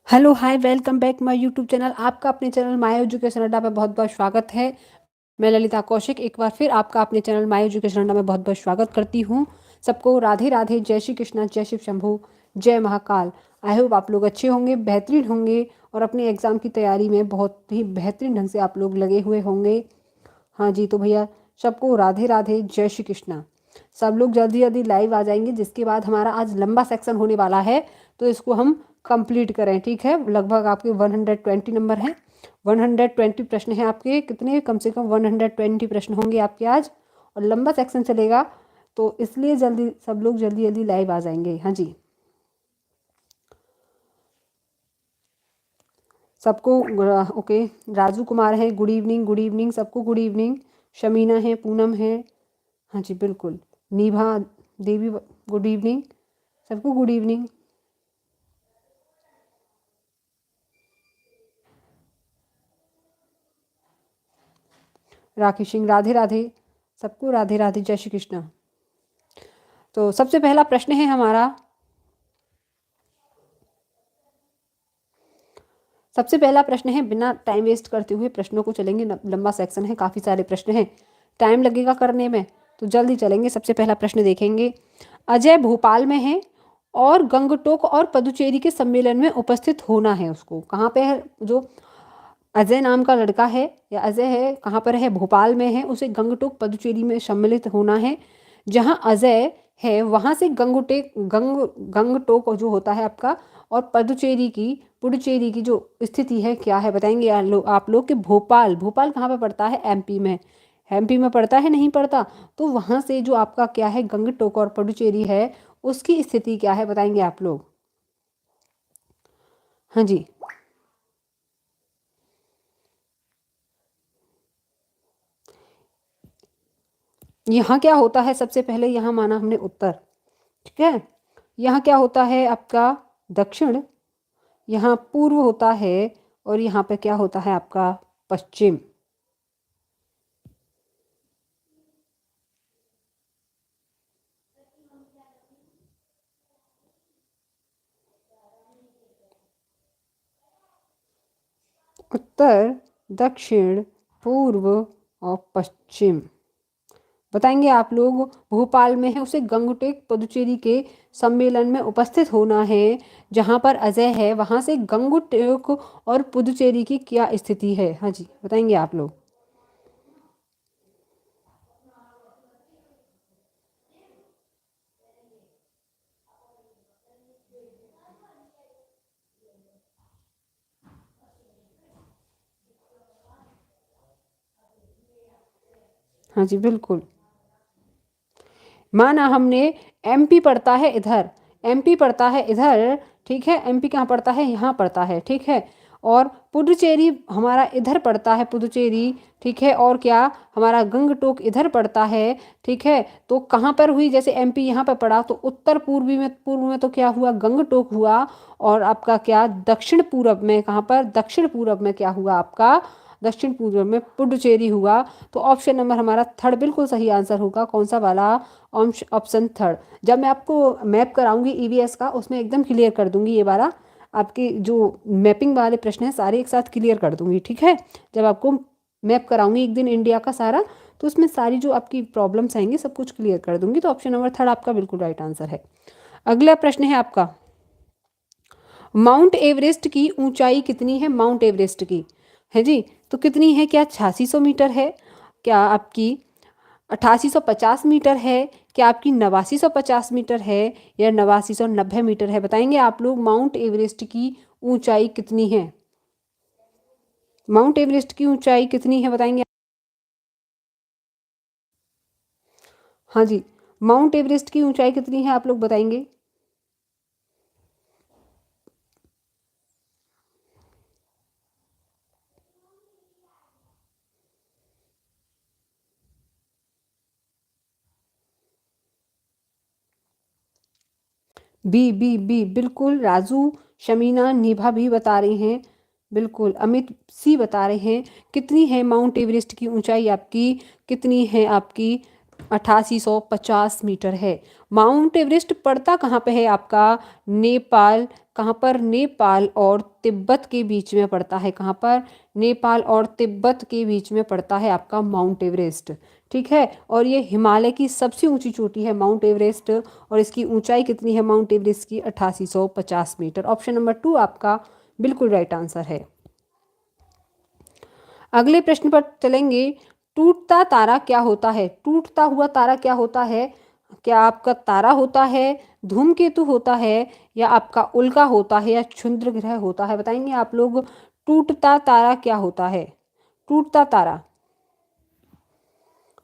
Hello hi welcome back my YouTube channel. आपका अपने channel my education अड्डा पे बहुत बहुत स्वागत है। मैं ललिता कौशिक एक बार फिर आपका अपने चैनल माय एजुकेशन अड्डा में बहुत बहुत स्वागत करती हूँ। सबको राधे राधे, जय श्री कृष्णा, जय शिव शंभू, जय महाकाल। आई होप आप लोग अच्छे होंगे, बेहतरीन होंगे और अपने एग्ज़ाम की तैयारी में बहुत ही बेहतरीन ढंग से आप लोग लगे हुए होंगे। हाँ जी, तो भैया सबको राधे राधे, जय श्री कृष्णा। सब लोग जल्दी जल्दी लाइव आ जाएंगे, जिसके बाद हमारा आज लंबा सेक्शन होने वाला है, तो इसको हम कंप्लीट करें। ठीक है, लगभग आपके 120 नंबर हैं, 120 प्रश्न हैं आपके। कितने, कम से कम 120 प्रश्न होंगे आपके आज, और लंबा सेक्शन चलेगा, तो इसलिए जल्दी सब लोग जल्दी जल्दी लाइव आ जाएंगे। हाँ जी, सबको ओके। राजू कुमार है, गुड इवनिंग, गुड इवनिंग सबको, गुड इवनिंग। शमीना है, पूनम है, हाँ जी बिल्कुल। नीभा देवी, गुड इवनिंग सबको, गुड इवनिंग। राकेश सिंह, राधे राधे सबको, राधे राधे, जय श्री कृष्ण। तो सबसे पहला प्रश्न है हमारा, सबसे पहला प्रश्न है, बिना टाइम वेस्ट करते हुए प्रश्नों को चलेंगे। लंबा सेक्शन है, काफ़ी सारे प्रश्न हैं, टाइम लगेगा करने में, तो जल्दी चलेंगे। सबसे पहला प्रश्न देखेंगे। अजय भोपाल में है और गंगटोक और पदुचेरी के सम्मेलन में उपस्थित होना है। उसको कहाँ पे है? जो अजय नाम का लड़का है या अजय है, कहाँ पर है? भोपाल में है। उसे गंगटोक पदुचेरी में सम्मिलित होना है। जहाँ अजय है वहाँ से गंगटोक जो होता है आपका, और पुडुचेरी की जो स्थिति है क्या है, बताएंगे आप लोग कि भोपाल, भोपाल कहाँ पे पड़ता है? एमपी में। एमपी में पड़ता है, नहीं पड़ता? तो वहाँ से जो आपका क्या है, गंगटोक और पुडुचेरी है, उसकी स्थिति क्या है, बताएंगे आप लोग। हाँ जी, यहाँ क्या होता है? सबसे पहले यहाँ माना हमने उत्तर, ठीक है। यहाँ क्या होता है आपका? दक्षिण। यहाँ पूर्व होता है, और यहाँ पे क्या होता है आपका? पश्चिम। उत्तर, दक्षिण, पूर्व और पश्चिम। बताएंगे आप लोग। भोपाल में है, उसे गंगटोक पुडुचेरी के सम्मेलन में उपस्थित होना है। जहाँ पर अजय है वहाँ से गंगटोक और पुडुचेरी की क्या स्थिति है? हाँ जी, बताएंगे आप लोग। हाँ जी बिल्कुल। माना हमने एमपी पड़ता है इधर, एमपी पड़ता है इधर, ठीक है। एमपी कहाँ पड़ता है? यहाँ पड़ता है, ठीक है। और पुडुचेरी हमारा इधर पड़ता है, पुडुचेरी, ठीक है। और क्या, हमारा गंगटोक इधर पड़ता है, ठीक है। तो कहाँ पर हुई? जैसे एमपी यहाँ पर पड़ा, तो उत्तर पूर्वी में, पूर्व में तो क्या हुआ? गंगटोक हुआ। और आपका क्या, दक्षिण पूरब में, कहाँ पर? दक्षिण पूरब में क्या हुआ आपका? दक्षिण पूर्व में पुडुचेरी हुआ। तो ऑप्शन नंबर हमारा थर्ड बिल्कुल सही आंसर होगा। कौन सा वाला? Option third. जब मैं आपको मैप कराऊंगी ईवीएस का, उसमें एकदम क्लियर कर दूंगी ये वाला। आपके जो मैपिंग वाले प्रश्न हैं सारे एक साथ क्लियर कर दूंगी, ठीक है। जब आपको मैप कराऊंगी एक दिन इंडिया का सारा, तो उसमें सारी जो आपकी प्रॉब्लम्स आएंगी सब कुछ क्लियर कर दूंगी। तो ऑप्शन नंबर थर्ड आपका बिल्कुल राइट आंसर है। अगला प्रश्न है आपका, माउंट एवरेस्ट की ऊंचाई कितनी है? माउंट एवरेस्ट की है जी, तो कितनी है? क्या 8600 मीटर है? क्या आपकी 8850 मीटर है? क्या आपकी 8950 मीटर है? या 8990 मीटर है? बताएंगे आप लोग। माउंट एवरेस्ट की ऊंचाई कितनी है? माउंट एवरेस्ट की ऊंचाई कितनी है, बताएंगे। हाँ जी, माउंट एवरेस्ट की ऊंचाई कितनी है आप लोग बताएंगे। बी बिल्कुल। राजू, शमीना, निभा भी बता रहे हैं, बिल्कुल। अमित सी बता रहे हैं। कितनी है माउंट एवरेस्ट की ऊंचाई आपकी? कितनी है आपकी? 8850 मीटर है। माउंट एवरेस्ट पड़ता कहाँ पे है आपका? नेपाल कहाँ पर? नेपाल और तिब्बत के बीच में पड़ता है। कहाँ पर? नेपाल और तिब्बत के बीच में पड़ता है आपका माउंट एवरेस्ट। ठीक है, और ये हिमालय की सबसे ऊंची चोटी है माउंट एवरेस्ट, और इसकी ऊंचाई कितनी है माउंट एवरेस्ट की? 8850 मीटर। ऑप्शन नंबर 2 आपका बिल्कुल राइट आंसर है। अगले प्रश्न पर चलेंगे। टूटता तारा क्या होता है? टूटता हुआ तारा क्या होता है? क्या आपका तारा होता है, धूमकेतु होता है, या आपका उल्का होता है, या क्षुद्र ग्रह होता है? बताएंगे आप लोग, टूटता तारा क्या होता है? टूटता तारा,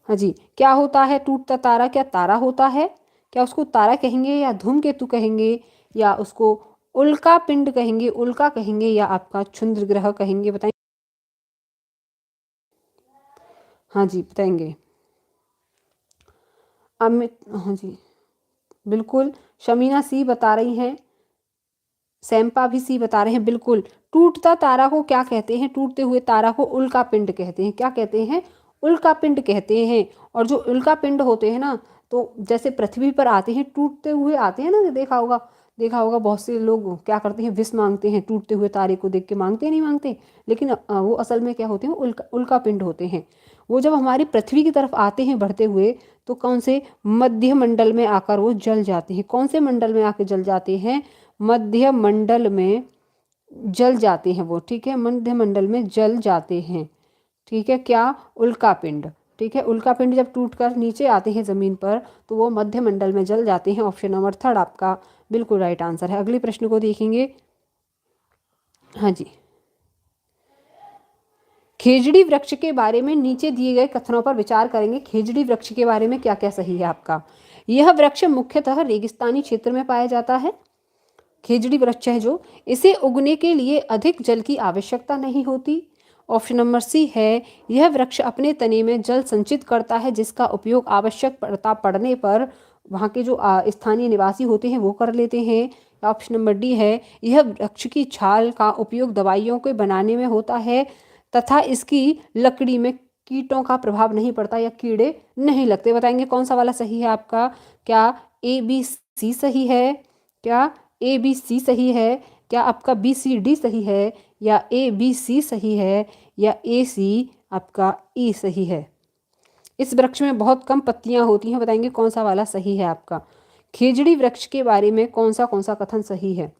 हाँ जी, क्या होता है टूटता तारा? क्या तारा होता है? क्या उसको तारा कहेंगे, या धूमकेतु कहेंगे, या उसको उल्का पिंड कहेंगे, उल्का कहेंगे, या आपका क्षुद्र ग्रह कहेंगे? बताएंगे। हाँ जी, बताएंगे। अमित, हाँ जी, बिल्कुल। शमीना सी बता रही हैं, सैम्पा भी सी बता रहे हैं, बिल्कुल। टूटता तारा को क्या कहते हैं? टूटते हुए तारा को उल्का पिंड कहते हैं। क्या कहते हैं? उल्का पिंड कहते हैं। और जो उल्का पिंड होते हैं ना, तो जैसे पृथ्वी पर आते हैं टूटते हुए आते हैं ना, देखा होगा, देखा होगा बहुत से लोग क्या करते हैं, विष मांगते हैं, टूटते हुए तारे को देख के मांगते नहीं मांगते, लेकिन वो असल में क्या होते हैं? उल्का उल्का पिंड होते हैं। वो जब हमारी पृथ्वी की तरफ आते हैं बढ़ते हुए, तो कौन से मध्य मंडल में आकर वो जल जाते हैं? कौन से मंडल में आकर जल जाते हैं? मध्य मंडल में जल जाते हैं वो। ठीक है, मध्य मंडल में जल जाते हैं। ठीक है, क्या? उल्का पिंड। ठीक है, उल्का पिंड जब टूटकर नीचे आते हैं जमीन पर, तो वो मध्य मंडल में जल जाते हैं। ऑप्शन नंबर 3 आपका बिल्कुल राइट आंसर है। अगले प्रश्न को देखेंगे। हाँ जी, खेजड़ी वृक्ष के बारे में नीचे दिए गए कथनों पर विचार करेंगे। खेजड़ी वृक्ष के बारे में क्या क्या सही है आपका? यह वृक्ष मुख्यतः रेगिस्तानी क्षेत्र में पाया जाता है। खेजड़ी वृक्ष है जो, इसे उगने के लिए अधिक जल की आवश्यकता नहीं होती। ऑप्शन नंबर सी है, यह वृक्ष अपने तने में जल संचित करता है, जिसका उपयोग आवश्यकता पड़ने पर वहाँ के जो स्थानीय निवासी होते हैं वो कर लेते हैं। ऑप्शन नंबर डी है, यह वृक्ष की छाल का उपयोग दवाइयों के बनाने में होता है, तथा इसकी लकड़ी में कीटों का प्रभाव नहीं पड़ता, या कीड़े नहीं लगते। बताएंगे कौन सा वाला सही है आपका? क्या ए बी सी सही है? क्या ए बी सी सही है? क्या आपका बी सी डी सही है, या ए बी सी सही है, या ए सी आपका ई सही है? इस वृक्ष में बहुत कम पत्तियां होती हैं। बताएंगे कौन सा वाला सही है आपका? खेजड़ी वृक्ष के बारे में कौन सा कथन सही है?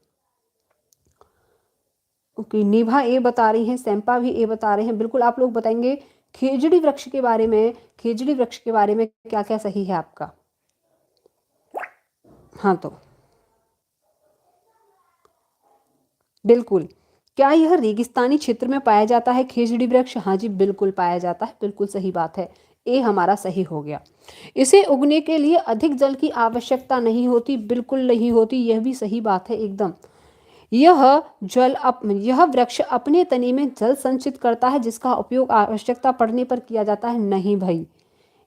ओके, निभा ए बता रही हैं, सैम्पा भी ए बता रहे हैं, बिल्कुल। आप लोग बताएंगे खेजड़ी वृक्ष के बारे में, खेजड़ी वृक्ष के बारे में क्या क्या सही है आपका? हाँ, तो बिल्कुल। क्या यह रेगिस्तानी क्षेत्र में पाया जाता है खेजड़ी वृक्ष? हाँ जी, बिल्कुल पाया जाता है, बिल्कुल सही बात है। ए हमारा सही हो गया। इसे उगने के लिए अधिक जल की आवश्यकता नहीं होती, बिल्कुल नहीं होती, यह भी सही बात है एकदम। यह वृक्ष अपने तने में जल संचित करता है, जिसका उपयोग आवश्यकता पड़ने पर किया जाता है। नहीं भाई,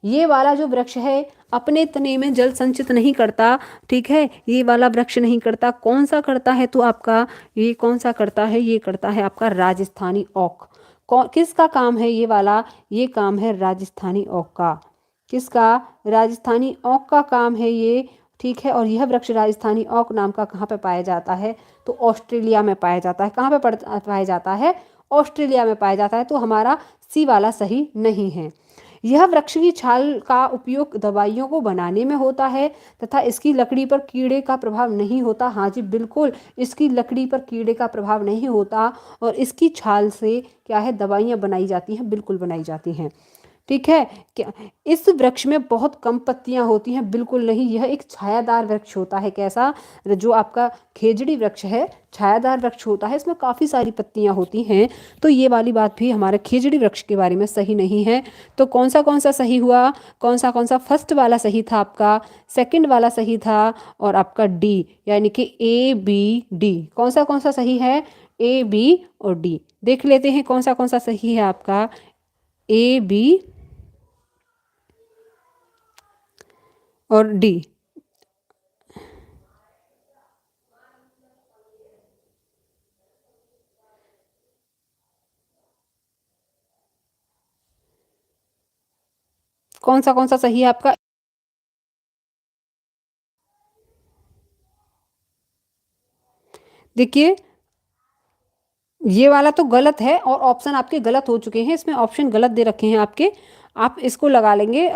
ये वाला जो वृक्ष है अपने तने में जल संचित नहीं करता। ठीक है, ये वाला वृक्ष नहीं करता। कौन सा करता है? तो आपका ये कौन सा करता है? ये करता है आपका राजस्थानी ओक। किसका काम है ये वाला? ये काम है राजस्थानी ओक का। किसका? राजस्थानी ओक का काम है ये। ठीक है, और यह वृक्ष राजस्थानी ओक नाम का कहाँ पे पाया जाता है? तो ऑस्ट्रेलिया में पाया जाता है। कहाँ पे पाया जाता है? ऑस्ट्रेलिया में पाया जाता है। तो हमारा सी वाला सही नहीं है। यह वृक्ष की छाल का उपयोग दवाइयों को बनाने में होता है, तथा इसकी लकड़ी पर कीड़े का प्रभाव नहीं होता। हाँ जी, बिल्कुल, इसकी लकड़ी पर कीड़े का प्रभाव नहीं होता, और इसकी छाल से क्या है? दवाइयाँ बनाई जाती हैं, बिल्कुल बनाई जाती हैं। ठीक है, क्या इस वृक्ष में बहुत कम पत्तियां होती हैं? बिल्कुल नहीं, यह एक छायादार वृक्ष होता है। कैसा? जो आपका खेजड़ी वृक्ष है छायादार वृक्ष होता है, इसमें काफ़ी सारी पत्तियां होती हैं। तो ये वाली बात भी हमारे खेजड़ी वृक्ष के बारे में सही नहीं है। तो कौन सा सही हुआ? कौन सा? फर्स्ट वाला सही था आपका, सेकंड वाला सही था, और आपका डी, यानी कि ए बी डी। कौन सा सही है? ए बी और डी। देख लेते हैं कौन सा सही है आपका। ए बी और डी। कौन सा सही है आपका? देखिए ये वाला तो गलत है और ऑप्शन आपके गलत हो चुके हैं, इसमें ऑप्शन गलत दे रखे हैं आपके। आप इसको लगा लेंगे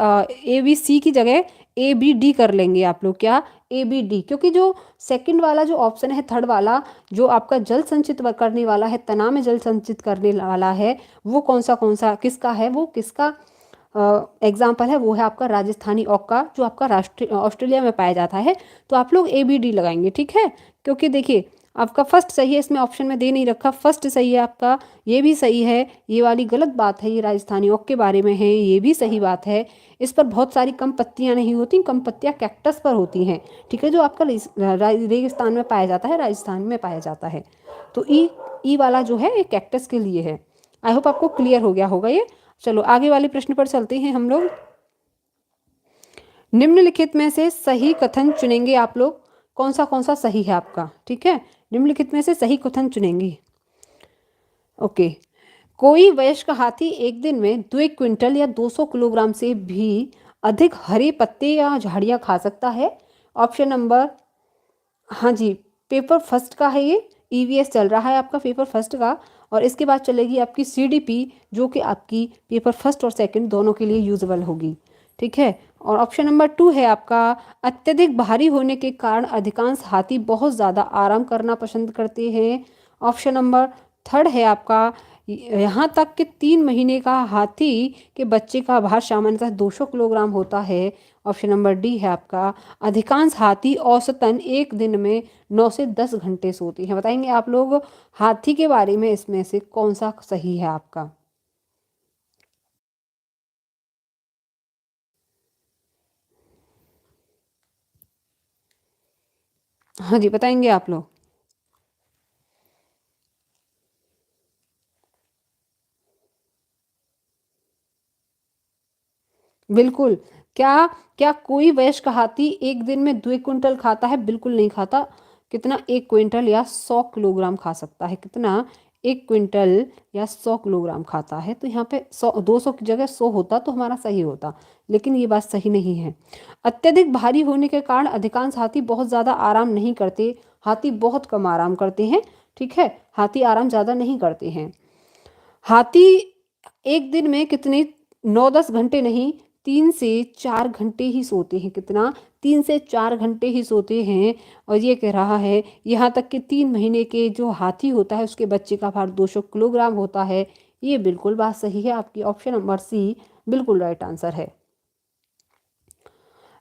ए बी सी की जगह ए बी डी कर लेंगे आप लोग। क्या? ए बी डी, क्योंकि जो सेकंड वाला जो ऑप्शन है, थर्ड वाला जो आपका जल संचित करने वाला है, तना में जल संचित करने वाला है, वो कौन सा किसका है, वो किसका एग्जाम्पल है, वो है आपका राजस्थानी ओक का, जो आपका राष्ट्रीय ऑस्ट्रेलिया में पाया जाता है। तो आप लोग ए बी डी लगाएंगे, ठीक है। क्योंकि देखिए आपका फर्स्ट सही है, इसमें ऑप्शन में दे नहीं रखा, फर्स्ट सही है आपका, ये भी सही है, ये वाली गलत बात है, ये राजस्थानी ओक के बारे में है, ये भी सही बात है। इस पर बहुत सारी कम पत्तियां नहीं होती, कम पत्तियां कैक्टस पर होती हैं, ठीक है, जो आपका रेगिस्तान में पाया जाता है, राजस्थान में पाया जाता है। तो ई वाला जो है ये कैक्टस के लिए है। आई होप आपको क्लियर हो गया होगा ये। चलो आगे वाले प्रश्न पर चलते हैं हम लोग। निम्नलिखित में से सही कथन चुनेंगे आप लोग, कौन सा सही है आपका, ठीक है। निम्नलिखित में से सही कथन चुनेंगे। ओके। कोई वयस्क हाथी एक दिन में 2 क्विंटल या 200 किलोग्राम से भी अधिक हरे पत्ते या झाड़ियाँ खा सकता है। ऑप्शन नंबर, हाँ जी, पेपर फर्स्ट का है ये, ईवीएस चल रहा है आपका पेपर फर्स्ट का, और इसके बाद चलेगी आपकी सीडीपी, जो कि आपकी पेपर फर्स्ट और सेकंड दोनों के लिए यूजेबल होगी, ठीक है। और ऑप्शन नंबर 2 है आपका, अत्यधिक भारी होने के कारण अधिकांश हाथी बहुत ज़्यादा आराम करना पसंद करते हैं। ऑप्शन नंबर 3 है आपका, यहाँ तक कि 3 महीने का हाथी के बच्चे का भार सामान्यतः 200 किलोग्राम होता है। ऑप्शन नंबर डी है आपका, अधिकांश हाथी औसतन एक दिन में 9 से 10 घंटे सोते हैं। बताएंगे आप लोग हाथी के बारे में इसमें से कौन सा सही है आपका। हाँ जी, बताएंगे आप लोग। बिल्कुल। क्या क्या कोई वयस्क हाथी एक दिन में 2 क्विंटल खाता है? बिल्कुल नहीं खाता। कितना? 1 क्विंटल या 100 किलोग्राम खा सकता है। कितना? 1 क्विंटल या 100 किलोग्राम खाता है। तो यहाँ पे 200 की जगह 100 होता तो हमारा सही होता, लेकिन ये बात सही नहीं है। अत्यधिक भारी होने के कारण अधिकांश हाथी बहुत ज़्यादा आराम नहीं करते, हाथी बहुत कम आराम करते हैं, ठीक है। हाथी आराम ज़्यादा नहीं करते हैं। हाथी एक दिन में कितने? 9-10 घंटे नहीं, 3 से 4 घंटे ही सोते हैं। कितना? 3 से 4 घंटे ही सोते हैं। और ये कह रहा है यहाँ तक कि 3 महीने के जो हाथी होता है उसके बच्चे का भार 200 किलोग्राम होता है। ये बिल्कुल बात सही है आपकी, ऑप्शन नंबर सी बिल्कुल राइट आंसर है।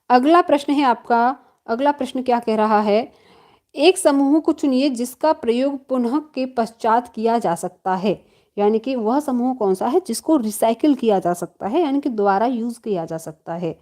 अगला प्रश्न है आपका। अगला प्रश्न क्या कह रहा है? एक समूह को चुनिए जिसका प्रयोग पुनः के पश्चात किया जा सकता है। यानी कि वह समूह कौन सा है जिसको रिसाइकिल किया जा सकता है, यानी कि दोबारा यूज किया जा सकता है।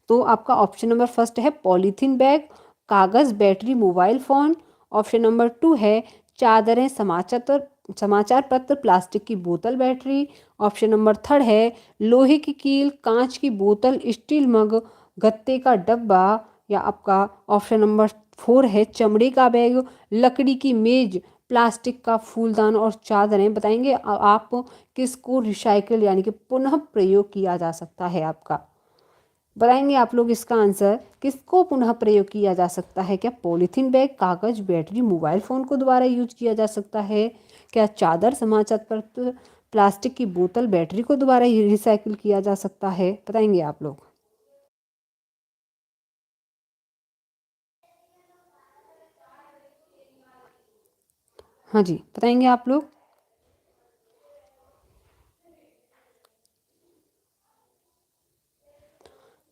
तो आपका ऑप्शन नंबर फर्स्ट है पॉलीथीन बैग, कागज, battery, mobile phone. Option number 2 है चादरें, समाचार पत्र, प्लास्टिक की बोतल, बैटरी। ऑप्शन नंबर 3 है लोहे की कील, कांच की बोतल, स्टील मग, गत्ते का डब्बा। या आपका ऑप्शन नंबर 4 है चमड़े का बैग, लकड़ी की मेज, प्लास्टिक का फूलदान और चादरें। बताएंगे आप किसको रिसाइकिल यानी कि पुनः प्रयोग किया जा सकता है आपका। बताएंगे आप लोग इसका आंसर, किसको पुनः प्रयोग किया जा सकता है? क्या पॉलीथीन बैग, कागज, बैटरी, मोबाइल फ़ोन को दोबारा यूज किया जा सकता है? क्या चादर, समाचार पत्र, प्लास्टिक की बोतल, बैटरी को दोबारा रिसाइकिल किया जा सकता है? बताएंगे आप लोग। हाँ जी, बताएंगे आप लोग।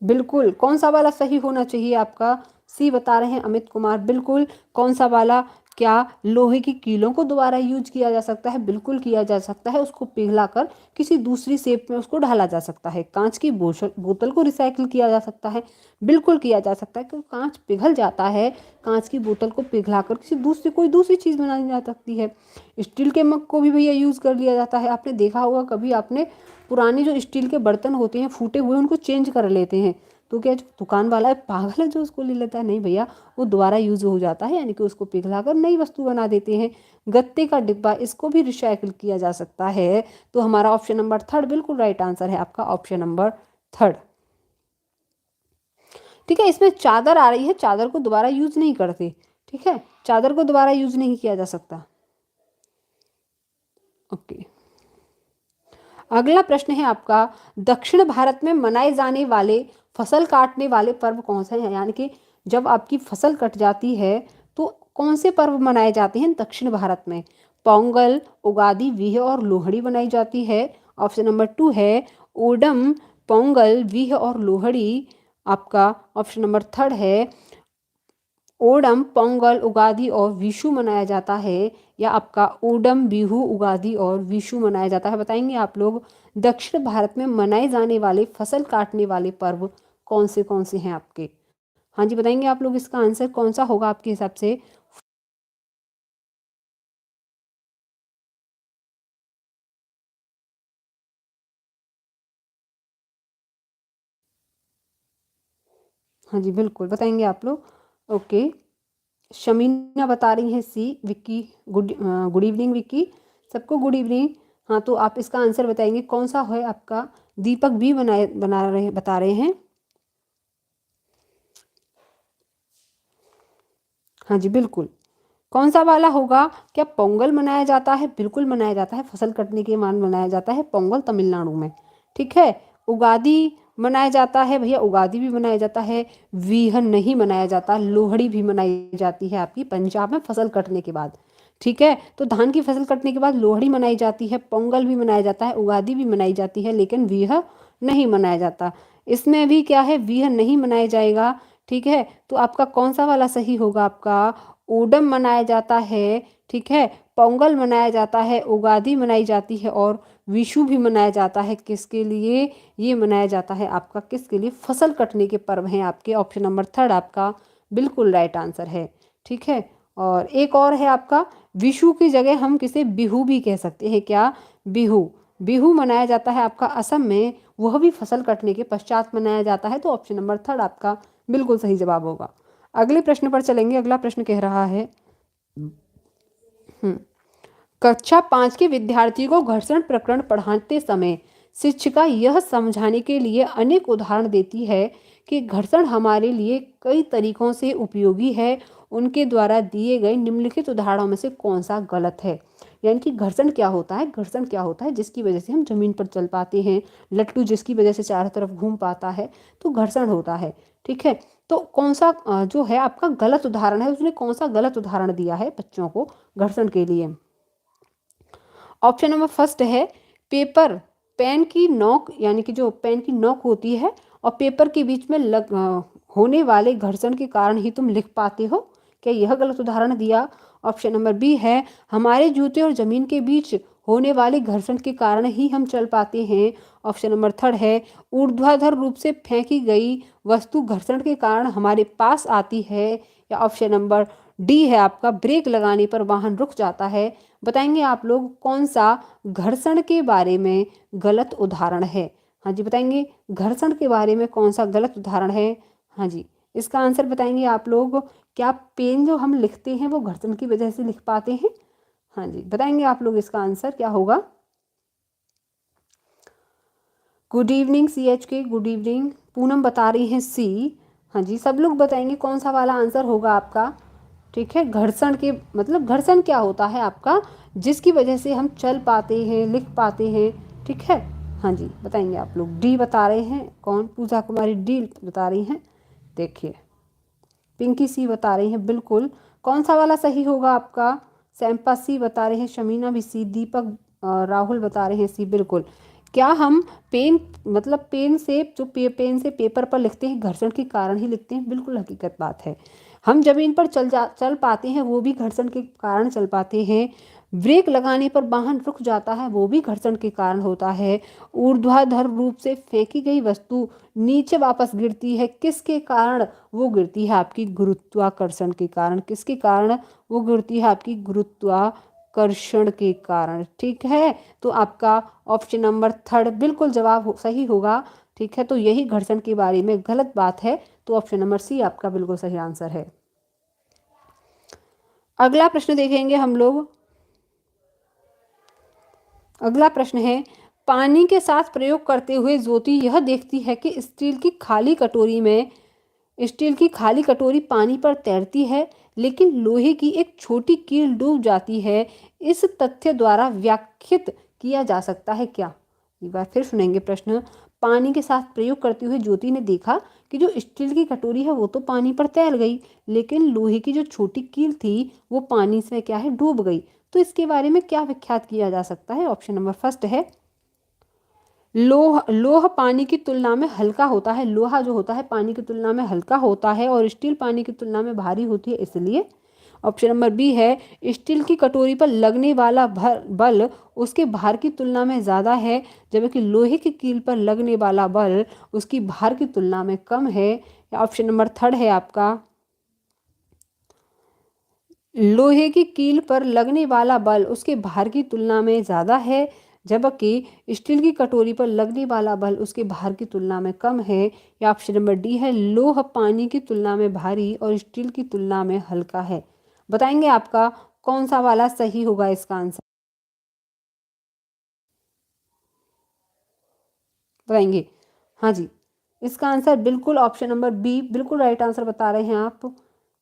बिल्कुल, कौन सा वाला सही होना चाहिए आपका? सी बता रहे हैं अमित कुमार। बिल्कुल, कौन सा वाला? क्या लोहे की कीलों को दोबारा यूज किया जा सकता है? बिल्कुल किया जा सकता है, उसको पिघलाकर किसी दूसरी शेप में उसको ढाला जा सकता है। कांच की बोतल को रिसाइकिल किया जा सकता है, बिल्कुल किया जा सकता है, क्योंकि कांच पिघल जाता है। कांच की बोतल को पिघलाकर किसी दूसरी कोई दूसरी चीज़ बनाई जा सकती है। स्टील के मग को भी भैया यूज़ कर लिया जाता है। आपने देखा होगा कभी, आपने पुराने जो स्टील के बर्तन होते हैं फूटे हुए, उनको चेंज कर लेते हैं। तो क्या जो दुकान वाला है पागल है जो उसको ले लेता है? नहीं भैया, वो दोबारा यूज हो जाता है, यानी कि उसको पिघलाकर नई वस्तु बना देते हैं। गत्ते का डिब्बा, इसको भी रिसाइकिल किया जा सकता है। तो हमारा ऑप्शन नंबर 3 बिल्कुल राइट आंसर है आपका, ऑप्शन नंबर 3। ठीक है, इसमें चादर आ रही है, चादर को दोबारा यूज नहीं करते, ठीक है, चादर को दोबारा यूज नहीं किया जा सकता। ओके, अगला प्रश्न है आपका, दक्षिण भारत में मनाए जाने वाले फसल काटने वाले पर्व कौन से हैं? यानी कि जब आपकी फसल कट जाती है तो कौन से पर्व मनाए जाते हैं दक्षिण भारत में? पोंगल, उगादि, बिहु और लोहड़ी मनाई जाती है। ऑप्शन नंबर 2 है ओणम, पोंगल, बिहु और लोहड़ी। आपका ऑप्शन नंबर 3 है ओणम, पोंगल, उगादि और विशु मनाया जाता है, या आपका ओणम, बिहु, उगादि और विशु मनाया जाता है। बताएंगे आप लोग दक्षिण भारत में मनाए जाने वाले फसल काटने वाले पर्व कौन से हैं आपके? हाँ जी, बताएंगे आप लोग इसका आंसर कौन सा होगा आपके हिसाब से? हाँ जी, बिल्कुल बताएंगे आप लोग। ओके, शमीना बता रही हैं सी। विक्की, गुड इवनिंग विक्की, सबको गुड इवनिंग। हाँ, तो आप इसका आंसर बताएंगे कौन सा है आपका? दीपक भी बना रहे बता रहे हैं। हाँ जी, बिल्कुल। कौन सा वाला होगा? क्या पोंगल मनाया जाता है? बिल्कुल मनाया जाता है, फसल कटने के मान मनाया जाता है पोंगल तमिलनाडु में। ठीक है, उगादि मनाया जाता है भैया, उगादि भी मनाया जाता है। बीहन नहीं मनाया जाता, लोहड़ी भी मनाई जाती है आपकी पंजाब में फसल कटने के बाद। ठीक है, तो धान की फसल कटने के बाद लोहड़ी मनाई जाती है, पोंगल भी मनाया जाता है, उगादि भी मनाई जाती है, लेकिन बीह नहीं मनाया जाता। इसमें भी क्या है, बीह नहीं मनाया जाएगा। ठीक है, तो आपका कौन सा वाला सही होगा? आपका ओणम मनाया जाता है। ठीक है, पोंगल मनाया जाता है, उगादि मनाई जाती है और विशु भी मनाया जाता है। किसके लिए ये मनाया जाता है आपका? किसके लिए? फसल कटने के पर्व हैं आपके। ऑप्शन नंबर 3 आपका बिल्कुल राइट आंसर है। ठीक है, और एक और है आपका, विशु की जगह हम किसे बिहू भी कह सकते हैं। क्या? बिहू। बिहू मनाया जाता है आपका असम में, वह भी फसल कटने के पश्चात मनाया जाता है। तो ऑप्शन नंबर 3 आपका बिल्कुल सही जवाब होगा। अगले प्रश्न पर चलेंगे। अगला प्रश्न कह रहा है, कक्षा 5 के विद्यार्थी को घर्षण प्रकरण पढ़ाते समय शिक्षिका यह समझाने के लिए अनेक उदाहरण देती है कि घर्षण हमारे लिए कई तरीकों से उपयोगी है। उनके द्वारा दिए गए निम्नलिखित उदाहरणों में से कौन सा गलत है? यानी कि घर्षण क्या होता है? घर्षण क्या होता है? जिसकी वजह से हम जमीन पर चल पाते हैं, लट्टू जिसकी वजह से चारों तरफ घूम पाता है, तो घर्षण होता है। ठीक है, तो कौन सा जो है आपका गलत उदाहरण है, उसने कौन सा गलत उदाहरण दिया है बच्चों को घर्षण के लिए? ऑप्शन नंबर फर्स्ट है पेपर, पेन की नोक, यानी कि जो पेन की नोक होती है और पेपर के बीच में होने वाले घर्षण के कारण ही तुम लिख पाते हो। क्या यह गलत उदाहरण दिया? ऑप्शन नंबर बी है हमारे जूते और जमीन के बीच होने वाले घर्षण के कारण ही हम चल पाते हैं। ऑप्शन नंबर 3 है ऊर्ध्वाधर रूप से फेंकी गई वस्तु घर्षण के कारण हमारे पास आती है। या ऑप्शन नंबर डी है आपका ब्रेक लगाने पर वाहन रुक जाता है। बताएंगे आप लोग कौन सा घर्षण के बारे में गलत उदाहरण है? हाँ जी, बताएंगे घर्षण के बारे में कौन सा गलत उदाहरण है? हाँ जी, इसका आंसर बताएंगे आप लोग। क्या पेन जो हम लिखते हैं वो घर्षण की वजह से लिख पाते हैं? हाँ जी, बताएंगे आप लोग इसका आंसर क्या होगा? Good evening CHK, good evening. Poonam बता रही हैं सी। हाँ जी, सब लोग बताएंगे कौन सा वाला आंसर होगा आपका। ठीक है, घर्षण के मतलब घर्षण क्या होता है आपका, जिसकी वजह से हम चल पाते हैं, लिख पाते हैं। ठीक है, हाँ जी, बताएंगे आप लोग। डी बता रहे हैं कौन? पूजा कुमारी डी बता रही हैं। देखिए, पिंकी सी बता रही हैं बिल्कुल। कौन सा वाला सही होगा आपका? सैम्पा सी बता रहे हैं, शमीना भी सी, दीपक राहुल बता रहे हैं सी। बिल्कुल। क्या हम पेन मतलब पेन से जो पेन से पेपर पर लिखते हैं घर्षण के कारण ही लिखते हैं? बिल्कुल हकीकत बात है। हम जमीन पर चल पाते हैं, वो भी घर्षण के कारण चल पाते हैं। ब्रेक लगाने पर वाहन रुक जाता है, वो भी घर्षण के कारण होता है। ऊर्ध्वाधर रूप से फेंकी गई वस्तु नीचे वापस गिरती है, किसके कारण वो गिरती है? आपकी गुरुत्वाकर्षण के कारण। किसके कारण वो गिरती है? आपकी गुरुत्वाकर्षण के कारण। ठीक है, तो आपका ऑप्शन नंबर 3 बिल्कुल जवाब सही होगा। ठीक है, तो यही घर्षण के बारे में गलत बात है। तो ऑप्शन नंबर सी आपका बिल्कुल सही आंसर है। अगला प्रश्न देखेंगे हम लोग। अगला प्रश्न है पानी के साथ प्रयोग करते हुए ज्योति यह देखती है कि स्टील की खाली कटोरी पानी पर तैरती है, लेकिन लोहे की एक छोटी कील डूब जाती है, इस तथ्य द्वारा व्याख्यात किया जा सकता है क्या? एक बार फिर सुनेंगे प्रश्न। पानी के साथ प्रयोग करते हुए ज्योति ने देखा कि जो स्टील की कटोरी है वो तो पानी पर तैर गई, लेकिन लोहे की जो छोटी कील थी वो पानी से क्या है, डूब गई। तो इसके बारे में क्या व्याख्यात किया जा सकता है? ऑप्शन नंबर फर्स्ट है लोह पानी की तुलना में हल्का होता है। लोहा जो होता है पानी की तुलना में हल्का होता है और स्टील पानी की तुलना में भारी होती है, इसलिए। ऑप्शन नंबर बी है स्टील की कटोरी पर लगने वाला बल उसके भार की तुलना में ज़्यादा है, जबकि लोहे की कील पर लगने वाला बल उसकी भार की तुलना में कम है। ऑप्शन नंबर थर्ड है आपका लोहे की कील पर लगने वाला बल उसके भार की तुलना में ज़्यादा है, जबकि स्टील की कटोरी पर लगने वाला बल उसके भार की तुलना में कम है। या ऑप्शन नंबर डी है लोह पानी की तुलना में भारी और स्टील की तुलना में हल्का है। बताएंगे आपका कौन सा वाला सही होगा इसका आंसर? बताएंगे? हाँ जी, इसका आंसर बिल्कुल ऑप्शन नंबर बी बिल्कुल राइट आंसर बता रहे हैं आप।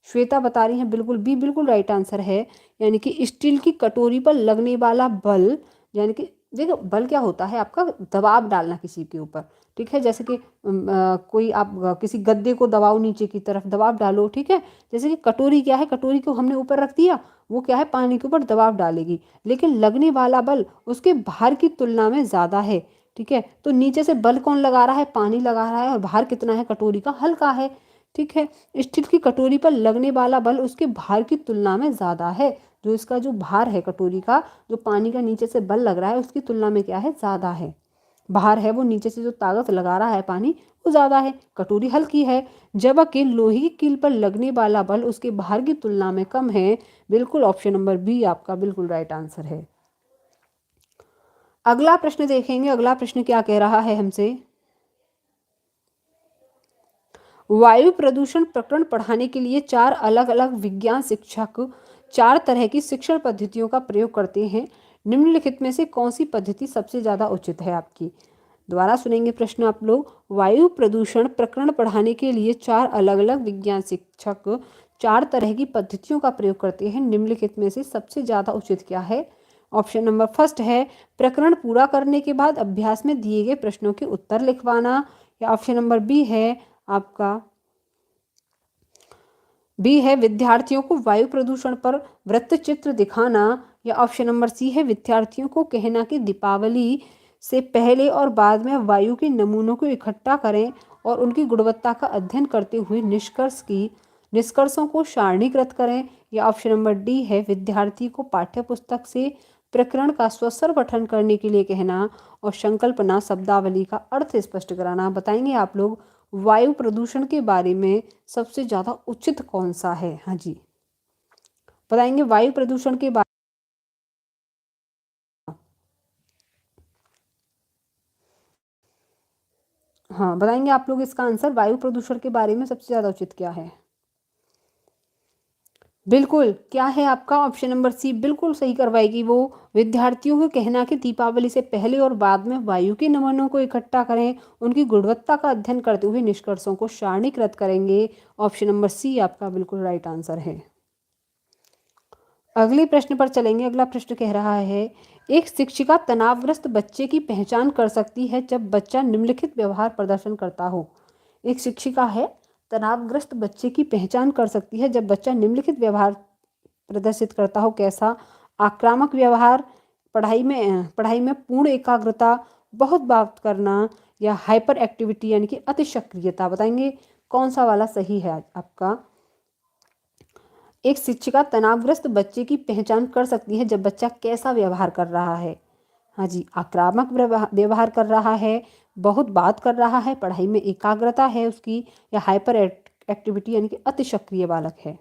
श्वेता बता रही हैं बिल्कुल बी बिल्कुल राइट आंसर है। यानी कि स्टील की कटोरी पर लगने वाला बल, यानी कि देखो बल क्या होता है, आपका दबाव डालना किसी के ऊपर, ठीक है। जैसे कि कोई आप किसी गद्दे को दबाओ, नीचे की तरफ दबाव डालो, ठीक है। जैसे कि कटोरी क्या है, कटोरी को हमने ऊपर रख दिया, वो क्या है पानी के ऊपर दबाव डालेगी, लेकिन लगने वाला बल उसके भार की तुलना में ज़्यादा है, ठीक है। तो नीचे से बल कौन लगा रहा है, पानी लगा रहा है, और भार कितना है कटोरी का, हल्का है, ठीक है। स्टील की कटोरी पर लगने वाला बल उसके भार की तुलना में ज़्यादा है। जो इसका जो भार है कटोरी का, जो पानी का नीचे से बल लग रहा है उसकी तुलना में क्या है, ज़्यादा है। भार है वो नीचे से जो ताकत लगा रहा है पानी, वो ज़्यादा है, कटोरी हल्की है। जबकि लोहे की कील पर लगने वाला बल उसके भार की तुलना में कम है। बिल्कुल ऑप्शन नंबर बी आपका बिल्कुल राइट आंसर है। अगला प्रश्न देखेंगे। अगला प्रश्न क्या कह रहा है हमसे? वायु प्रदूषण प्रकरण पढ़ाने के लिए चार अलग अलग विज्ञान शिक्षक चार तरह की शिक्षण पद्धतियों का प्रयोग करते हैं। निम्नलिखित में से कौन सी पद्धति सबसे ज़्यादा उचित है आपकी? दोबारा सुनेंगे प्रश्न आप लोग। वायु प्रदूषण प्रकरण पढ़ाने के लिए चार अलग अलग विज्ञान शिक्षक चार तरह की पद्धतियों का प्रयोग करते हैं। निम्नलिखित में से सबसे ज़्यादा उचित क्या है? ऑप्शन नंबर फर्स्ट है प्रकरण पूरा करने के बाद अभ्यास में दिए गए प्रश्नों के उत्तर लिखवाना। या ऑप्शन नंबर बी है आपका बी है विद्यार्थियों को वायु प्रदूषण पर वृत्त चित्र दिखाना। या ऑप्शन नंबर सी है विद्यार्थियों को कहना कि दीपावली से पहले और बाद में वायु के नमूनों को इकट्ठा करें और उनकी गुणवत्ता का अध्ययन करते हुए निष्कर्षों को सारणीकृत करें। या ऑप्शन नंबर डी है विद्यार्थी को पाठ्यपुस्तक से प्रकरण का स्वस्वर पठन करने के लिए कहना और संकल्पना शब्दावली का अर्थ स्पष्ट कराना। बताएंगे आप लोग वायु प्रदूषण के बारे में सबसे ज़्यादा उचित कौन सा है? हाँ जी, बताएंगे वायु प्रदूषण के बारे। हाँ, बताएंगे आप लोग इसका आंसर वायु प्रदूषण के बारे में सबसे ज़्यादा उचित क्या है? बिल्कुल, क्या है आपका ऑप्शन नंबर सी बिल्कुल सही करवाएगी वो। विद्यार्थियों को कहना कि दीपावली से पहले और बाद में वायु के नमूनों को इकट्ठा करें, उनकी गुणवत्ता का अध्ययन करते हुए निष्कर्षों को सारणीकृत करेंगे। ऑप्शन नंबर सी आपका बिल्कुल राइट आंसर है। अगले प्रश्न पर चलेंगे। अगला प्रश्न कह रहा है एक शिक्षिका तनावग्रस्त बच्चे की पहचान कर सकती है जब बच्चा निम्नलिखित व्यवहार प्रदर्शन करता हो। एक शिक्षिका है तनावग्रस्त बच्चे की पहचान कर सकती है जब बच्चा निम्नलिखित व्यवहार प्रदर्शित करता हो। कैसा? आक्रामक व्यवहार, पढ़ाई में पूर्ण एकाग्रता, बहुत बात करना, या हाइपर एक्टिविटी यानी कि अति सक्रियता। बताएंगे कौन सा वाला सही है आपका? एक शिक्षिका तनावग्रस्त बच्चे की पहचान कर सकती है जब बच्चा कैसा व्यवहार कर रहा है। हाँ जी, आक्रामक व्यवहार कर रहा है, बहुत बात कर रहा है, पढ़ाई में एकाग्रता है उसकी, या हाइपर एक्टिविटी यानी कि अति सक्रिय बालक है।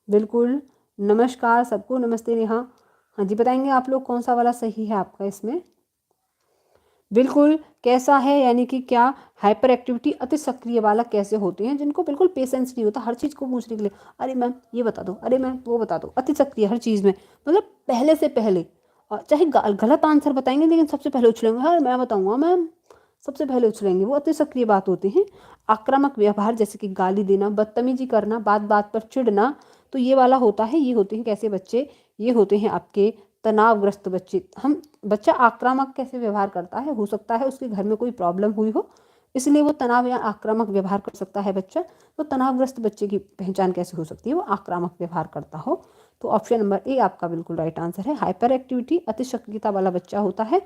बिल्कुल, नमस्कार सबको, नमस्ते नेहा। हाँ जी, बताएंगे आप लोग कौन सा वाला सही है आपका इसमें? बिल्कुल, कैसा है यानी कि क्या? हाइपर एक्टिविटी अति सक्रिय बालक कैसे होते हैं? जिनको बिल्कुल पेशेंस नहीं होता, हर चीज़ को पूछने के लिए अरे मैम ये बता दो, अरे मैम वो बता दो, अति सक्रिय हर चीज़ में, मतलब पहले से पहले, और चाहे गलत आंसर बताएंगे लेकिन सबसे पहले उछलेंगे, हाँ मैं बताऊंगा मैम, सबसे पहले उछलेंगे, वो अति सक्रिय बात होते हैं। आक्रामक व्यवहार जैसे कि गाली देना, बदतमीजी करना, बात बात पर चिढ़ना, तो ये वाला होता है। ये होते हैं कैसे बच्चे, ये होते हैं आपके तनावग्रस्त बच्चे। हम बच्चा आक्रामक कैसे व्यवहार करता है, हो सकता है उसके घर में कोई प्रॉब्लम हुई हो, इसलिए वो तनाव या आक्रामक व्यवहार कर सकता है बच्चा। तो तनावग्रस्त बच्चे की पहचान कैसे हो सकती है, वो आक्रामक व्यवहार करता हो। तो ऑप्शन नंबर ए आपका बिल्कुल राइट आंसर है। हाइपर एक्टिविटी, अति सक्रियता वाला बच्चा होता है।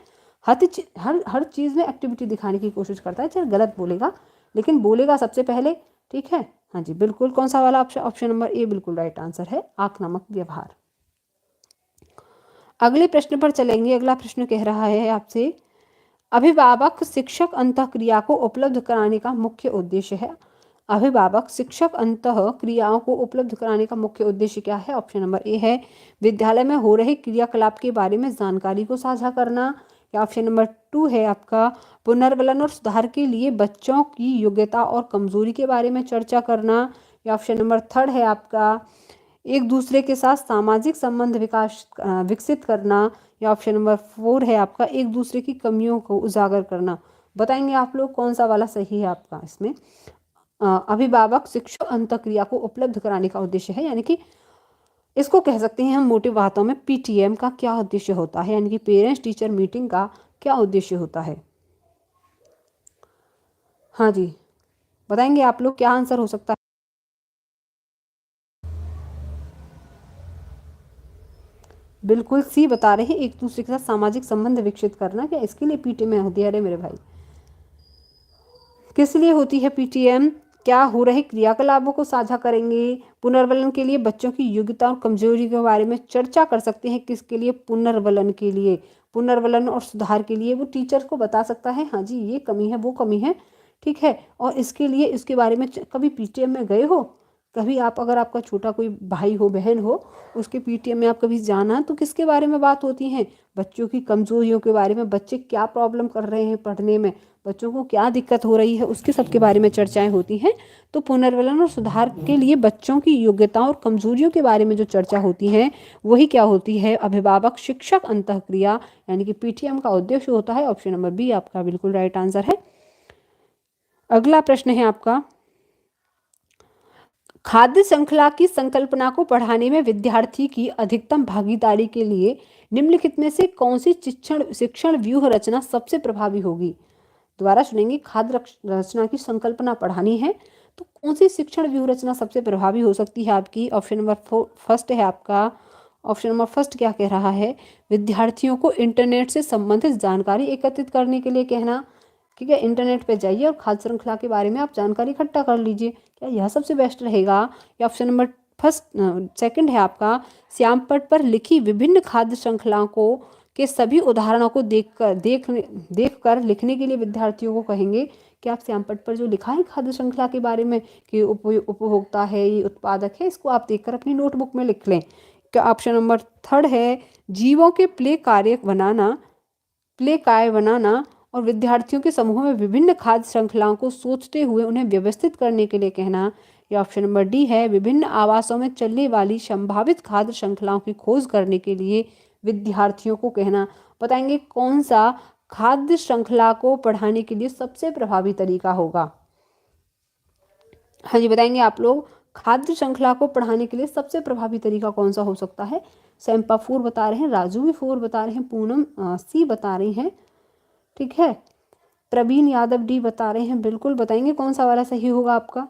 हर चीज़ में एक्टिविटी दिखाने की कोशिश करता है, चाहे गलत बोलेगा लेकिन बोलेगा सबसे पहले, ठीक है। हाँ जी बिल्कुल, कौन सा वाला ऑप्शन, ऑप्शन नंबर ए बिल्कुल राइट आंसर है, आक्रामक व्यवहार। अगले प्रश्न पर चलेंगे। अगला प्रश्न कह रहा है आपसे, अभिभावक शिक्षक अंतःक्रिया को उपलब्ध कराने का मुख्य उद्देश्य है। अभिभावक शिक्षक अंतः क्रियाओं को उपलब्ध कराने का मुख्य उद्देश्य क्या है। ऑप्शन नंबर ए है विद्यालय में हो रहे क्रियाकलाप के बारे में जानकारी को साझा करना, या ऑप्शन नंबर 2 है आपका पुनर्गलन और सुधार के लिए बच्चों की योग्यता और कमजोरी के बारे में चर्चा करना, या ऑप्शन नंबर 3 है आपका एक दूसरे के साथ सामाजिक संबंध विकसित करना, या ऑप्शन नंबर 4 है आपका एक दूसरे की कमियों को उजागर करना। बताएंगे आप लोग कौन सा वाला सही है आपका इसमें। अभिभावक शिक्षक अंतःक्रिया को उपलब्ध कराने का उद्देश्य है, यानी कि इसको कह सकते हैं हम मोटे बातों में पीटीएम का क्या उद्देश्य होता है, यानी कि पेरेंट्स टीचर मीटिंग का क्या उद्देश्य होता है। हाँ जी बताएंगे आप लोग क्या आंसर हो सकता है। बिल्कुल सी बता रहे हैं, एक दूसरे के साथ सामाजिक संबंध विकसित करना। क्या इसके लिए पीटीएम होती है। अरे मेरे भाई, किस लिए होती है पीटीएम, क्या हो रहे क्रियाकलापों को साझा करेंगे, पुनर्वलन के लिए बच्चों की योग्यता और कमजोरी के बारे में चर्चा कर सकते हैं। किसके लिए, पुनर्वलन के लिए, पुनर्वलन और सुधार के लिए वो टीचर को बता सकता है हाँ जी ये कमी है वो कमी है, ठीक है। और इसके लिए इसके बारे में कभी पीटीएम में गए हो, कभी आप अगर आपका छोटा कोई भाई हो बहन हो उसके पीटीएम में आप कभी जाना, तो किसके बारे में बात होती है, बच्चों की कमजोरियों के बारे में, बच्चे क्या प्रॉब्लम कर रहे हैं पढ़ने में, बच्चों को क्या दिक्कत हो रही है, उसके सबके बारे में चर्चाएं होती हैं। तो पुनर्वलन और सुधार के लिए बच्चों की योग्यताओं और कमजोरियों के बारे में जो चर्चा होती है वही क्या होती है, अभिभावक शिक्षक अंतःक्रिया यानी कि पीटीएम का उद्देश्य होता है। ऑप्शन नंबर बी आपका बिल्कुल राइट आंसर है। अगला प्रश्न है आपका, खाद्य श्रृंखला की संकल्पना को पढ़ाने में विद्यार्थी की अधिकतम भागीदारी के लिए निम्नलिखित में से कौन सी शिक्षण शिक्षण व्यूह रचना सबसे प्रभावी होगी। दोबारा सुनेंगे, खाद्य रचना की संकल्पना पढ़ानी है तो कौन सी शिक्षण व्यूह रचना सबसे प्रभावी हो सकती है आपकी। ऑप्शन नंबर फर्स्ट है आपका, ऑप्शन नंबर फर्स्ट क्या कह रहा है, विद्यार्थियों को इंटरनेट से संबंधित जानकारी एकत्रित करने के लिए कहना। ठीक है, इंटरनेट पे जाइए और खाद्य श्रृंखला के बारे में आप जानकारी इकट्ठा कर लीजिए, क्या यह सबसे बेस्ट रहेगा। या ऑप्शन नंबर फर्स्ट सेकंड है आपका, श्यामपट्ट पर लिखी विभिन्न खाद्य श्रृंखलाओं को के सभी उदाहरणों को देखकर लिखने के लिए विद्यार्थियों को कहेंगे कि आप श्यामपट्ट पर जो लिखा है खाद्य श्रृंखला के बारे में कि उपभोक्ता है, ये उत्पादक है, इसको आप देखकर अपनी नोटबुक में लिख लें। क्या ऑप्शन नंबर थर्ड है, जीवों के प्ले कार्य बनाना और विद्यार्थियों के समूह में विभिन्न खाद्य श्रृंखलाओं को सोचते हुए उन्हें व्यवस्थित करने के लिए कहना। या ऑप्शन नंबर डी है, विभिन्न आवासों में चलने वाली संभावित खाद्य श्रृंखलाओं की खोज करने के लिए विद्यार्थियों को कहना। बताएंगे कौन सा खाद्य श्रृंखला को पढ़ाने के लिए सबसे प्रभावी तरीका होगा। हाँ जी बताएंगे आप लोग, खाद्य श्रृंखला को पढ़ाने के लिए सबसे प्रभावी तरीका कौन सा हो सकता है। सैम्पा 4 बता रहे हैं, राजू भी 4 बता रहे हैं, पूनम सी बता रही हैं, ठीक है, प्रवीण यादव डी बता रहे हैं। बिल्कुल बताएंगे कौन सा वाला सही होगा आपका।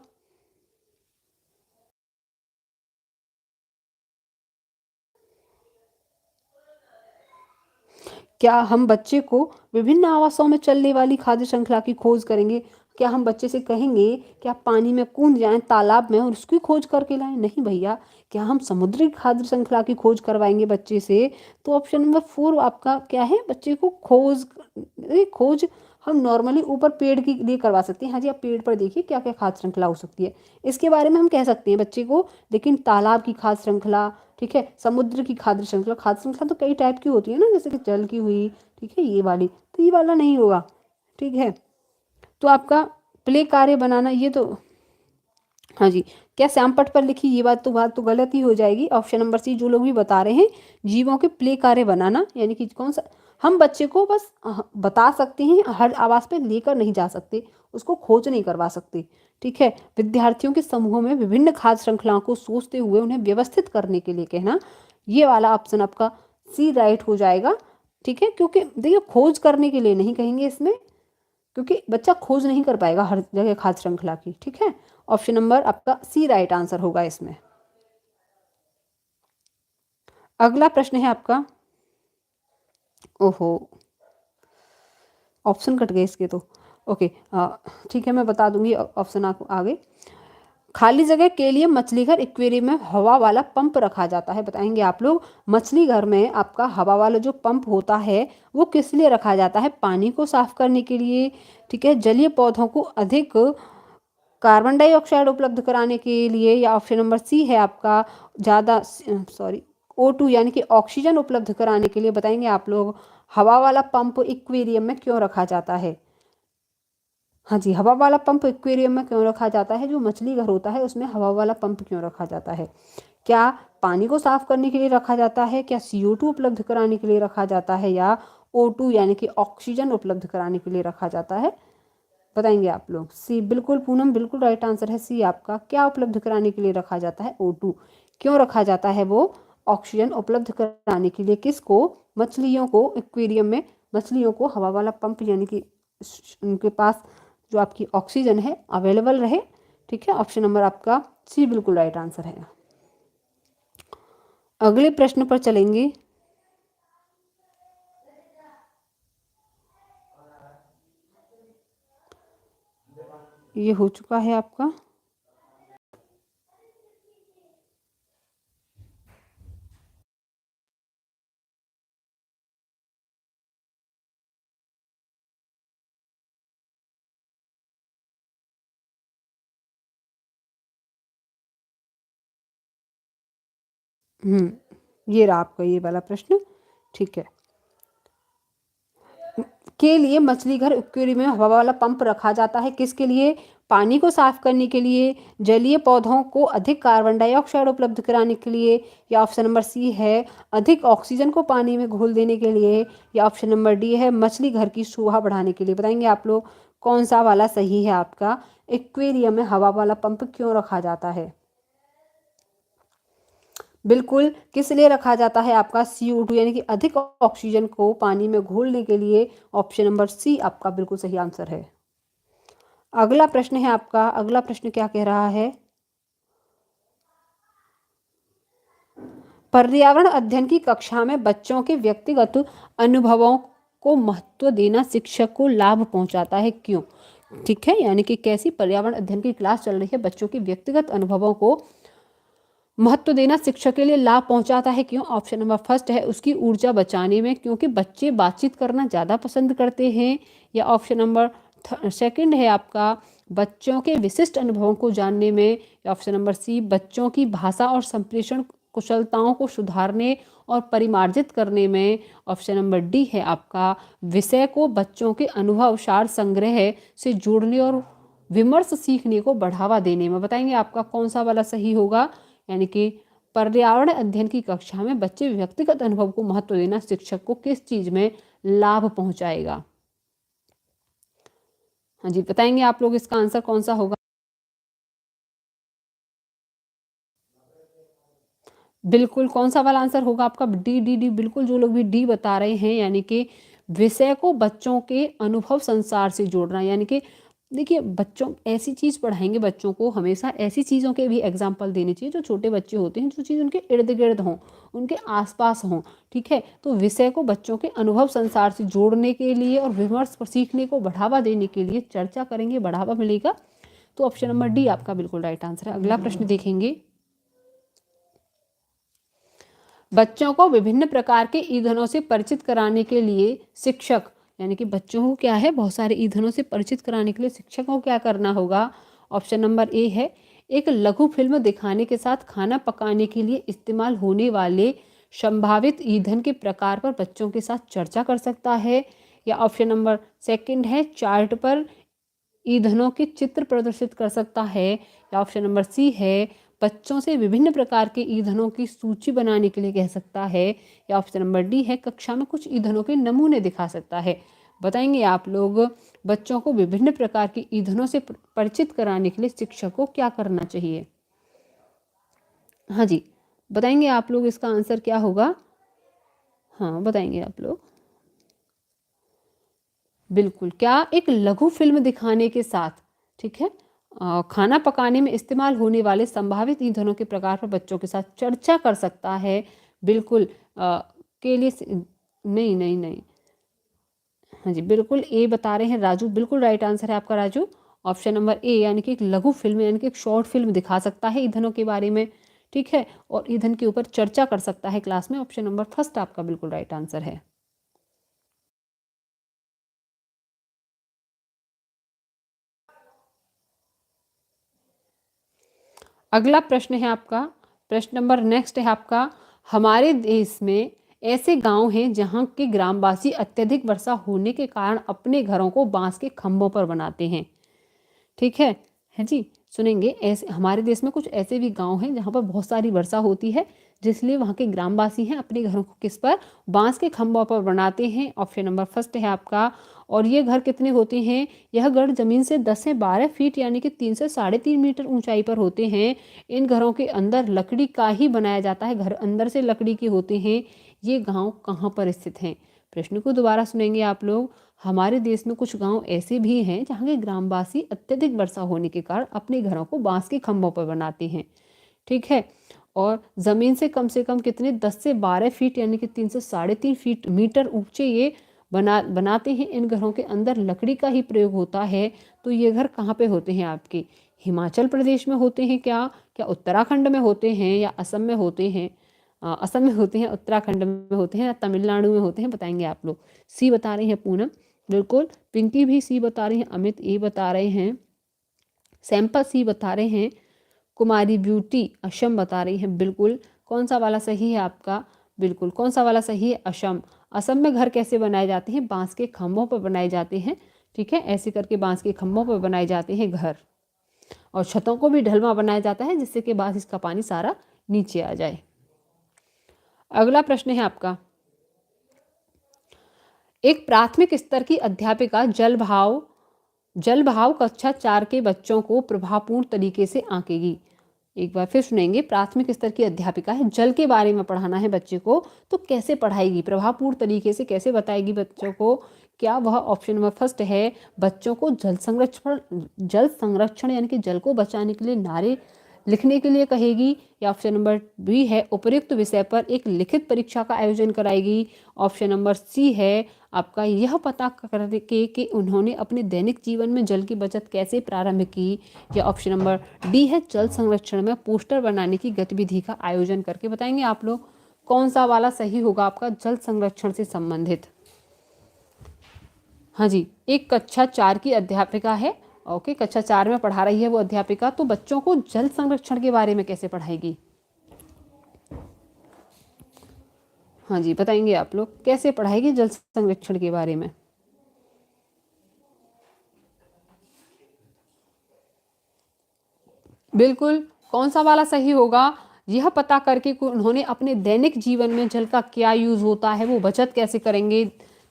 क्या हम बच्चे को विभिन्न आवासों में चलने वाली खाद्य श्रृंखला की खोज करेंगे। क्या हम बच्चे से कहेंगे कि आप पानी में कूद जाएं तालाब में और उसकी खोज करके लाएं। नहीं भैया, क्या हम समुद्री खाद्य श्रृंखला की खोज करवाएंगे बच्चे से। तो ऑप्शन नंबर 4 आपका क्या है, बच्चे को खोज हम नॉर्मली ऊपर पेड़ के लिए करवा सकते हैं। हाँ जी, आप पेड़ पर देखिए क्या क्या खाद्य श्रृंखला हो सकती है, इसके बारे में हम कह सकते हैं बच्चे को। लेकिन तालाब की खाद्य श्रृंखला, ठीक है, समुद्र की खाद्य श्रृंखला तो कई टाइप की होती है ना, जैसे कि जल की हुई, ठीक है, ये वाली, तो ये वाला नहीं होगा, ठीक है। तो आपका प्ले कार्य बनाना, ये तो हाँ जी, क्या श्यामपट्ट पर लिखी, ये बात तो गलत ही हो जाएगी। ऑप्शन नंबर सी जो लोग भी बता रहे हैं, जीवों के प्ले कार्य बनाना, यानी कि कौन सा हम बच्चे को बस बता सकते हैं, हर आवाज़ पे लेकर नहीं जा सकते, उसको खोज नहीं करवा सकते। ठीक है, विद्यार्थियों के समूहों में विभिन्न खाद्य श्रृंखलाओं को सोचते हुए उन्हें व्यवस्थित करने के लिए कहना, ये वाला ऑप्शन आपका सी राइट हो जाएगा। ठीक है, क्योंकि देखिए खोज करने के लिए नहीं कहेंगे इसमें, क्योंकि बच्चा खोज नहीं कर पाएगा हर जगह खाद्य श्रृंखला की। ठीक है, ऑप्शन नंबर आपका सी राइट आंसर होगा इसमें। अगला प्रश्न है आपका, ओहो ऑप्शन कट गए इसके तो, ओके ठीक है, मैं बता दूंगी ऑप्शन आपको आगे। खाली जगह के लिए मछली घर एक्वेरियम में हवा वाला पंप रखा जाता है, बताएंगे आप लोग। मछली घर में आपका हवा वाला जो पंप होता है वो किस लिए रखा जाता है? पानी को साफ करने के लिए, ठीक है, जलीय पौधों को अधिक कार्बन डाइऑक्साइड उपलब्ध कराने के लिए, या ऑप्शन नंबर सी है आपका ज़्यादा O2 यानी कि ऑक्सीजन उपलब्ध कराने के लिए। बताएंगे आप लोग हवा वाला पंप एक्वेरियम में क्यों रखा जाता है? हाँ जी, हवा वाला पंप एक्वेरियम में क्यों रखा जाता है? जो मछली घर होता है उसमें हवा वाला पंप क्यों रखा जाता है? क्या पानी को साफ करने के लिए रखा जाता है, क्या CO2 उपलब्ध कराने के लिए रखा जाता है, या O2 यानी कि ऑक्सीजन उपलब्ध कराने के लिए रखा जाता है? बताएंगे आप लोग। सी बिल्कुल पूनम, बिल्कुल राइट आंसर है सी आपका। क्या उपलब्ध कराने के लिए रखा जाता है? O2। क्यों रखा जाता है वो? ऑक्सीजन उपलब्ध कराने के लिए। किसको? मछलियों को। एक्वेरियम में मछलियों को हवा वाला पंप यानी कि उनके पास जो आपकी ऑक्सीजन है अवेलेबल रहे। ठीक है, ऑप्शन नंबर आपका सी बिल्कुल राइट आंसर है। अगले प्रश्न पर चलेंगे। ये हो चुका है आपका। ये रहा आपका ये वाला प्रश्न। ठीक है, के लिए मछली घर एक्वेरियम में हवा वाला पंप रखा जाता है किसके लिए? पानी को साफ करने के लिए, जलीय पौधों को अधिक कार्बन डाइऑक्साइड उपलब्ध कराने के लिए, या ऑप्शन नंबर सी है अधिक ऑक्सीजन को पानी में घोल देने के लिए, या ऑप्शन नंबर डी है मछली घर की शोभा बढ़ाने के लिए। बताएंगे आप लोग कौन सा वाला सही है आपका? एक्वेरियम में हवा वाला पंप क्यों रखा जाता है? बिल्कुल, किस लिए रखा जाता है आपका? CO2 यानी कि अधिक ऑक्सीजन को पानी में घोलने के लिए। ऑप्शन नंबर सी आपका बिल्कुल सही आंसर है। अगला प्रश्न है आपका, अगला प्रश्न क्या कह रहा है? पर्यावरण अध्ययन की कक्षा में बच्चों के व्यक्तिगत अनुभवों को महत्व देना शिक्षक को लाभ पहुंचाता है, क्यों? ठीक है, यानी कि कैसी पर्यावरण अध्ययन की क्लास चल रही है, बच्चों के व्यक्तिगत अनुभवों को महत्व देना शिक्षक के लिए लाभ पहुंचाता है, क्यों? ऑप्शन नंबर फर्स्ट है उसकी ऊर्जा बचाने में, क्योंकि बच्चे बातचीत करना ज़्यादा पसंद करते हैं, या ऑप्शन नंबर सेकंड है आपका बच्चों के विशिष्ट अनुभवों को जानने में, या ऑप्शन नंबर सी बच्चों की भाषा और संप्रेषण कुशलताओं को सुधारने और परिमार्जित करने में, ऑप्शन नंबर डी है आपका विषय को बच्चों के अनुभव सार संग्रह से जोड़ने और विमर्श सीखने को बढ़ावा देने में। बताएंगे आपका कौन सा वाला सही होगा? यानी कि पर्यावरण अध्ययन की कक्षा में बच्चे व्यक्तिगत अनुभव को महत्व देना शिक्षक को किस चीज में लाभ पहुंचाएगा? हाँ जी, बताएंगे आप लोग इसका आंसर कौन सा होगा? बिल्कुल, कौन सा वाला आंसर होगा आपका? डी डी डी, बिल्कुल जो लोग भी डी बता रहे हैं, यानी कि विषय को बच्चों के अनुभव संसार से जोड़ना। यानी कि देखिए बच्चों ऐसी चीज़ पढ़ाएंगे, बच्चों को हमेशा ऐसी चीज़ों के भी एग्जाम्पल देने चाहिए जो छोटे बच्चे होते हैं, जो चीज़ उनके इर्द गिर्द हों, उनके आसपास हों। ठीक है, तो विषय को बच्चों के अनुभव संसार से जोड़ने के लिए और विमर्श पर सीखने को बढ़ावा देने के लिए चर्चा करेंगे, बढ़ावा मिलेगा। तो ऑप्शन नंबर डी आपका बिल्कुल राइट आंसर है। अगला प्रश्न देखेंगे। बच्चों को विभिन्न प्रकार के ईंधनों से परिचित कराने के लिए शिक्षक, यानी कि बच्चों को क्या है बहुत सारे ईंधनों से परिचित कराने के लिए शिक्षक को क्या करना होगा? ऑप्शन नंबर ए है एक लघु फिल्म दिखाने के साथ खाना पकाने के लिए इस्तेमाल होने वाले संभावित ईंधन के प्रकार पर बच्चों के साथ चर्चा कर सकता है, या ऑप्शन नंबर सेकंड है चार्ट पर ईंधनों के चित्र प्रदर्शित कर सकता है, या ऑप्शन नंबर सी है बच्चों से विभिन्न प्रकार के ईंधनों की सूची बनाने के लिए कह सकता है, या ऑप्शन नंबर डी है कक्षा में कुछ ईंधनों के नमूने दिखा सकता है। बताएंगे आप लोग बच्चों को विभिन्न प्रकार के ईंधनों से परिचित कराने के लिए शिक्षक को क्या करना चाहिए? हाँ जी, बताएंगे आप लोग इसका आंसर क्या होगा? हाँ, बताएंगे आप लोग। बिल्कुल, क्या एक लघु फिल्म दिखाने के साथ, ठीक है, खाना पकाने में इस्तेमाल होने वाले संभावित ईंधनों के प्रकार पर बच्चों के साथ चर्चा कर सकता है? बिल्कुल के लिए नहीं नहीं नहीं। हाँ जी, बिल्कुल ए बता रहे हैं राजू, बिल्कुल राइट आंसर है आपका राजू। ऑप्शन नंबर ए, यानी कि एक लघु फिल्म यानी कि एक शॉर्ट फिल्म दिखा सकता है ईंधनों के बारे में, ठीक है, और ईंधन के ऊपर चर्चा कर सकता है क्लास में। ऑप्शन नंबर फर्स्ट आपका बिल्कुल राइट आंसर है। अगला प्रश्न है आपका, प्रश्न नंबर नेक्स्ट है आपका, हमारे देश में ऐसे गांव हैं जहां के ग्रामवासी अत्यधिक वर्षा होने के कारण अपने घरों को बांस के खंभों पर बनाते हैं, ठीक है जी। सुनेंगे, ऐसे हमारे देश में कुछ ऐसे भी गांव हैं जहां पर बहुत सारी वर्षा होती है, जिसलिए वहां के ग्रामवासी हैं अपने घरों को किस पर, बांस के खंभों पर बनाते हैं। ऑप्शन नंबर फर्स्ट है आपका। और ये घर कितने होते हैं? यह घर जमीन से 10 से 12 फीट यानी कि 3 से 3.5 मीटर ऊंचाई पर होते हैं। इन घरों के अंदर लकड़ी का ही बनाया जाता है, घर अंदर से लकड़ी के होते हैं। ये गाँव कहाँ पर स्थित हैं? प्रश्न को दोबारा सुनेंगे आप लोग। हमारे देश में कुछ गांव ऐसे भी हैं जहां के ग्रामवासी अत्यधिक वर्षा होने के कारण अपने घरों को बांस के खंभों पर बनाते हैं, ठीक है, और ज़मीन से कम कितने, 10 से 12 फीट यानी कि 3 से 3.5 फीट मीटर ऊंचे ये बनाते हैं। इन घरों के अंदर लकड़ी का ही प्रयोग होता है। तो ये घर कहाँ पे होते हैं आपके? हिमाचल प्रदेश में होते हैं क्या, क्या उत्तराखंड में होते हैं, या असम में होते हैं? असम में होते हैं, उत्तराखंड में होते हैं, या तमिलनाडु में होते हैं? बताएंगे आप लोग। सी बता रही हैं पूनम, बिल्कुल। पिंकी भी सी बता रही हैं, अमित ए बता रहे हैं, सैम्पा सी बता रहे हैं, कुमारी ब्यूटी असम बता रही हैं। बिल्कुल, कौन सा वाला सही है आपका? बिल्कुल, कौन सा वाला सही है? असम। असम में घर कैसे बनाए जाते हैं? बांस के खंभों पर बनाए जाते हैं, ठीक है, ऐसे करके बांस के खंभों पर बनाए जाते हैं घर। और छतों को भी ढलवा बनाया जाता है, जिससे कि बारिश का पानी सारा नीचे आ जाए। अगला प्रश्न है आपका, एक प्राथमिक स्तर की अध्यापिका जल भाव कक्षा 4 के बच्चों को प्रभावपूर्ण तरीके से आंकेगी। एक बार फिर सुनेंगे, प्राथमिक स्तर की अध्यापिका है, जल के बारे में पढ़ाना है बच्चे को, तो कैसे पढ़ाएगी, प्रभावपूर्ण तरीके से कैसे बताएगी बच्चों को? क्या वह ऑप्शन नंबर फर्स्ट है बच्चों को जल संरक्षण यानी कि जल को बचाने के लिए नारे लिखने के लिए कहेगी, या ऑप्शन नंबर बी है उपयुक्त विषय पर एक लिखित परीक्षा का आयोजन कराएगी? ऑप्शन नंबर सी है आपका यह पता करके कि उन्होंने अपने दैनिक जीवन में जल की बचत कैसे प्रारंभ की, या ऑप्शन नंबर डी है जल संरक्षण में पोस्टर बनाने की गतिविधि का आयोजन करके? बताएंगे आप लोग कौन सा वाला सही होगा आपका जल संरक्षण से संबंधित? हाँ जी, एक कक्षा 4 की अध्यापिका है, ओके, कक्षा 4 में पढ़ा रही है वो अध्यापिका, तो बच्चों को जल संरक्षण के बारे में कैसे पढ़ाएगी? हाँ जी, बताएंगे आप लोग कैसे पढ़ाएगी जल संरक्षण के बारे में? बिल्कुल, कौन सा वाला सही होगा? यह पता करके कि उन्होंने अपने दैनिक जीवन में जल का क्या यूज होता है, वो बचत कैसे करेंगे,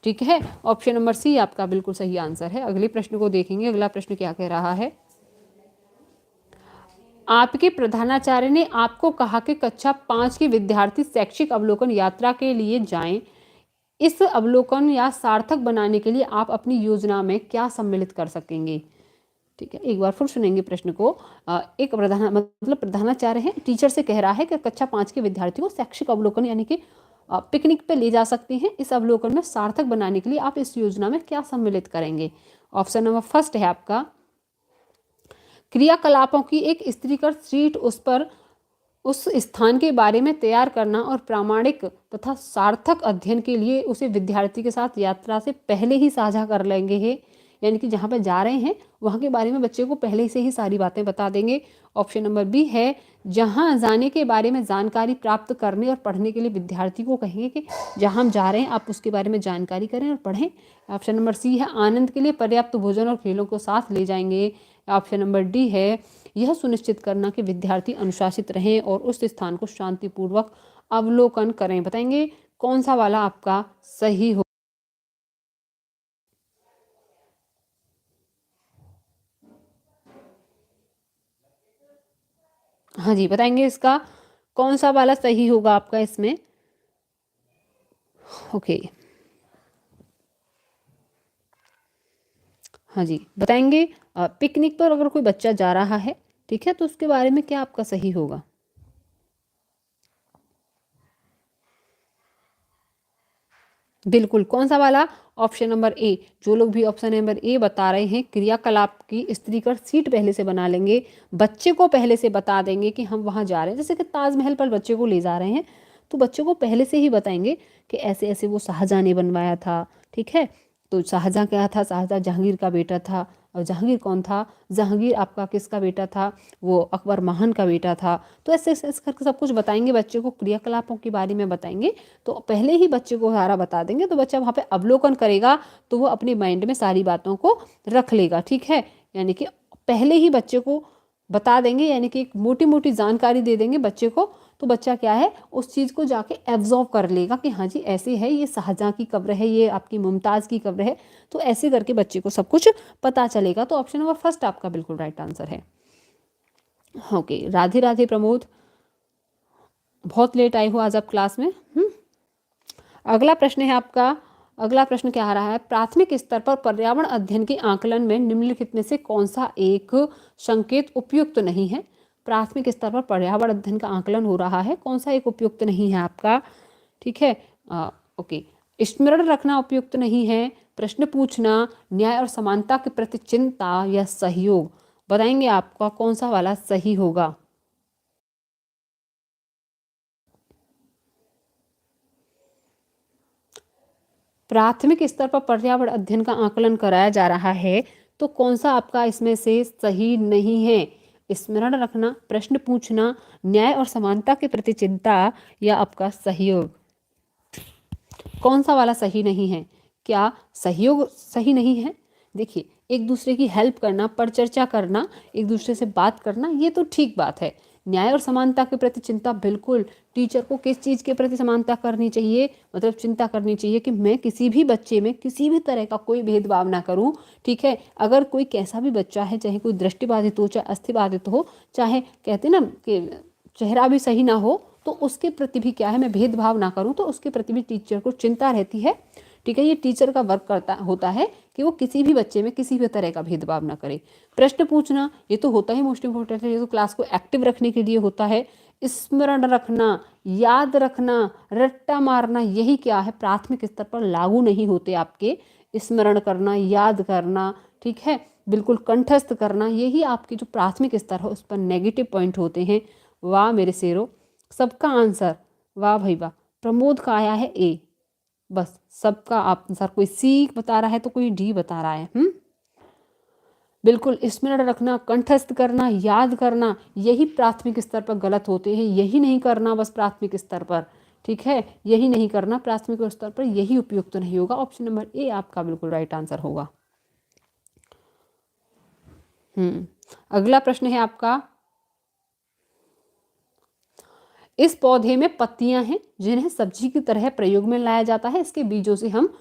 ठीक है। ऑप्शन नंबर सी आपका बिल्कुल सही आंसर है। अगले प्रश्न को देखेंगे, अगला प्रश्न क्या कह रहा है। आपके प्रधानाचार्य ने आपको कहा कि कक्षा 5 के विद्यार्थी शैक्षिक अवलोकन यात्रा के लिए जाएं। इस अवलोकन या सार्थक बनाने के लिए आप अपनी योजना में क्या सम्मिलित कर सकेंगे? ठीक है, एक बार फिर सुनेंगे प्रश्न को। एक प्रधानाचार्य है, टीचर से कह रहा है कि कक्षा 5 के विद्यार्थियों को शैक्षिक अवलोकन यानी कि पिकनिक पे ले जा सकते हैं। इस अवलोकन में सार्थक बनाने के लिए आप इस योजना में क्या सम्मिलित करेंगे? ऑप्शन नंबर फर्स्ट है आपका क्रियाकलापों की एक स्त्रीकृत शीट उस स्थान के बारे में तैयार करना और प्रामाणिक तथा सार्थक अध्ययन के लिए उसे विद्यार्थी के साथ यात्रा से पहले ही साझा कर लेंगे है, यानी कि जहाँ पर जा रहे हैं वहाँ के बारे में बच्चे को पहले से ही सारी बातें बता देंगे। ऑप्शन नंबर बी है, जहाँ जाने के बारे में जानकारी प्राप्त करने और पढ़ने के लिए विद्यार्थी को कहेंगे कि जहाँ हम जा रहे हैं आप उसके बारे में जानकारी करें और पढ़ें। ऑप्शन नंबर सी है, आनंद के लिए पर्याप्त भोजन और खेलों को साथ ले जाएंगे। ऑप्शन नंबर डी है, यह सुनिश्चित करना कि विद्यार्थी अनुशासित रहें और उस स्थान को शांतिपूर्वक अवलोकन करें। बताएंगे कौन सा वाला आपका सही हो। हाँ जी, बताएंगे इसका कौन सा वाला सही होगा आपका इसमें। ओके, हाँ जी, बताएंगे पिकनिक पर अगर कोई बच्चा जा रहा है, ठीक है, तो उसके बारे में क्या आपका सही होगा। बिल्कुल, कौन सा वाला। Option number A. जो लोग भी ऑप्शन नंबर ए बता रहे हैं, क्रियाकलाप की स्त्रीकर सीट पहले से बना लेंगे, बच्चे को पहले से बता देंगे कि हम वहाँ जा रहे हैं। जैसे कि ताजमहल पर बच्चे को ले जा रहे हैं तो बच्चे को पहले से ही बताएंगे कि ऐसे ऐसे वो शाहजहाँ ने बनवाया था, ठीक है। तो शाहजहाँ क्या था, शाहजहाँ जहांगीर का बेटा था। और जहांगीर कौन था, जहांगीर आपका किसका बेटा था, वो अकबर महान का बेटा था। तो ऐसे ऐसे करके सब कुछ बताएंगे, बच्चे को क्रियाकलापों के बारे में बताएंगे। तो पहले ही बच्चे को सारा बता देंगे तो बच्चा वहाँ पे अवलोकन करेगा तो वो अपने माइंड में सारी बातों को रख लेगा, ठीक है। यानी कि पहले ही बच्चे को बता देंगे, यानी कि एक मोटी मोटी जानकारी दे देंगे बच्चे को। तो बच्चा क्या है, उस चीज़ को जाके एब्जॉर्व कर लेगा कि हाँ जी ऐसे है, ये शाहजहाँ की कब्र है, ये आपकी मुमताज़ की कब्र है। तो ऐसे करके बच्चे को सब कुछ पता चलेगा। तो ऑप्शन नंबर फर्स्ट आपका बिल्कुल राइट आंसर है। ओके, राधे राधे प्रमोद, बहुत लेट आए हो आज आप क्लास में। अगला प्रश्न है आपका, अगला प्रश्न क्या आ रहा है, प्राथमिक स्तर पर पर्यावरण अध्ययन के आकलन में निम्नलिखित में से कौन सा एक संकेत उपयुक्त नहीं है। प्राथमिक स्तर पर पर्यावरण अध्ययन का आकलन हो रहा है, कौन सा एक उपयुक्त नहीं है आपका, ठीक है। ओके, स्मरण रखना उपयुक्त नहीं है, प्रश्न पूछना, न्याय और समानता के प्रति चिंता या सहयोग। बताएंगे आपका कौन सा वाला सही होगा। प्राथमिक स्तर पर पर्यावरण अध्ययन का आकलन कराया जा रहा है तो कौन सा आपका इसमें से सही नहीं है। स्मरण रखना, प्रश्न पूछना, न्याय और समानता के प्रति चिंता या आपका सहयोग। कौन सा वाला सही नहीं है। क्या सहयोग सही नहीं है। देखिए, एक दूसरे की हेल्प करना, परिचर्चा करना, एक दूसरे से बात करना, ये तो ठीक बात है। न्याय और समानता के प्रति चिंता, बिल्कुल टीचर को किस चीज़ के प्रति समानता करनी चाहिए, मतलब चिंता करनी चाहिए कि मैं किसी भी बच्चे में किसी भी तरह का कोई भेदभाव ना करूं, ठीक है। अगर कोई कैसा भी बच्चा है, चाहे कोई दृष्टिबाधित हो, चाहे अस्थिबाधित हो, चाहे कहते ना कि चेहरा भी सही ना हो, तो उसके प्रति भी क्या है, मैं भेदभाव ना करूं, तो उसके प्रति भी टीचर को चिंता रहती है, ठीक है। ये टीचर का वर्क करता होता है कि वो किसी भी बच्चे में किसी भी तरह का भेदभाव ना करे। प्रश्न पूछना, ये तो होता ही मोस्ट इंपॉर्टेंट है, ये तो क्लास को एक्टिव रखने के लिए होता है। स्मरण रखना, याद रखना, रट्टा मारना, यही क्या है, प्राथमिक स्तर पर लागू नहीं होते आपके। स्मरण करना, याद करना, ठीक है, बिल्कुल कंठस्थ करना, यही आपकी जो प्राथमिक स्तर है उस पर नेगेटिव पॉइंट होते हैं। वाह मेरे शेरों, सबका आंसर, वाह भाई वाह। प्रमोद का आया है ए, बस सबका आंसर, कोई सी बता रहा है तो कोई डी बता रहा है। बिल्कुल, स्मरण रखना, कंठस्थ करना, याद करना, यही प्राथमिक स्तर पर गलत होते हैं। यही नहीं करना बस प्राथमिक स्तर पर, ठीक है, यही नहीं करना प्राथमिक स्तर पर, यही उपयुक्त नहीं होगा। ऑप्शन नंबर ए आपका बिल्कुल राइट आंसर होगा। अगला प्रश्न है आपका, इस पौधे में पत्तियां हैं जिन्हें सब्जी की तरह प्रयोग में लाया जाता है, इसके बीजों से हम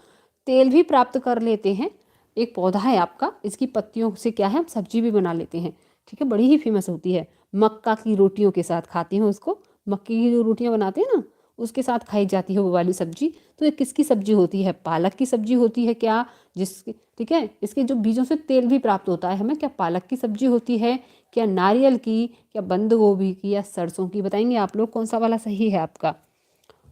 तेल भी प्राप्त कर लेते हैं। एक पौधा है आपका, इसकी पत्तियों से क्या है, हम सब्जी भी बना लेते हैं, ठीक है, बड़ी ही फेमस होती है। मक्का की रोटियों के साथ खाते हैं उसको, मक्की की जो रोटियां बनाते हैं ना उसके साथ खाई जाती है वो वाली सब्जी। तो ये किसकी सब्जी होती है, पालक की सब्जी होती है क्या, जिसकी, ठीक है, इसके जो बीजों से तेल भी प्राप्त होता है हमें, क्या पालक की सब्जी होती है, क्या नारियल की, क्या बंद गोभी की, या सरसों की। बताएंगे आप लोग कौन सा वाला सही है आपका।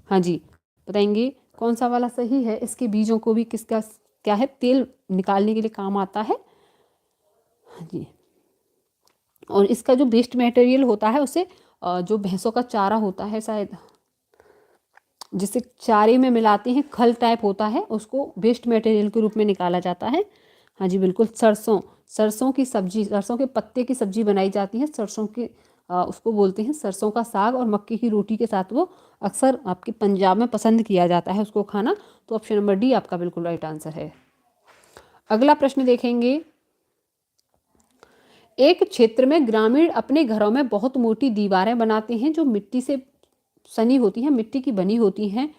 हाँ जी, बताएंगे कौन सा वाला सही है। इसके बीजों को भी किसका क्या है, तेल निकालने के लिए काम आता है। हाँ जी, और इसका जो वेस्ट मटेरियल होता है उसे जो भैंसों का चारा होता है शायद, जिसे चारे में मिलाते हैं, खल टाइप होता है, उसको वेस्ट मटेरियल के रूप में निकाला जाता है। हाँ जी बिल्कुल, सरसों। सरसों की सब्जी, सरसों के पत्ते की सब्जी बनाई जाती है। सरसों की उसको बोलते हैं सरसों का साग, और मक्के की रोटी के साथ वो अक्सर आपके पंजाब में पसंद किया जाता है उसको खाना। तो ऑप्शन नंबर डी आपका बिल्कुल राइट आंसर है। अगला प्रश्न देखेंगे। एक क्षेत्र में ग्रामीण अपने घरों में बहुत मोटी दीवारें बनाते हैं जो मिट्टी से सनी होती हैं, मिट्टी की बनी होती हैं।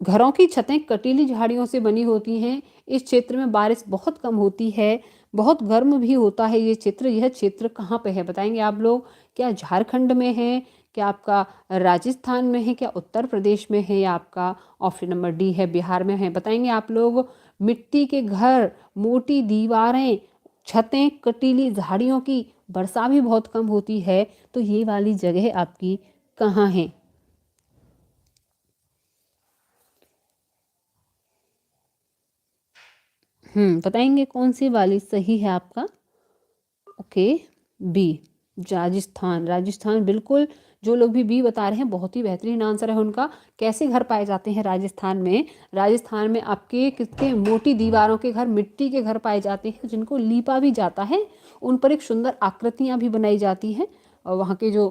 घरों की छतें कटीली झाड़ियों से बनी होती हैं। इस क्षेत्र में बारिश बहुत कम होती है, बहुत गर्म भी होता है ये क्षेत्र। यह क्षेत्र कहाँ पे है बताएंगे आप लोग? क्या झारखंड में है, क्या आपका राजस्थान में है, क्या उत्तर प्रदेश में है, या आपका ऑप्शन नंबर डी है बिहार में है? बताएंगे आप लोग। मिट्टी के घर, मोटी दीवारें, छतें कटीली झाड़ियों की, वर्षा भी बहुत कम होती है, तो ये वाली जगह आपकी कहाँ है? बताएंगे कौन सी वाली सही है आपका? Okay, B, Rajasthan. राजस्थान बिल्कुल, जो लोग भी बी बता रहे हैं बहुत ही बेहतरीन आंसर है उनका। कैसे घर पाए जाते हैं राजस्थान में? राजस्थान में आपके कितने मोटी दीवारों के घर, मिट्टी के घर पाए जाते हैं जिनको लीपा भी जाता है। उन पर एक सुंदर आकृतियां भी बनाई जाती हैं। और वहाँ के जो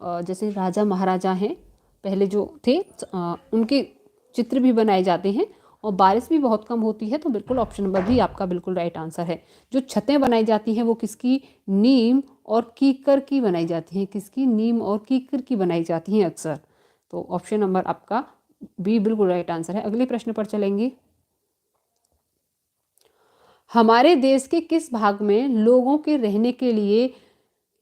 जैसे राजा महाराजा हैं पहले जो थे, उनके चित्र भी बनाए जाते हैं। और बारिश भी बहुत कम होती है, तो बिल्कुल ऑप्शन नंबर बी आपका बिल्कुल राइट आंसर है। जो छतें बनाई जाती हैं वो किसकी? नीम और कीकर की बनाई जाती हैं। किसकी? नीम और कीकर की बनाई जाती हैं अक्सर। तो ऑप्शन नंबर आपका बी बिल्कुल राइट आंसर है। अगले प्रश्न पर चलेंगे। हमारे देश के किस भाग में लोगों के रहने के लिए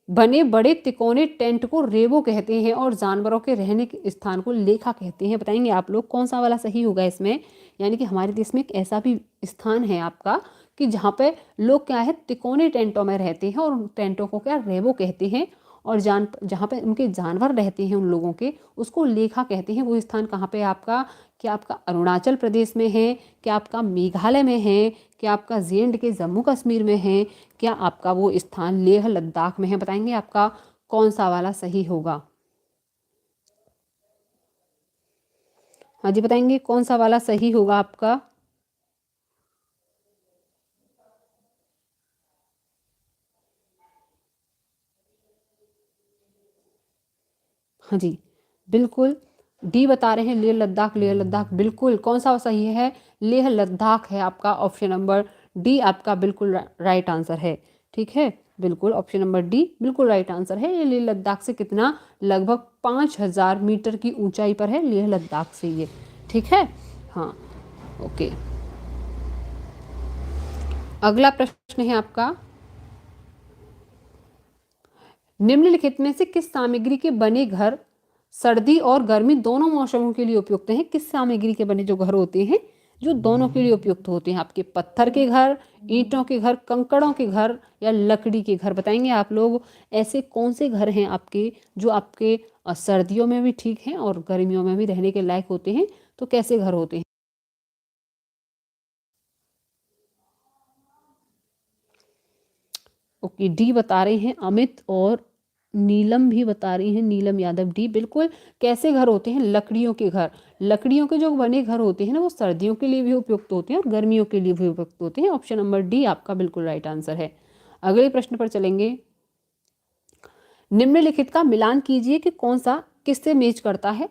बने बड़े तिकोने टेंट को रेबो कहते हैं और जानवरों के रहने के स्थान को लेखा कहते हैं? बताएंगे आप लोग कौन सा वाला सही होगा इसमें? यानी कि हमारे देश में एक ऐसा भी स्थान है आपका कि जहाँ पे लोग क्या है, तिकोने टेंटों में रहते हैं, और उन टेंटों को क्या, रेबो कहते हैं। और जहाँ पे उनके जानवर रहते हैं उन लोगों के, उसको लेखा कहते हैं। वो स्थान कहाँ पे है आपका? क्या आपका अरुणाचल प्रदेश में है, क्या आपका मेघालय में है, क्या आपका जे एंड के जम्मू कश्मीर में है, क्या आपका वो स्थान लेह लद्दाख में है? बताएंगे आपका कौन सा वाला सही होगा? हाँ जी, बताएंगे कौन सा वाला सही होगा आपका? हाँ जी बिल्कुल, डी बता रहे हैं लेह लद्दाख। लेह लद्दाख बिल्कुल, कौन सा सही है? लेह लद्दाख है आपका। ऑप्शन नंबर डी आपका बिल्कुल राइट आंसर है। ठीक है, बिल्कुल ऑप्शन नंबर डी बिल्कुल राइट आंसर है। ये लेह लद्दाख से कितना, लगभग 5,000 मीटर की ऊंचाई पर है लेह लद्दाख से ये। ठीक है, हाँ, ओके। अगला प्रश्न है आपका। निम्नलिखित में से किस सामग्री के बने घर सर्दी और गर्मी दोनों मौसमों के लिए उपयुक्त हैं? किस सामग्री के बने जो घर होते हैं जो दोनों के लिए उपयुक्त होते हैं? आपके पत्थर के घर, ईंटों के घर, कंकड़ों के घर, या लकड़ी के घर? बताएंगे आप लोग ऐसे कौन से घर हैं आपके जो आपके सर्दियों में भी ठीक हैं और गर्मियों में भी रहने के लायक होते हैं? तो कैसे घर होते हैं? ओके, डी बता रहे हैं अमित, और नीलम भी बता रही हैं, नीलम यादव डी बिल्कुल। कैसे घर होते हैं? लकड़ियों के घर। लकड़ियों के जो बने घर होते हैं ना, वो सर्दियों के लिए भी उपयुक्त होते हैं और गर्मियों के लिए भी उपयुक्त होते हैं। ऑप्शन नंबर डी आपका बिल्कुल राइट आंसर है। अगले प्रश्न पर चलेंगे। निम्नलिखित का मिलान कीजिए कि कौन सा किससे मैच करता है?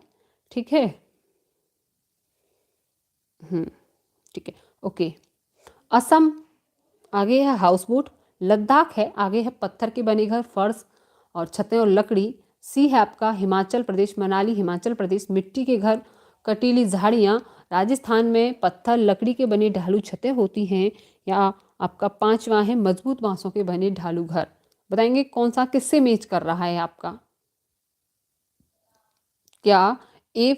ठीक है, ठीक है, ओके। असम आगे है हाउस बोट, लद्दाख है आगे है पत्थर के बने घर, फर्श और छतें और लकड़ी। सी है आपका हिमाचल प्रदेश, मनाली हिमाचल प्रदेश, मिट्टी के घर, कटीली झाड़ियाँ। राजस्थान में पत्थर लकड़ी के बने ढालू छतें होती हैं। या आपका पांचवा है मजबूत बांसों के बने ढालू घर। बताएंगे कौन सा किससे मैच कर रहा है आपका? क्या ए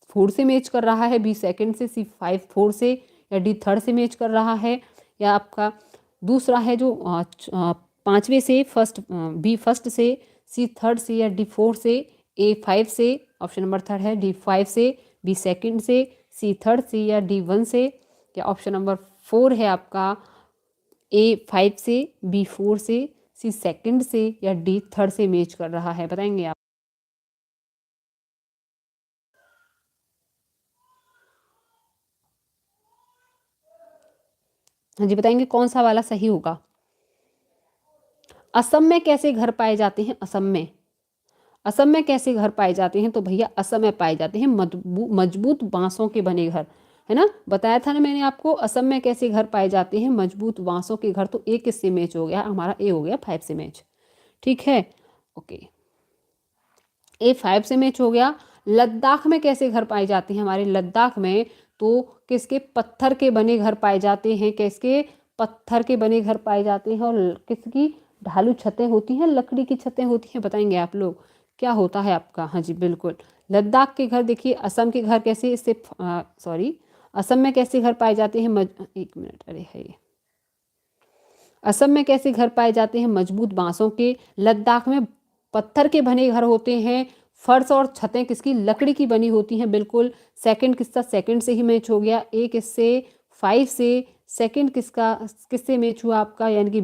फोर से मैच कर रहा है, बी सेकंड से, सी फाइव फोर से, या डी थर्ड से मैच कर रहा है, या आपका दूसरा है जो पांचवे से, फर्स्ट, बी फर्स्ट से, सी थर्ड से, या डी फोर से, ए फाइव से? ऑप्शन नंबर थर्ड है डी फाइव से, बी सेकंड से, सी थर्ड से, या डी वन से? या ऑप्शन नंबर फोर है आपका ए फाइव से, बी फोर से, सी सेकंड से, या डी थर्ड से मैच कर रहा है? बताएंगे आप? हाँ जी, बताएंगे कौन सा वाला सही होगा। असम में कैसे घर पाए जाते हैं? असम में कैसे घर पाए जाते हैं? तो भैया असम में पाए जाते हैं मजबूत बांसों के बने घर, है ना। बताया था ना मैंने आपको, असम में कैसे घर पाए जाते हैं? मजबूत बांसों के घर। तो ए किससे मैच हो गया? हमारा ए हो गया 5 से मैच। ठीक है, ओके, ए 5 से मैच हो गया। लद्दाख में कैसे घर पाए जाते हैं? हमारे लद्दाख में तो किसके? पत्थर के बने घर पाए जाते हैं। किसके? पत्थर के बने घर पाए जाते हैं। और किसकी? ढालू छतें होती हैं, लकड़ी की छतें होती हैं। बताएंगे आप लोग क्या होता है आपका? हाँ जी बिल्कुल, लद्दाख के घर। देखिए असम के घर कैसे, इससे सॉरी, असम में कैसे घर पाए जाते हैं? एक मिनट, अरे है, असम में कैसे घर पाए जाते हैं? मजबूत बांसों के। लद्दाख में पत्थर के बने घर होते हैं। फर्श और छतें किसकी? लकड़ी की बनी होती हैं। बिल्कुल, सेकंड किसका? सेकंड से ही मैच हो गया। ए किससे? 5 से। सेकंड किसका? किससे मैच हुआ आपका? यानी कि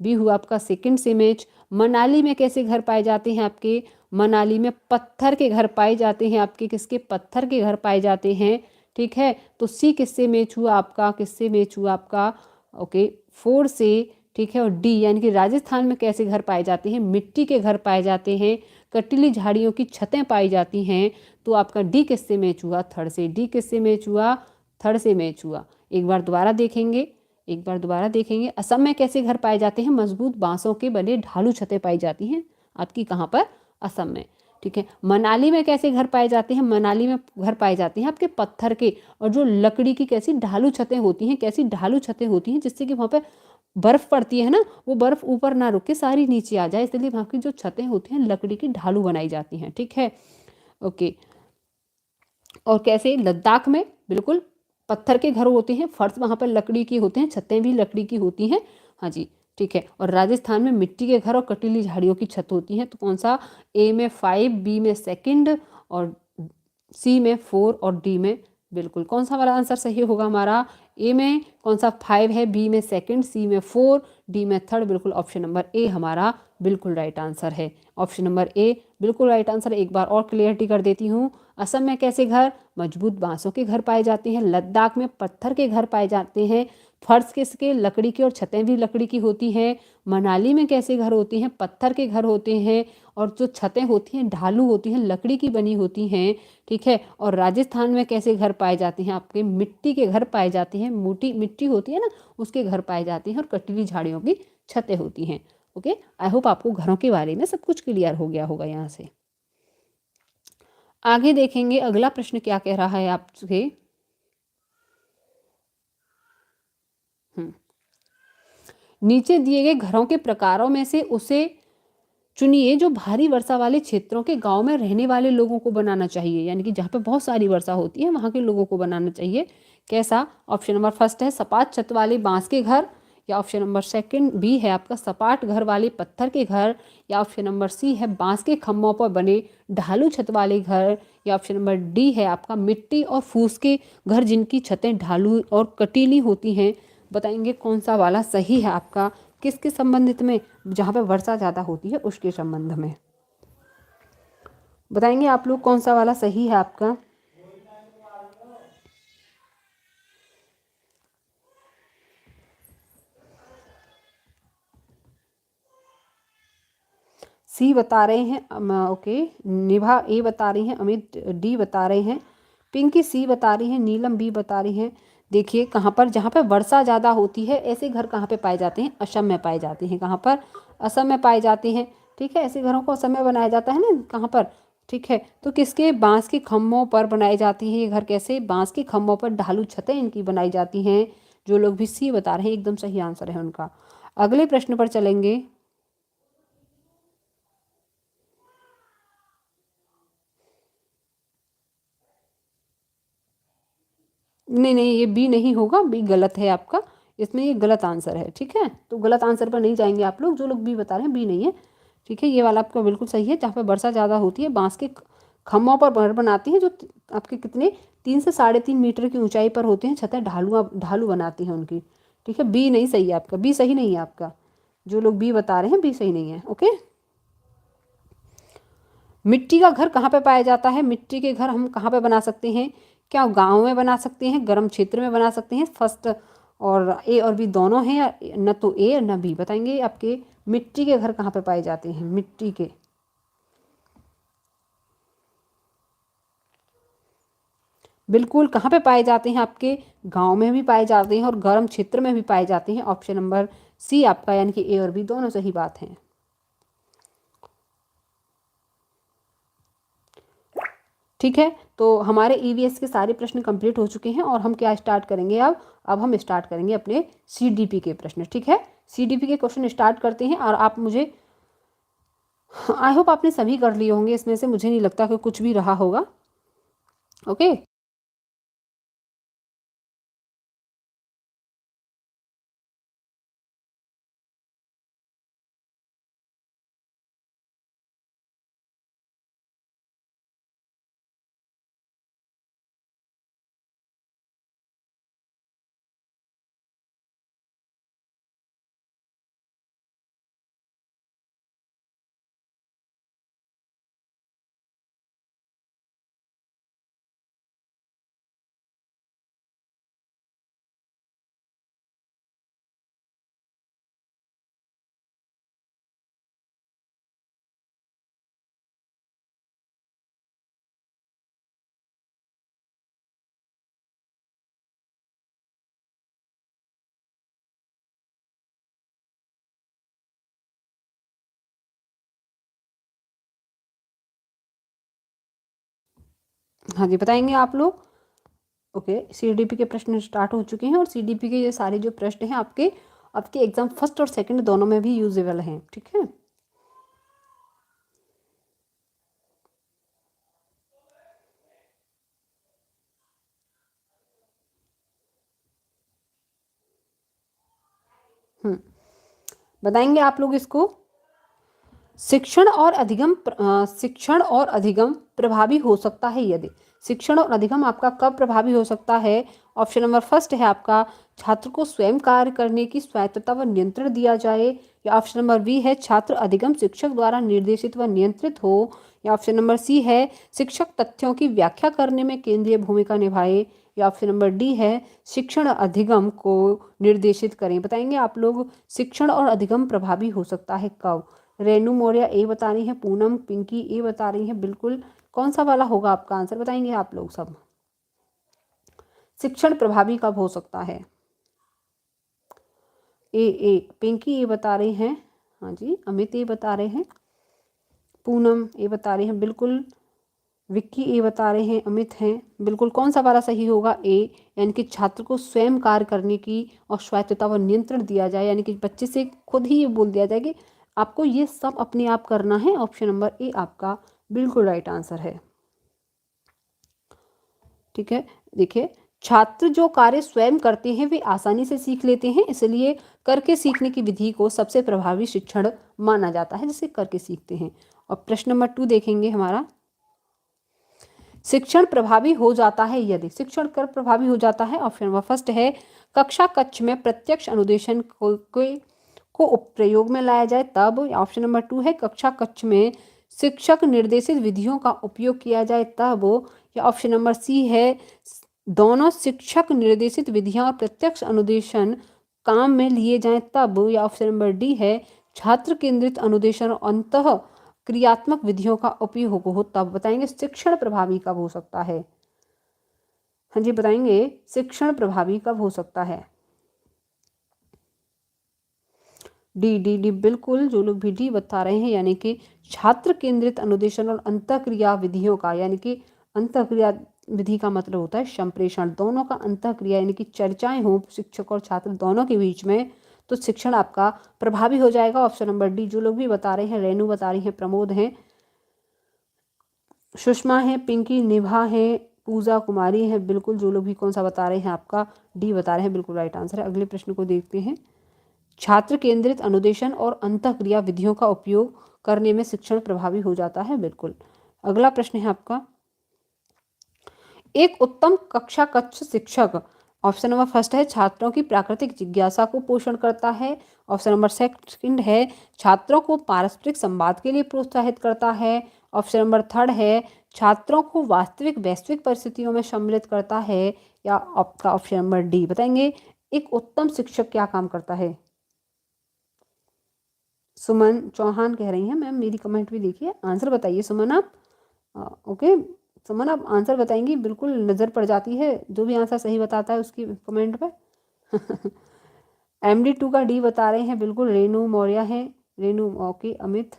बी हुआ आपका सेकंड से मैच। मनाली में कैसे घर पाए जाते हैं आपके? मनाली में पत्थर के घर पाए जाते हैं आपके। किसके? पत्थर के घर पाए जाते हैं। ठीक है, तो सी किससे मैच हुआ आपका? किससे मैच हुआ आपका? ओके, 4 से। ठीक है, और डी यानी कि राजस्थान में कैसे घर पाए जाते हैं? मिट्टी के घर पाए जाते हैं। कटीली झाड़ियों की छतें पाई जाती हैं। तो आपका डी किससे मैच हुआ? थर्ड से। डी किससे मैच हुआ? थर्ड से मैच हुआ। एक बार दोबारा देखेंगे, एक बार दोबारा देखेंगे। असम में कैसे घर पाए जाते हैं? मजबूत बांसों के बने ढालू छतें पाई जाती हैं आपकी। कहाँ पर? असम में। ठीक है, मनाली में कैसे घर पाए जाते हैं? मनाली में घर पाए जाते हैं आपके पत्थर के और जो लकड़ी की कैसी ढालू छतें होती हैं। कैसी ढालू छतें होती हैं? जिससे कि वहाँ पे बर्फ पड़ती है ना, वो बर्फ ऊपर ना रुक के सारी नीचे आ जाए, इसलिए वहाँ की जो छतें होती हैं लकड़ी की ढालू बनाई जाती हैं। ठीक है, ओके। और कैसे? लद्दाख में बिल्कुल पत्थर के घर होते हैं, फर्श वहाँ पर लकड़ी की होते हैं, छतें भी लकड़ी की होती हैं। हाँ जी, ठीक है। और राजस्थान में मिट्टी के घर और कटीली झाड़ियों की छत होती हैं। तो कौन सा? ए में 5, बी में सेकंड, और सी में 4, और डी में बिल्कुल कौन सा वाला आंसर सही होगा हमारा? ए में कौन सा? 5 है, बी में सेकंड, सी में 4, डी में थर्ड। बिल्कुल ऑप्शन नंबर ए हमारा बिल्कुल राइट आंसर है। ऑप्शन नंबर ए बिल्कुल राइट आंसर। एक बार और क्लियरिटी कर देती हूँ। असम में कैसे घर? मजबूत बांसों के घर पाए जाते हैं। लद्दाख में पत्थर के घर पाए जाते हैं। फर्श किसके? लकड़ी की, और छतें भी लकड़ी की होती हैं। मनाली में कैसे घर होते हैं? पत्थर के घर होते हैं, और जो छतें होती हैं ढालू होती हैं, लकड़ी की बनी होती हैं। ठीक है, और राजस्थान में कैसे घर पाए जाते हैं आपके? मिट्टी के घर पाए जाते हैं। मोटी मिट्टी होती है ना, उसके घर पाए जाते हैं, और कटीली झाड़ियों की छतें होती हैं। ओके, आई होप आपको घरों के बारे में सब कुछ क्लियर हो गया होगा। यहाँ से आगे देखेंगे अगला प्रश्न क्या कह रहा है आपसे। नीचे दिए गए घरों के प्रकारों में से उसे चुनिए जो भारी वर्षा वाले क्षेत्रों के गांव में रहने वाले लोगों को बनाना चाहिए। यानी कि जहाँ पे बहुत सारी वर्षा होती है वहाँ के लोगों को बनाना चाहिए। कैसा? ऑप्शन नंबर फर्स्ट है सपाट छत वाले बांस के घर, या ऑप्शन नंबर सेकंड बी है आपका सपाट घर वाले पत्थर के घर, या ऑप्शन नंबर सी है बांस के खम्भों पर बने ढालू छत वाले घर, या ऑप्शन नंबर डी है आपका मिट्टी और फूस के घर जिनकी छतें ढालू और कटीली होती हैं। बताएंगे कौन सा वाला सही है आपका? किसके संबंधित में? जहाँ पे वर्षा ज़्यादा होती है उसके संबंध में। बताएंगे आप लोग कौन सा वाला सही है आपका? सी बता रहे हैं, ओके, निभा ए बता रही हैं, अमित डी बता रहे हैं, पिंकी सी बता रही हैं, नीलम बी बता रही हैं। देखिए कहाँ पर, जहाँ पर वर्षा ज़्यादा होती है ऐसे घर कहाँ पे पाए जाते हैं? असम में पाए जाते हैं। कहाँ पर? असम में पाए जाते हैं। ठीक है, ऐसे घरों को असम में बनाया जाता है ना। कहाँ पर? ठीक है, तो किसके? बांस के खम्भों पर बनाए जाती हैं ये घर। कैसे? बांस के खम्भों पर ढालू छतें इनकी बनाई जाती हैं। जो लोग भी सी बता रहे हैं एकदम सही आंसर है उनका। अगले प्रश्न पर चलेंगे। नहीं नहीं, ये बी नहीं होगा, बी गलत है आपका। इसमें ये गलत आंसर है। ठीक है, तो गलत आंसर पर नहीं जाएंगे आप लोग। जो लोग बी बता रहे हैं बी नहीं है। ठीक है, ये वाला आपका बिल्कुल सही है। जहाँ पे वर्षा ज़्यादा होती है बांस के खम्भों पर घर बनाती हैं, जो आपके कितने 3 से 3.5 मीटर की ऊंचाई पर होते हैं। छतें ढालू बनाती हैं उनकी। ठीक है, बी नहीं सही है आपका, बी सही नहीं है आपका। जो लोग बी बता रहे हैं बी सही नहीं है। ओके, मिट्टी का घर कहाँ पे पाया जाता है? मिट्टी के घर हम कहाँ पे बना सकते हैं? क्या गाँव में बना सकते हैं? गर्म क्षेत्र में बना सकते हैं? फर्स्ट और ए और बी दोनों हैं, या न तो ए न बी। बताएंगे आपके मिट्टी के घर कहाँ पे पाए जाते हैं? मिट्टी के, बिल्कुल कहाँ पे पाए जाते हैं? आपके गांव में भी पाए जाते हैं और गर्म क्षेत्र में भी पाए जाते हैं। ऑप्शन नंबर सी आपका, यानी कि ए और बी दोनों सही बात है। ठीक है, तो हमारे ईवीएस के सारे प्रश्न कंप्लीट हो चुके हैं और हम क्या स्टार्ट करेंगे अब हम स्टार्ट करेंगे अपने सीडीपी के प्रश्न। ठीक है, सीडीपी के क्वेश्चन स्टार्ट करते हैं और आप मुझे, आई होप आपने सभी कर लिए होंगे इसमें से, मुझे नहीं लगता कि कुछ भी रहा होगा। ओके, हाँ जी, बताएंगे आप लोग। ओके, सीडीपी के प्रश्न स्टार्ट हो चुके हैं और सीडीपी के ये सारे जो प्रश्न हैं आपके आपके एग्जाम फर्स्ट और सेकंड दोनों में भी यूजेबल हैं। ठीक है, बताएंगे आप लोग इसको। शिक्षण और अधिगम प्रभावी हो सकता है यदि, शिक्षण और अधिगम आपका कब प्रभावी हो सकता है? ऑप्शन नंबर फर्स्ट है आपका, छात्र को स्वयं कार्य करने की स्वायत्तता व नियंत्रण दिया जाए, या ऑप्शन नंबर बी है छात्र अधिगम शिक्षक द्वारा निर्देशित व नियंत्रित हो, या ऑप्शन नंबर सी है शिक्षक तथ्यों की व्याख्या करने में केंद्रीय भूमिका निभाए, या ऑप्शन नंबर डी है शिक्षण अधिगम को निर्देशित करें। बताएंगे आप लोग शिक्षण और अधिगम प्रभावी हो सकता है कब? रेनू मौर्य ए बता रही है, पूनम पिंकी ए बता रही है, बिल्कुल कौन सा वाला होगा आपका आंसर? बताएंगे आप लोग सब, शिक्षण प्रभावी कब हो सकता है? ए पिंकी ए बता रही हैं, हाँ जी, अमित ए बता रहे हैं, पूनम ए बता रहे हैं, बिल्कुल विक्की ए बता रहे हैं, अमित हैं, बिल्कुल कौन सा वाला सही होगा? ए, यानी कि छात्र को स्वयं कार्य करने की और स्वायत्तता व नियंत्रण दिया जाए, यानी कि बच्चे से खुद ही ये बोल दिया जाए कि आपको ये सब अपने आप करना है। ऑप्शन नंबर ए आपका बिल्कुल राइट आंसर है। ठीक है, देखिए छात्र जो कार्य स्वयं करते हैं वे आसानी से सीख लेते हैं, इसलिए करके सीखने की विधि को सबसे प्रभावी शिक्षण माना जाता है, जिसे करके सीखते हैं। और प्रश्न नंबर 2 देखेंगे हमारा, शिक्षण प्रभावी हो जाता है यदि, शिक्षण कर प्रभावी हो जाता है। ऑप्शन नंबर फर्स्ट है कक्षा कक्ष में प्रत्यक्ष अनुदेशन को प्रयोग में लाया जाए तब, ऑप्शन नंबर 2 है कक्षा कक्ष में शिक्षक निर्देशित विधियों का उपयोग किया जाए तब, या ऑप्शन नंबर सी है दोनों शिक्षक निर्देशित विधियां और प्रत्यक्ष अनुदेशन काम में लिए जाएं तब, या ऑप्शन नंबर डी है छात्र केंद्रित अनुदेशन और अंतः क्रियात्मक विधियों का उपयोग हो तब। बताएंगे शिक्षण प्रभावी कब हो सकता है? हाँ जी, बताएंगे शिक्षण प्रभावी कब हो सकता है? डी डी डी, बिल्कुल जो लोग भी डी बता रहे हैं, यानी कि छात्र केंद्रित अनुदेशन और अंतःक्रिया विधियों का, यानी कि अंतःक्रिया विधि का मतलब होता है संप्रेषण, दोनों का अंतःक्रिया यानी कि चर्चाएं हो शिक्षक और छात्र दोनों के बीच में, तो शिक्षण आपका प्रभावी हो जाएगा। ऑप्शन नंबर डी, जो लोग भी बता रहे हैं, रेनू बता रही हैं, प्रमोद हैं, सुषमा है, पिंकी, निभा है, पूजा कुमारी है, बिल्कुल जो लोग भी कौन सा बता रहे हैं, आपका डी बता रहे हैं, बिल्कुल राइट आंसर है। अगले प्रश्न को देखते हैं, छात्र केंद्रित अनुदेशन और अंतःक्रिया विधियों का उपयोग करने में शिक्षण प्रभावी हो जाता है, बिल्कुल। अगला प्रश्न है आपका, एक उत्तम कक्षा कक्ष शिक्षक, ऑप्शन नंबर फर्स्ट है छात्रों की प्राकृतिक जिज्ञासा को पोषण करता है, ऑप्शन नंबर सेकंड है छात्रों को पारस्परिक संवाद के लिए प्रोत्साहित करता है, ऑप्शन नंबर थर्ड है छात्रों को वास्तविक वैश्विक परिस्थितियों में सम्मिलित करता है, या आपका ऑप्शन नंबर डी। बताएंगे एक उत्तम शिक्षक क्या काम करता है? सुमन चौहान कह रही हैं मैम, मेरी कमेंट भी देखिए, आंसर बताइए सुमन आप। ओके सुमन, आप आंसर बताएंगी, बिल्कुल नज़र पड़ जाती है जो भी आंसर सही बताता है उसकी कमेंट पे। MD2 का डी बता रहे हैं, बिल्कुल रेनू मौर्य है। रेनू, ओके अमित,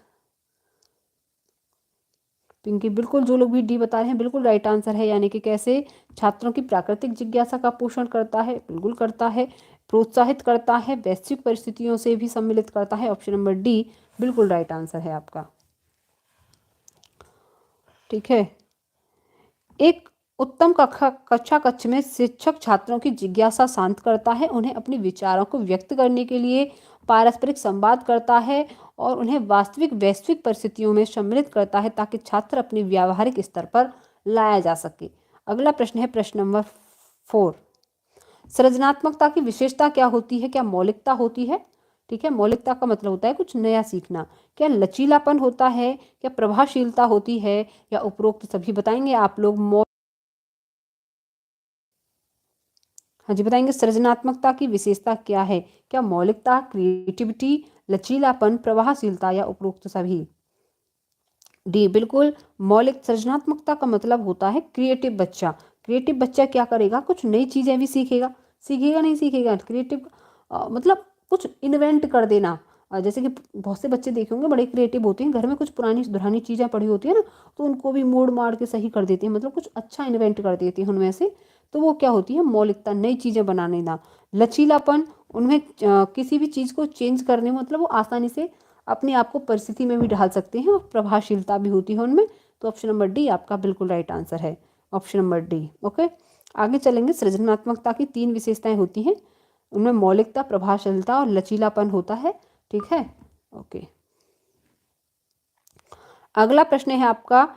पिंकी, बिल्कुल जो लोग भी डी बता रहे हैं बिल्कुल राइट आंसर है। यानी कि कैसे छात्रों की प्राकृतिक जिज्ञासा का पोषण करता है, बिल्कुल करता है। प्रोत्साहित करता है, वैश्विक परिस्थितियों से भी सम्मिलित करता है। ऑप्शन नंबर डी बिल्कुल राइट आंसर है आपका। ठीक है। एक उत्तम कक्षा कक्ष में शिक्षक छात्रों की जिज्ञासा शांत करता है, उन्हें अपने विचारों को व्यक्त करने के लिए पारस्परिक संवाद करता है और उन्हें वास्तविक वैश्विक परिस्थितियों में सम्मिलित करता है ताकि छात्र अपने व्यावहारिक स्तर पर लाया जा सके। अगला प्रश्न है प्रश्न नंबर 4। सृजनात्मकता की विशेषता क्या होती है? क्या मौलिकता होती है? ठीक है, मौलिकता का मतलब होता है कुछ नया सीखना। क्या लचीलापन होता है? क्या प्रभावशीलता होती है? या उपरोक्त सभी बताएंगे आप लोग। हाँ जी बताएंगे, सृजनात्मकता की विशेषता क्या है? क्या मौलिकता, क्रिएटिविटी, लचीलापन, प्रभावशीलता या उपरोक्त सभी? डी बिल्कुल मौलिक। सृजनात्मकता का मतलब होता है क्रिएटिव बच्चा। क्रिएटिव बच्चा क्या करेगा? कुछ नई चीज़ें भी सीखेगा। सीखेगा नहीं सीखेगा, क्रिएटिव मतलब कुछ इन्वेंट कर देना। जैसे कि बहुत से बच्चे देखे होंगे बड़े क्रिएटिव होते हैं, घर में कुछ पुरानी सुधरानी चीज़ें पड़ी होती है ना, तो उनको भी मोड़ मार के सही कर देते हैं, मतलब कुछ अच्छा इन्वेंट कर देते हैं उनमें से। तो वो क्या होती है? मौलिकता, नई चीज़ें बनाने ना। लचीलापन, उनमें किसी भी चीज़ को चेंज करने में, मतलब वो आसानी से अपने आप को परिस्थिति में भी ढाल सकते हैं और प्रभावशीलता भी होती है उनमें। तो ऑप्शन नंबर डी आपका बिल्कुल राइट आंसर है। Option number D. ओके, आगे चलेंगे। सृजनात्मकता की 3 विशेषताएं होती हैं, उनमें मौलिकता, प्रभावशीलता और लचीलापन होता है। ठीक है, ओके। अगला प्रश्न है आपका,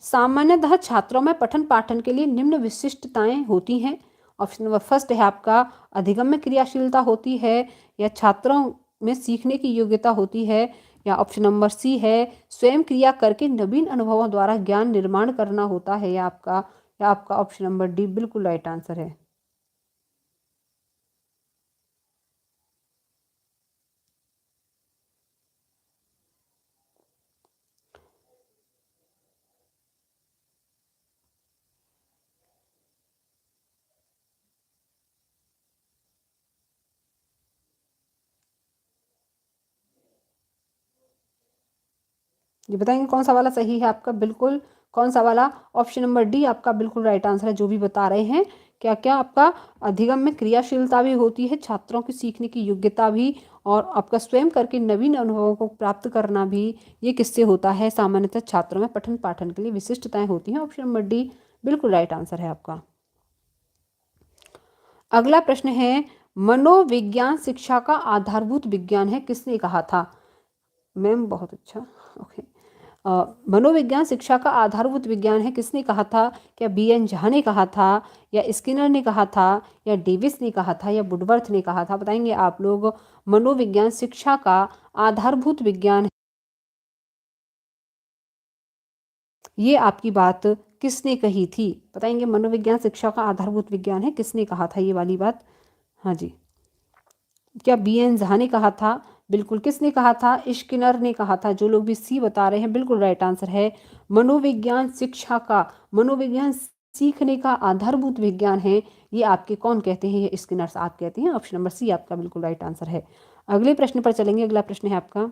सामान्यतः छात्रों में पठन पाठन के लिए निम्न विशिष्टताएं होती हैं। ऑप्शन नंबर फर्स्ट है आपका, अधिगम्य क्रियाशीलता होती है, या छात्रों में सीखने की योग्यता होती है, या ऑप्शन नंबर सी है स्वयं क्रिया करके नवीन अनुभवों द्वारा ज्ञान निर्माण करना होता है, या आपका ऑप्शन नंबर डी बिल्कुल राइट आंसर है। ये बताएंगे कौन सा वाला सही है आपका? बिल्कुल कौन सा वाला? ऑप्शन नंबर डी आपका बिल्कुल राइट आंसर है। जो भी बता रहे हैं, क्या क्या आपका अधिगम में क्रियाशीलता भी होती है, छात्रों की सीखने की योग्यता भी, और आपका स्वयं करके नवीन अनुभवों को प्राप्त करना भी, ये किससे होता है? सामान्यतः छात्रों में पठन पाठन के लिए विशिष्टताएं होती हैं। ऑप्शन नंबर डी बिल्कुल राइट आंसर है आपका। अगला प्रश्न है, मनोविज्ञान शिक्षा का आधारभूत विज्ञान है, किसने कहा था? मैम बहुत अच्छा, ओके। मनोविज्ञान शिक्षा का आधारभूत विज्ञान है, किसने कहा था? क्या BN झा ने कहा था, या स्किनर ने कहा था, या डेविस ने कहा था, या वुडवर्थ ने कहा था? बताएंगे आप लोग। मनोविज्ञान शिक्षा का आधारभूत विज्ञान, ये आपकी बात किसने कही थी? बताएंगे, मनोविज्ञान शिक्षा का आधारभूत विज्ञान है, किसने कहा था ये वाली बात? हाँ जी, क्या BN झा ने कहा था? बिल्कुल। किसने कहा था? स्किनर ने कहा था। जो लोग भी सी बता रहे हैं बिल्कुल राइट आंसर है। मनोविज्ञान शिक्षा का, मनोविज्ञान सीखने का आधारभूत विज्ञान है, ये आपके कौन कहते हैं? ये स्किनर आप कहते हैं। ऑप्शन नंबर सी आपका बिल्कुल राइट आंसर है। अगले प्रश्न पर चलेंगे। अगला प्रश्न है आपका,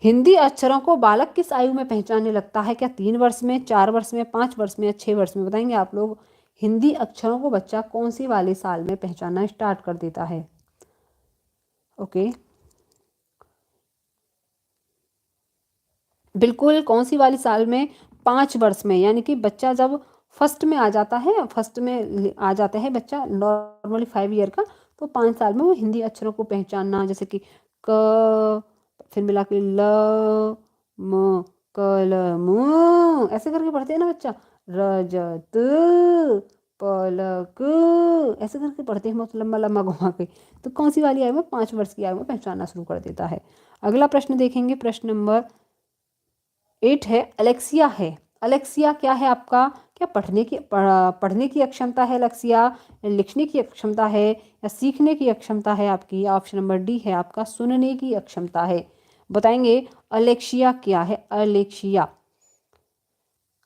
हिंदी अक्षरों को बालक किस आयु में पहचानने लगता है? क्या 3 वर्ष में, 4 वर्ष में, 5 वर्ष में, या 6 वर्ष में? बताएंगे आप लोग। हिंदी अक्षरों को बच्चा कौन सी वाले साल में पहचानना स्टार्ट कर देता है? ओके, बिल्कुल कौन सी वाली साल में? 5 वर्ष में। यानी कि बच्चा जब फर्स्ट में आ जाता है, फर्स्ट में आ जाता है बच्चा नॉर्मली 5 ईयर का, तो 5 साल में वो हिंदी अक्षरों को पहचानना, जैसे कि क, फिर मिला के ल, म, कलम, ऐसे करके पढ़ते हैं ना बच्चा। रजत, पलक, ऐसे करके पढ़ते हैं बहुत लंबा लंबा घुमा के। तो कौन सी वाली आयु में? 5 वर्ष की आयु में पहचानना शुरू कर देता है। अगला प्रश्न देखेंगे, प्रश्न नंबर 8 है, अलेक्सिया है। अलेक्सिया क्या है आपका? क्या पढ़ने की अक्षमता है अलैक्सिया, लिखने की अक्षमता है, या सीखने की अक्षमता है आपकी? ऑप्शन नंबर डी है आपका सुनने की अक्षमता है। बताएंगे अलेक्सिया क्या है? अलेक्सिया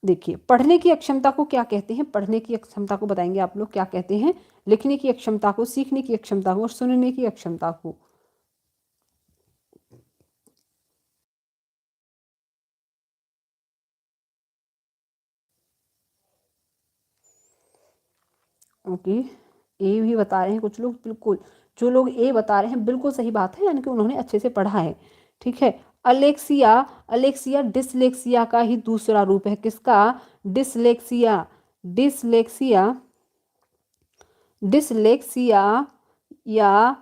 देखिए, पढ़ने की अक्षमता को क्या कहते हैं? पढ़ने की अक्षमता को बताएंगे आप लोग क्या कहते हैं? लिखने की अक्षमता को, सीखने की अक्षमता को और सुनने की अक्षमता को। ओके, ए भी बता रहे हैं कुछ लोग। बिल्कुल, जो लोग ए बता रहे हैं बिल्कुल सही बात है, यानी कि उन्होंने अच्छे से पढ़ा है। ठीक है, अलेक्सिया, अलेक्सिया डिसलेक्सिया का ही दूसरा रूप है। किसका? डिसलेक्सिया, डिसलेक्सिया, डिसलेक्सिया या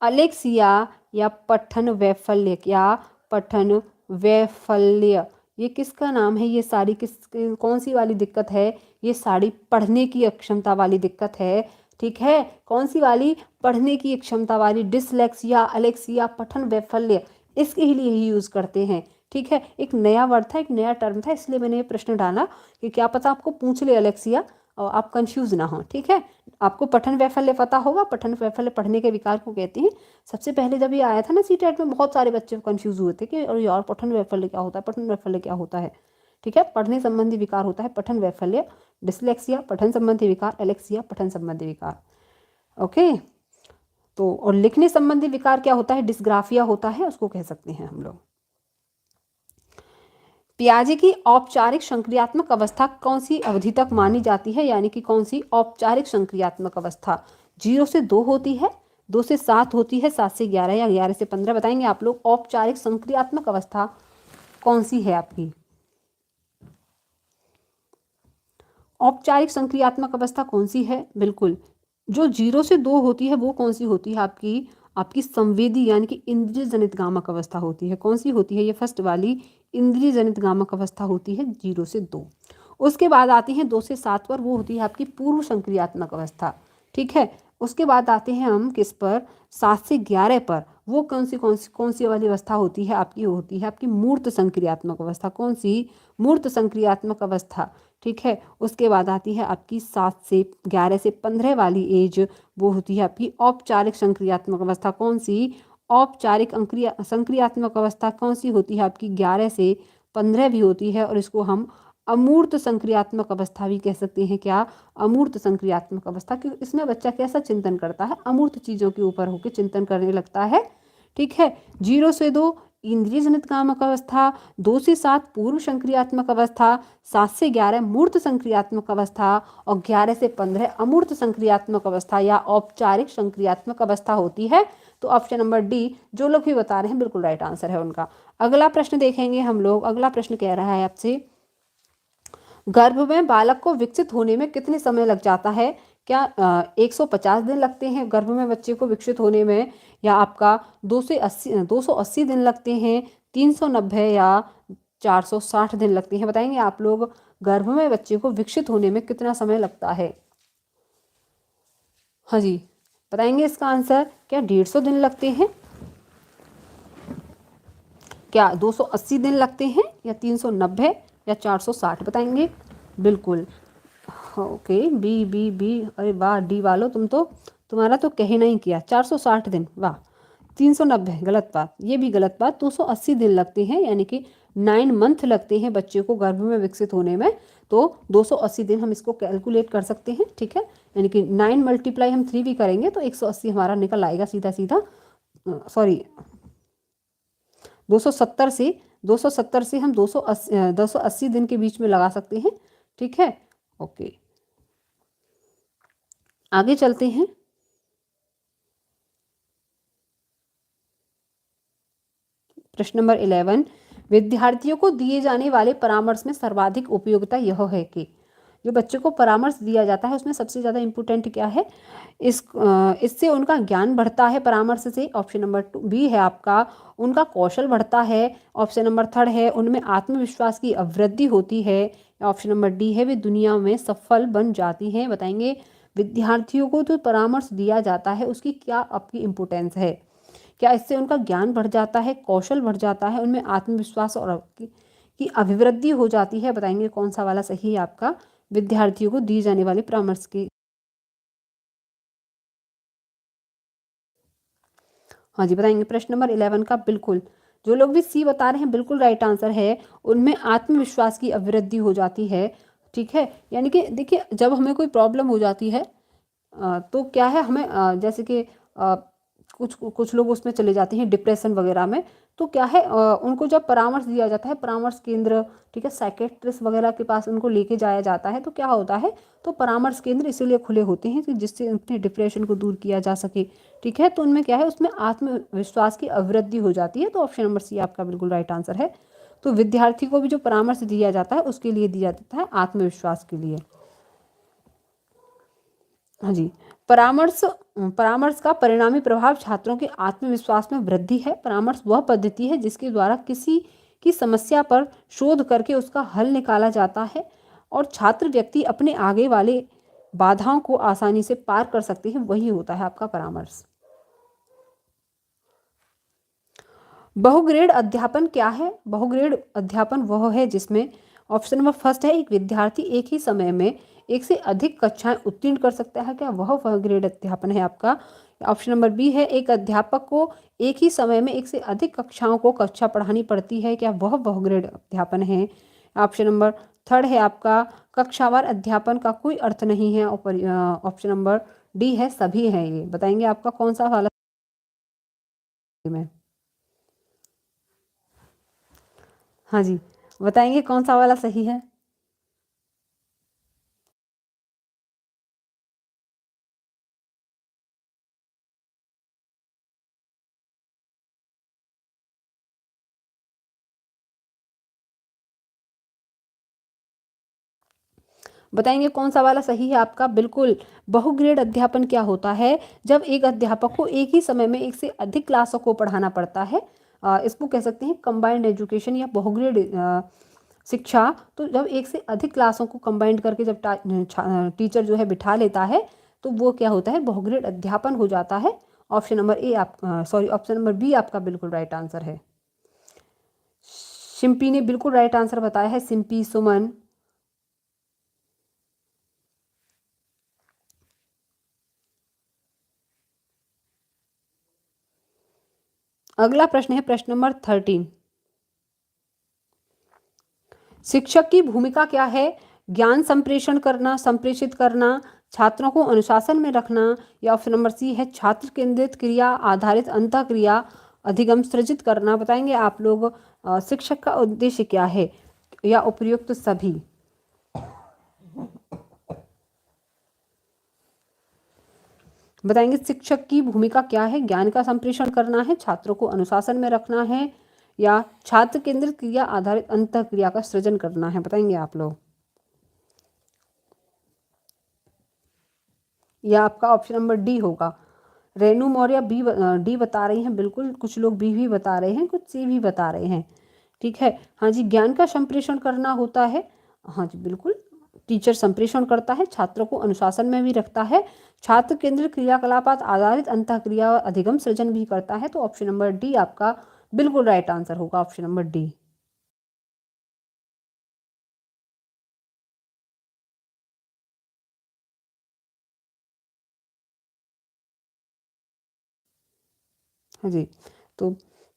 अलेक्सिया या पठन वैफल्य, या पठन वैफल्य, ये किसका नाम है? ये सारी कौन सी वाली दिक्कत है? ये सारी पढ़ने की अक्षमता वाली दिक्कत है। ठीक है, कौन सी वाली? पढ़ने की क्षमता वाली। डिसलेक्सिया, अलेक्सिया, पठन वैफल्य, इसके ही लिए ही यूज़ करते हैं। ठीक है, एक नया वर्ड था, एक नया टर्म था, इसलिए मैंने ये प्रश्न डाला कि क्या पता आपको पूछ ले अलेक्सिया और आप कंफ्यूज ना हो। ठीक है, आपको पठन वैफल्य पता होगा। पठन वैफल्य पढ़ने के विकार को कहते हैं। सबसे पहले जब ये आया था ना सीटेट में, बहुत सारे बच्चे कंफ्यूज हुए थे कि अरे यार पठन वैफल्य क्या होता है, पठन वैफल्य क्या होता है। ठीक है, पढ़ने संबंधी विकार होता है पठन वैफल्य, डिसलेक्सिया पठन संबंधी विकार, एलेक्सिया पठन संबंधी विकार। ओके, तो और लिखने संबंधी विकार क्या होता है? डिस्ग्राफिया होता है, उसको कह सकते हैं हम लोग। पियाजे की औपचारिक संक्रियात्मक अवस्था कौन सी अवधि तक मानी जाती है? यानी कि कौन सी औपचारिक संक्रियात्मक अवस्था? 0 से 2 होती है, 2 से 7 होती है, 7 से 11 या 11 से 15। बताएंगे आप लोग औपचारिक संक्रियात्मक अवस्था कौन सी है आपकी? औपचारिक संक्रियात्मक अवस्था कौन सी है? बिल्कुल, जो 0 से 2 होती है वो कौन सी होती है आपकी? आपकी संवेदी यानी कि इंद्रिय जनित गामक अवस्था होती है। कौन सी होती है? ये फर्स्ट वाली इंद्रिय जनित गामक अवस्था होती है 0 से 2। उसके बाद आती हैं 2 से 7 पर, वो होती है आपकी पूर्व संक्रियात्मक अवस्था। ठीक है, उसके बाद आते हैं हम किस पर? 7 से 11 पर। वो कौन सी वाली अवस्था होती है आपकी? होती है आपकी मूर्त संक्रियात्मक अवस्था। कौन सी? मूर्त संक्रियात्मक अवस्था। ठीक है, उसके बाद आती है आपकी 7 से 11 से 15 वाली एज, वो होती है आपकी औपचारिक संक्रियात्मक अवस्था। कौन सी? औपचारिक संक्रियात्मक अवस्था कौन सी होती है आपकी? 11 से 15 भी होती है, और इसको हम अमूर्त संक्रियात्मक अवस्था भी कह सकते हैं। क्या? अमूर्त संक्रियात्मक अवस्था, क्योंकि इसमें बच्चा कैसा चिंतन करता है? अमूर्त चीज़ों के ऊपर होकर चिंतन करने लगता है। ठीक है, 0 से 2 इंद्रिय जनित कामक अवस्था, 2 से 7 पूर्व संक्रियात्मक अवस्था, 7 से 11 मूर्त संक्रियात्मक अवस्था और 11 से 15 अमूर्त संक्रियात्मक अवस्था या औपचारिक संक्रियात्मक अवस्था होती है। तो ऑप्शन नंबर डी, जो लोग भी बता रहे हैं बिल्कुल राइट आंसर है उनका। अगला प्रश्न देखेंगे हम लोग। अगला प्रश्न कह रहा है आपसे, गर्भ में बालक को विकसित होने में कितने समय लग जाता है? क्या 150 दिन लगते हैं गर्भ में बच्चे को विकसित होने में, या आपका 280 दिन लगते हैं, 390 या 460 दिन लगते हैं? बताएंगे आप लोग गर्भ में बच्चे को विकसित होने में कितना समय लगता है? हाँ जी, बताएंगे इसका आंसर। क्या 150 दिन लगते हैं, क्या 280 दिन लगते हैं, या 390 या 460? बताएंगे। बिल्कुल, ओके, बी बी बी, अरे वाह डी वालों, तुम्हारा तो कहना ही किया। 460 दिन, वाह। 390 गलत बात, ये भी गलत बात। 280 दिन लगते हैं, यानी कि 9 मंथ लगते हैं बच्चे को गर्भ में विकसित होने में। तो 280 दिन हम इसको कैलकुलेट कर सकते हैं। ठीक है, यानी कि 9 मल्टीप्लाई हम 3 भी करेंगे तो 180 हमारा निकल आएगा सीधा सीधा। सॉरी, 270 से 270 से हम 280 दिन के बीच में लगा सकते हैं। ठीक है, ओके, आगे चलते हैं। प्रश्न नंबर 11, विद्यार्थियों को दिए जाने वाले परामर्श में सर्वाधिक उपयोगिता यह है कि? जो बच्चे को परामर्श दिया जाता है उसमें सबसे ज़्यादा इम्पोर्टेंट क्या है? इससे उनका ज्ञान बढ़ता है परामर्श से। ऑप्शन नंबर 2 बी है आपका, उनका कौशल बढ़ता है। ऑप्शन नंबर 3 है, उनमें आत्मविश्वास की अवृद्धि होती है। ऑप्शन नंबर डी है, वे दुनिया में सफल बन जाती हैं। बताएंगे विद्यार्थियों को जो परामर्श दिया जाता है उसकी क्या आपकी इम्पोर्टेंस है? क्या इससे उनका ज्ञान बढ़ जाता है, कौशल बढ़ जाता है, उनमें आत्मविश्वास और की अभिवृद्धि हो जाती है? बताएंगे कौन सा वाला सही है आपका? विद्यार्थियों को दी जाने वाले परामर्श की। हाँ जी, बताएंगे प्रश्न नंबर 11 का। बिल्कुल, जो लोग भी सी बता रहे हैं बिल्कुल राइट आंसर है। उनमें आत्मविश्वास की अभिवृद्धि हो जाती है। ठीक है, यानी कि देखिए जब हमें कोई प्रॉब्लम हो जाती है तो क्या है हमें जैसे कि कुछ कुछ लोग उसमें चले जाते हैं डिप्रेशन वगैरह में। तो क्या है उनको जब परामर्श दिया जाता है, परामर्श केंद्र, ठीक है, साइकेट्रिस्ट वगैरह के पास उनको लेके जाया जाता है, तो क्या होता है, तो परामर्श केंद्र इसीलिए खुले होते हैं कि जिससे अपने डिप्रेशन को दूर किया जा सके। ठीक है, तो उनमें क्या है, उसमें आत्मविश्वास की अभिवृद्धि हो जाती है। तो ऑप्शन नंबर सी आपका बिल्कुल राइट आंसर है। तो विद्यार्थी को भी जो परामर्श दिया जाता है उसके लिए दिया जाता है आत्मविश्वास के लिए। हाँ जी, परामर्श परामर्श का परिणामी प्रभाव छात्रों के आत्मविश्वास में वृद्धि है। परामर्श वह पद्धति है जिसके द्वारा किसी की समस्या पर शोध करके उसका हल निकाला जाता है और छात्र व्यक्ति अपने आगे वाले बाधाओं को आसानी से पार कर सकते हैं, वही होता है आपका परामर्श। बहुग्रेड अध्यापन क्या है? बहुग्रेड अध्यापन वह है जिसमें ऑप्शन नंबर फर्स्ट है, एक विद्यार्थी एक ही समय में एक से अधिक कक्षाएं उत्तीर्ण कर सकता है, क्या वह बहुग्रेड अध्यापन है आपका? ऑप्शन नंबर बी है, एक अध्यापक को एक ही समय में एक से अधिक कक्षाओं को कक्षा पढ़ानी पड़ती है, क्या वह बहुग्रेड अध्यापन है? ऑप्शन नंबर थर्ड है आपका, कक्षावार अध्यापन का कोई अर्थ नहीं है। ऑप्शन नंबर डी है, सभी हैं ये। बताएंगे आपका कौन सा वाला में? हाँ जी, बताएंगे कौन सा वाला सही है? बताएंगे कौन सा वाला सही है आपका? बिल्कुल, बहुग्रेड अध्यापन क्या होता है, जब एक अध्यापक को एक ही समय में एक से अधिक क्लासों को पढ़ाना पड़ता है। इसको कह सकते हैं कंबाइंड एजुकेशन या बहुग्रेड शिक्षा। तो जब एक से अधिक क्लासों को कंबाइंड करके जब टीचर जो है बिठा लेता है, तो वो क्या होता है, बहुग्रेड अध्यापन हो जाता है। ऑप्शन नंबर ए आप सॉरी ऑप्शन नंबर बी आपका बिल्कुल राइट आंसर है। सिम्पी ने बिल्कुल राइट आंसर बताया है, सिम्पी, सुमन। अगला प्रश्न है प्रश्न नंबर 13। शिक्षक की भूमिका क्या है? ज्ञान संप्रेषण करना, संप्रेषित करना, छात्रों को अनुशासन में रखना, या ऑप्शन नंबर सी है छात्र केंद्रित क्रिया आधारित अंतःक्रिया अधिगम सृजित करना। बताएंगे आप लोग शिक्षक का उद्देश्य क्या है, या उपयुक्त सभी? बताएंगे शिक्षक की भूमिका क्या है? ज्ञान का संप्रेषण करना है, छात्रों को अनुशासन में रखना है, या छात्र केंद्रित क्रिया आधारित अंतःक्रिया का सृजन करना है? बताएंगे आप लोग। या आपका ऑप्शन नंबर डी होगा। रेनू मौर्य डी बता रही हैं, बिल्कुल। कुछ लोग बी भी बता रहे हैं, कुछ सी भी बता रहे हैं। ठीक है, हाँ जी, ज्ञान का संप्रेषण करना होता है। हाँ जी बिल्कुल, टीचर संप्रेषण करता है, छात्रों को अनुशासन में भी रखता है, छात्र केंद्रित क्रियाकलाप आधारित अंतःक्रिया अधिगम सृजन भी करता है। तो ऑप्शन नंबर डी आपका बिल्कुल राइट आंसर होगा, ऑप्शन नंबर डी। हाँ जी, तो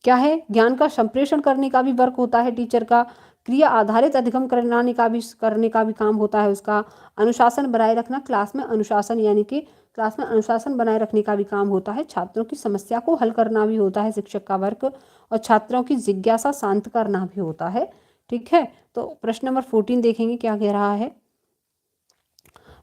क्या है, ज्ञान का संप्रेषण करने का भी वर्क होता है टीचर का, क्रिया आधारित अधिगम करने का भी काम होता है उसका, अनुशासन बनाए रखना, क्लास में अनुशासन यानी कि क्लास में अनुशासन बनाए रखने का भी काम होता है, छात्रों की समस्या को हल करना भी होता है शिक्षक का वर्क, और छात्रों की जिज्ञासा शांत करना भी होता है। ठीक है, तो प्रश्न नंबर 14 देखेंगे क्या कह रहा है।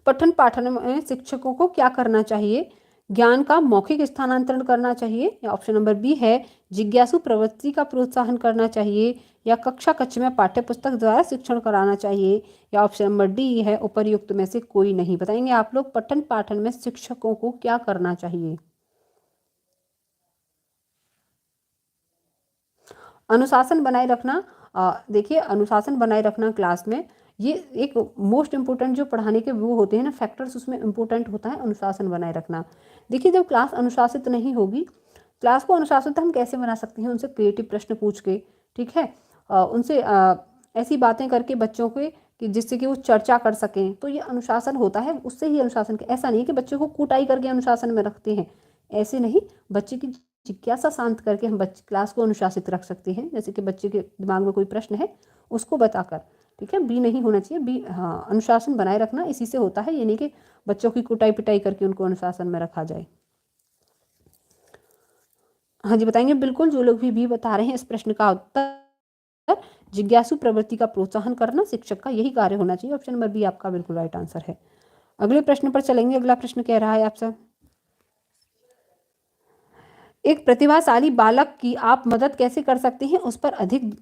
पठन पाठन में शिक्षकों को क्या करना चाहिए? ज्ञान का मौखिक स्थानांतरण करना चाहिए, या ऑप्शन नंबर बी है जिज्ञासु प्रवृत्ति का प्रोत्साहन करना चाहिए, या कक्षा कक्ष में पाठ्य पुस्तक द्वारा शिक्षण कराना चाहिए, या ऑप्शन नंबर डी है उपर्युक्त में से कोई नहीं। बताएंगे आप लोग पठन पाठन में शिक्षकों को क्या करना चाहिए? अनुशासन बनाए रखना। देखिए अनुशासन बनाए रखना क्लास में, ये एक मोस्ट इम्पोर्टेंट जो पढ़ाने के वो होते हैं ना फैक्टर्स, उसमें इम्पोर्टेंट होता है अनुशासन बनाए रखना। देखिए जब क्लास अनुशासित नहीं होगी, क्लास को अनुशासित हम कैसे बना सकते हैं? उनसे क्रिएटिव प्रश्न पूछ के, ठीक है, उनसे ऐसी बातें करके बच्चों के कि जिससे कि वो चर्चा कर सकें, तो ये अनुशासन होता है, उससे ही अनुशासन। ऐसा नहीं है कि बच्चे को कुटाई करके अनुशासन में रखते हैं, ऐसे नहीं। बच्चे की जिज्ञासा शांत करके हम बच्चे क्लास को अनुशासित रख सकते हैं। जैसे कि बच्चे के दिमाग में कोई प्रश्न है उसको बताकर, ठीक है। बी नहीं होना चाहिए, बी हाँ, अनुशासन बनाए रखना इसी से होता है, ये नहीं कि बच्चों की कुटाई पिटाई करके उनको अनुशासन में रखा जाए। हाँ जी बताएंगे, बिल्कुल। जो लोग भी बता रहे हैं इस प्रश्न का उत्तर जिज्ञासु प्रवृत्ति का प्रोत्साहन करना शिक्षक का यही कार्य होना चाहिए। ऑप्शन नंबर बी आपका बिल्कुल राइट आंसर है। अगले प्रश्न पर चलेंगे। अगला प्रश्न कह रहा है आपसे, एक प्रतिभाशाली बालक की आप मदद कैसे कर सकते हैं उस पर अधिक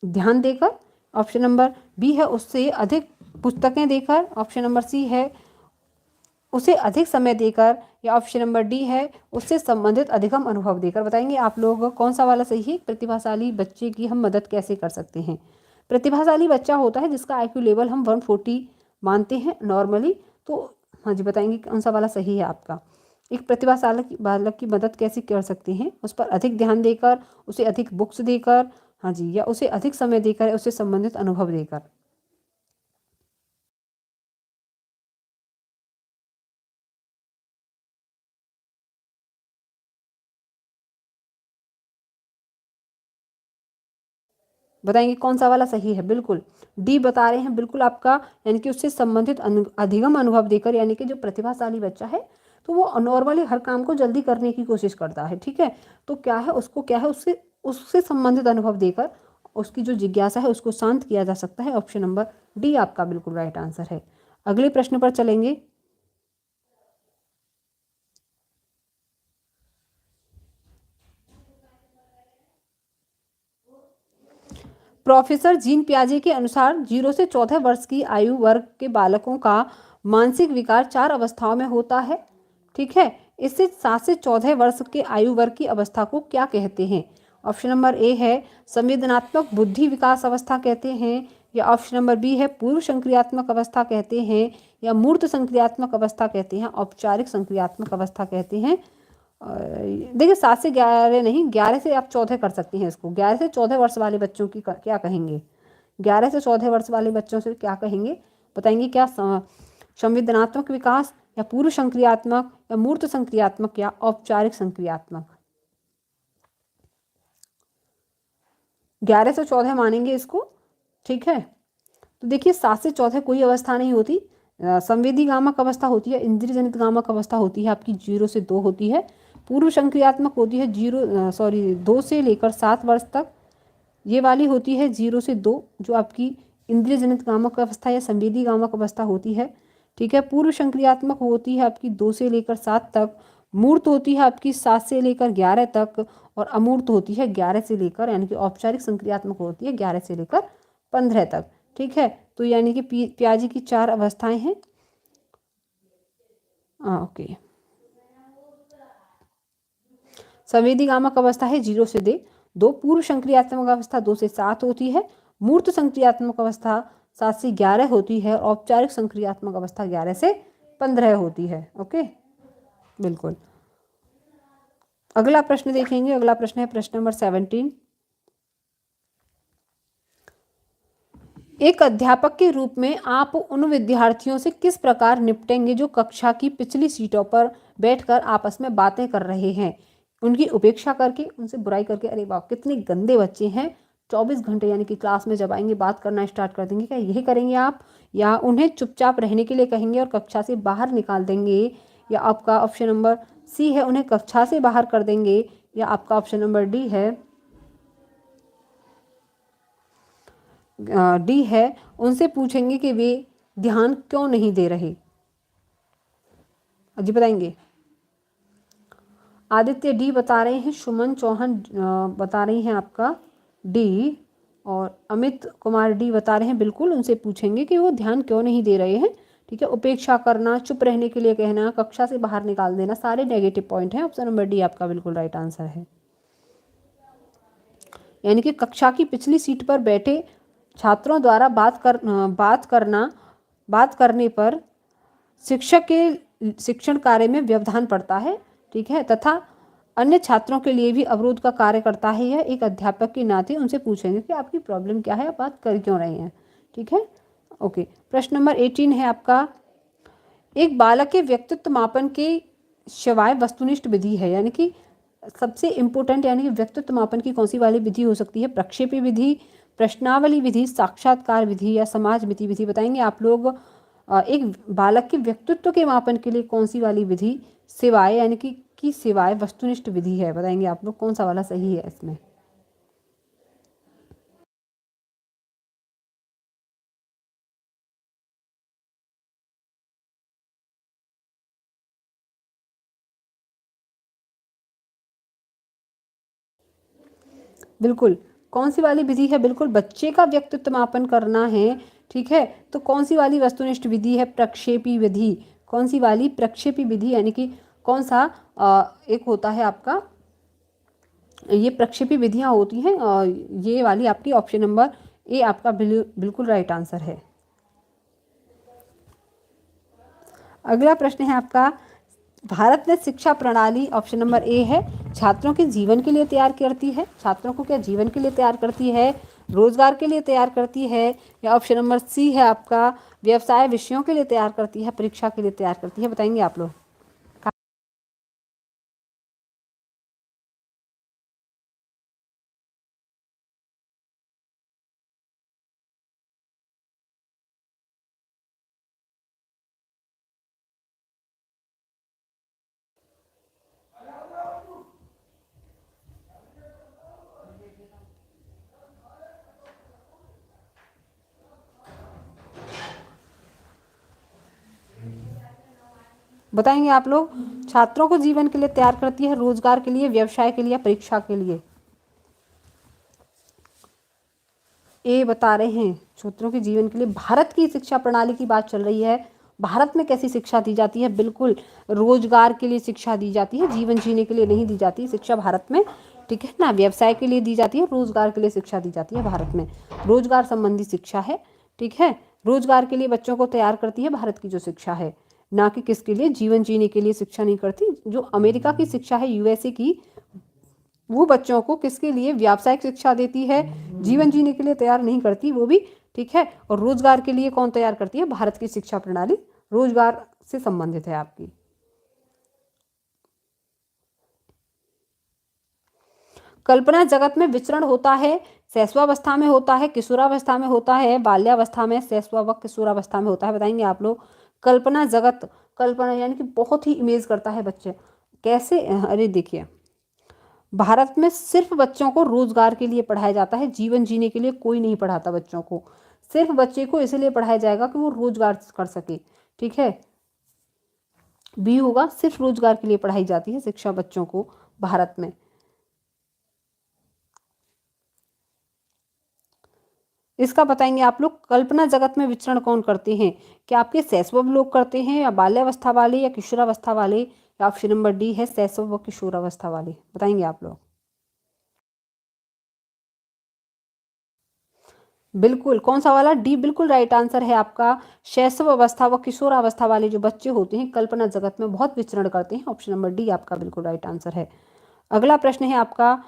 ध्यान देकर। ऑप्शन नंबर बी है उससे अधिक पुस्तकें देकर। ऑप्शन नंबर सी है उसे अधिक समय देकर, या ऑप्शन नंबर डी है उससे संबंधित अधिगम अनुभव देकर। बताएंगे आप लोग कौन सा वाला सही है। प्रतिभाशाली बच्चे की हम मदद कैसे कर सकते हैं। प्रतिभाशाली बच्चा होता है जिसका IQ लेवल हम 140 मानते हैं नॉर्मली। तो हाँ जी बताएंगे कौन सा वाला सही है आपका। एक प्रतिभाशाली बालक की मदद कैसे कर सकते हैं, उस पर अधिक ध्यान देकर, उसे अधिक बुक्स देकर, हाँ जी, या उसे अधिक समय देकर, उससे संबंधित अनुभव देकर। बताएंगे कौन सा वाला सही है। बिल्कुल डी बता रहे हैं, बिल्कुल आपका, यानी कि उससे संबंधित अधिगम अनुभव देकर। यानी कि जो प्रतिभाशाली बच्चा है तो वो नॉर्मली हर काम को जल्दी करने की कोशिश करता है, ठीक है। तो क्या है, उसको क्या है, उससे उससे संबंधित अनुभव देकर उसकी जो जिज्ञासा है उसको शांत किया जा सकता है। ऑप्शन नंबर डी आपका बिल्कुल राइट आंसर है। अगले प्रश्न पर चलेंगे। प्रोफेसर जीन पियाजे के अनुसार 0 से 14 वर्ष की आयु वर्ग के बालकों का मानसिक विकार 4 अवस्थाओं में होता है, ठीक है। इससे 7 से 14 वर्ष के आयु वर्ग की अवस्था को क्या कहते हैं। ऑप्शन नंबर ए है संवेदनात्मक बुद्धि विकास अवस्था कहते हैं, या ऑप्शन नंबर बी है पूर्व संक्रियात्मक अवस्था कहते हैं, या मूर्त संक्रियात्मक अवस्था कहते हैं, औपचारिक संक्रियात्मक अवस्था कहते हैं। देखिए 7 से 11 नहीं, 11 से आप 14 कर सकती हैं इसको। 11 से 14 वर्ष वाले बच्चों की क्या कहेंगे। 11 से 14 वर्ष वाले बच्चों से क्या कहेंगे बताएंगे। क्या संवेदनात्मक विकास, या पूर्व संक्रियात्मक, या मूर्त संक्रियात्मक, या औपचारिक संक्रियात्मक। 11 से 14 मानेंगे इसको, ठीक है। तो देखिए 7 से 14 कोई अवस्था नहीं होती। संवेदी गामक अवस्था होती है, इंद्रिय जनित गामक अवस्था होती है आपकी 0 से 2 होती है। पूर्व संक्रियात्मक होती है 2 से लेकर 7 वर्ष तक। ये वाली होती है 0 से 2, जो आपकी इंद्रिय जनित गामक अवस्था या संवेदी गामक अवस्था होती है, ठीक है। पूर्व संक्रियात्मक होती है आपकी 2 से लेकर 7 तक। मूर्त होती है आपकी 7 से लेकर 11 तक, और अमूर्त होती है 11 से लेकर, यानी कि औपचारिक संक्रियात्मक होती है 11 से लेकर 15 तक, ठीक है। तो यानी कि पियाजे की 4 अवस्थाएं हैं। ओके। संवेदी गामक अवस्था है 0 से 2। पूर्व संक्रियात्मक अवस्था 2 से 7 होती है। मूर्त संक्रियात्मक अवस्था 7 से 11 होती है, और औपचारिक संक्रियात्मक अवस्था 11 से 15 होती है। ओके बिल्कुल। अगला प्रश्न देखेंगे। अगला प्रश्न है प्रश्न नंबर 17। एक अध्यापक के रूप में आप उन विद्यार्थियों से किस प्रकार निपटेंगे जो कक्षा की पिछली सीटों पर बैठकर आपस में बातें कर रहे हैं। उनकी उपेक्षा करके, उनसे बुराई करके, अरे वाह कितने गंदे बच्चे हैं, 24 घंटे यानी कि क्लास में जब आएंगे बात करना स्टार्ट कर देंगे, क्या यही करेंगे आप, या उन्हें चुपचाप रहने के लिए कहेंगे और कक्षा से बाहर निकाल देंगे, या आपका ऑप्शन नंबर सी है उन्हें कक्षा से बाहर कर देंगे, या आपका ऑप्शन नंबर डी है उनसे पूछेंगे कि वे ध्यान क्यों नहीं दे रहे। जी बताएंगे। आदित्य डी बता रहे हैं, सुमन चौहान बता रही हैं आपका डी, और अमित कुमार डी बता रहे हैं बिल्कुल उनसे पूछेंगे कि वो ध्यान क्यों नहीं दे रहे हैं, ठीक है। उपेक्षा करना, चुप रहने के लिए कहना, कक्षा से बाहर निकाल देना, सारे नेगेटिव पॉइंट हैं। ऑप्शन नंबर डी आपका बिल्कुल राइट आंसर है। यानी कि कक्षा की पिछली सीट पर बैठे छात्रों द्वारा बात करने पर शिक्षक के शिक्षण कार्य में व्यवधान पड़ता है, ठीक है, तथा अन्य छात्रों के लिए भी अवरोध का कार्य करता है। यह एक अध्यापक के नाते उनसे पूछेंगे कि आपकी प्रॉब्लम क्या है, आप बात कर क्यों रहे हैं, ठीक है। ओके, प्रश्न नंबर 18 है आपका, एक बालक के व्यक्तित्व मापन के शिवाय वस्तुनिष्ठ विधि है, यानी कि सबसे इम्पोर्टेंट, यानी कि व्यक्तित्व मापन की कौन सी वाली विधि हो सकती है? प्रक्षेपी विधि, प्रश्नावली विधि, साक्षात्कार विधि या समाज मिति विधि? बताएंगे आप लोग। एक बालक के व्यक्तित्व के मापन के लिए कौन सी वाली विधि सिवाय, यानी कि सिवाय वस्तुनिष्ठ विधि है? बताएंगे आप लोग कौन सा वाला सही है इसमें। बिल्कुल, कौन सी वाली विधि है? बिल्कुल, बच्चे का व्यक्तित्व मापन करना है, ठीक है, तो कौन सी वाली वस्तुनिष्ठ विधि है? प्रक्षेपी विधि। कौन सी वाली? प्रक्षेपी विधि, यानी कि कौन सा एक होता है आपका, ये प्रक्षेपी विधियां होती हैं, ये वाली आपकी ऑप्शन नंबर ए आपका बिल्कुल राइट आंसर है। अगला प्रश्न है आपका, भारत में शिक्षा प्रणाली, ऑप्शन नंबर ए है, छात्रों के जीवन के लिए तैयार करती है। छात्रों को क्या जीवन के लिए तैयार करती है, रोजगार के लिए तैयार करती है, या ऑप्शन नंबर सी है आपका, व्यवसाय विषयों के लिए तैयार करती है, परीक्षा के लिए तैयार करती है? बताएंगे आप लोग। बताएंगे आप लोग। छात्रों को जीवन के लिए तैयार करती है, रोजगार के लिए, व्यवसाय के लिए, परीक्षा के लिए? ए बता रहे हैं, छात्रों के जीवन के लिए। भारत की शिक्षा प्रणाली की बात चल रही है। भारत में कैसी शिक्षा दी जाती है? बिल्कुल रोजगार के लिए शिक्षा दी जाती है, जीवन जीने के लिए नहीं दी जाती है शिक्षा भारत में, ठीक है ना। व्यवसाय के लिए दी जाती है, रोजगार के लिए शिक्षा दी जाती है भारत में। रोजगार संबंधी शिक्षा है, ठीक है, रोजगार के लिए बच्चों को तैयार करती है भारत की जो शिक्षा है, ना कि किसके लिए? जीवन जीने के लिए शिक्षा नहीं करती। जो अमेरिका की शिक्षा है, यूएसए की, वो बच्चों को किसके लिए? व्यावसायिक शिक्षा देती है, जीवन जीने के लिए तैयार नहीं करती वो भी, ठीक है। और रोजगार के लिए कौन तैयार करती है? भारत की शिक्षा प्रणाली रोजगार से संबंधित है आपकी। कल्पना जगत में विचरण होता है, शैशवावस्था में होता है, किशोरावस्था में होता है, बाल्यावस्था में, शैशवा व किशोरावस्था में होता है? बताएंगे आप लोग। कल्पना जगत, कल्पना यानी कि बहुत ही इमेज करता है बच्चे, कैसे? अरे देखिए, भारत में सिर्फ बच्चों को रोजगार के लिए पढ़ाया जाता है, जीवन जीने के लिए कोई नहीं पढ़ाता बच्चों को। सिर्फ बच्चे को इसलिए पढ़ाया जाएगा कि वो रोजगार कर सके, ठीक है। बी होगा, सिर्फ रोजगार के लिए पढ़ाई जाती है शिक्षा बच्चों को भारत में। इसका बताएंगे आप लोग। कल्पना जगत में विचरण कौन करते हैं? क्या आपके शैशव लोग करते हैं, या बाल्यावस्था वाले, या किशोरावस्था वाले, या ऑप्शन नंबर डी है शैशव व किशोरावस्था वाले? बताएंगे आप लोग। बिल्कुल, कौन सा वाला? डी बिल्कुल राइट आंसर है आपका। शैशव अवस्था व किशोरावस्था वाले जो बच्चे होते हैं कल्पना जगत में बहुत विचरण करते हैं, ऑप्शन नंबर डी आपका बिल्कुल राइट आंसर है। अगला प्रश्न है आपका,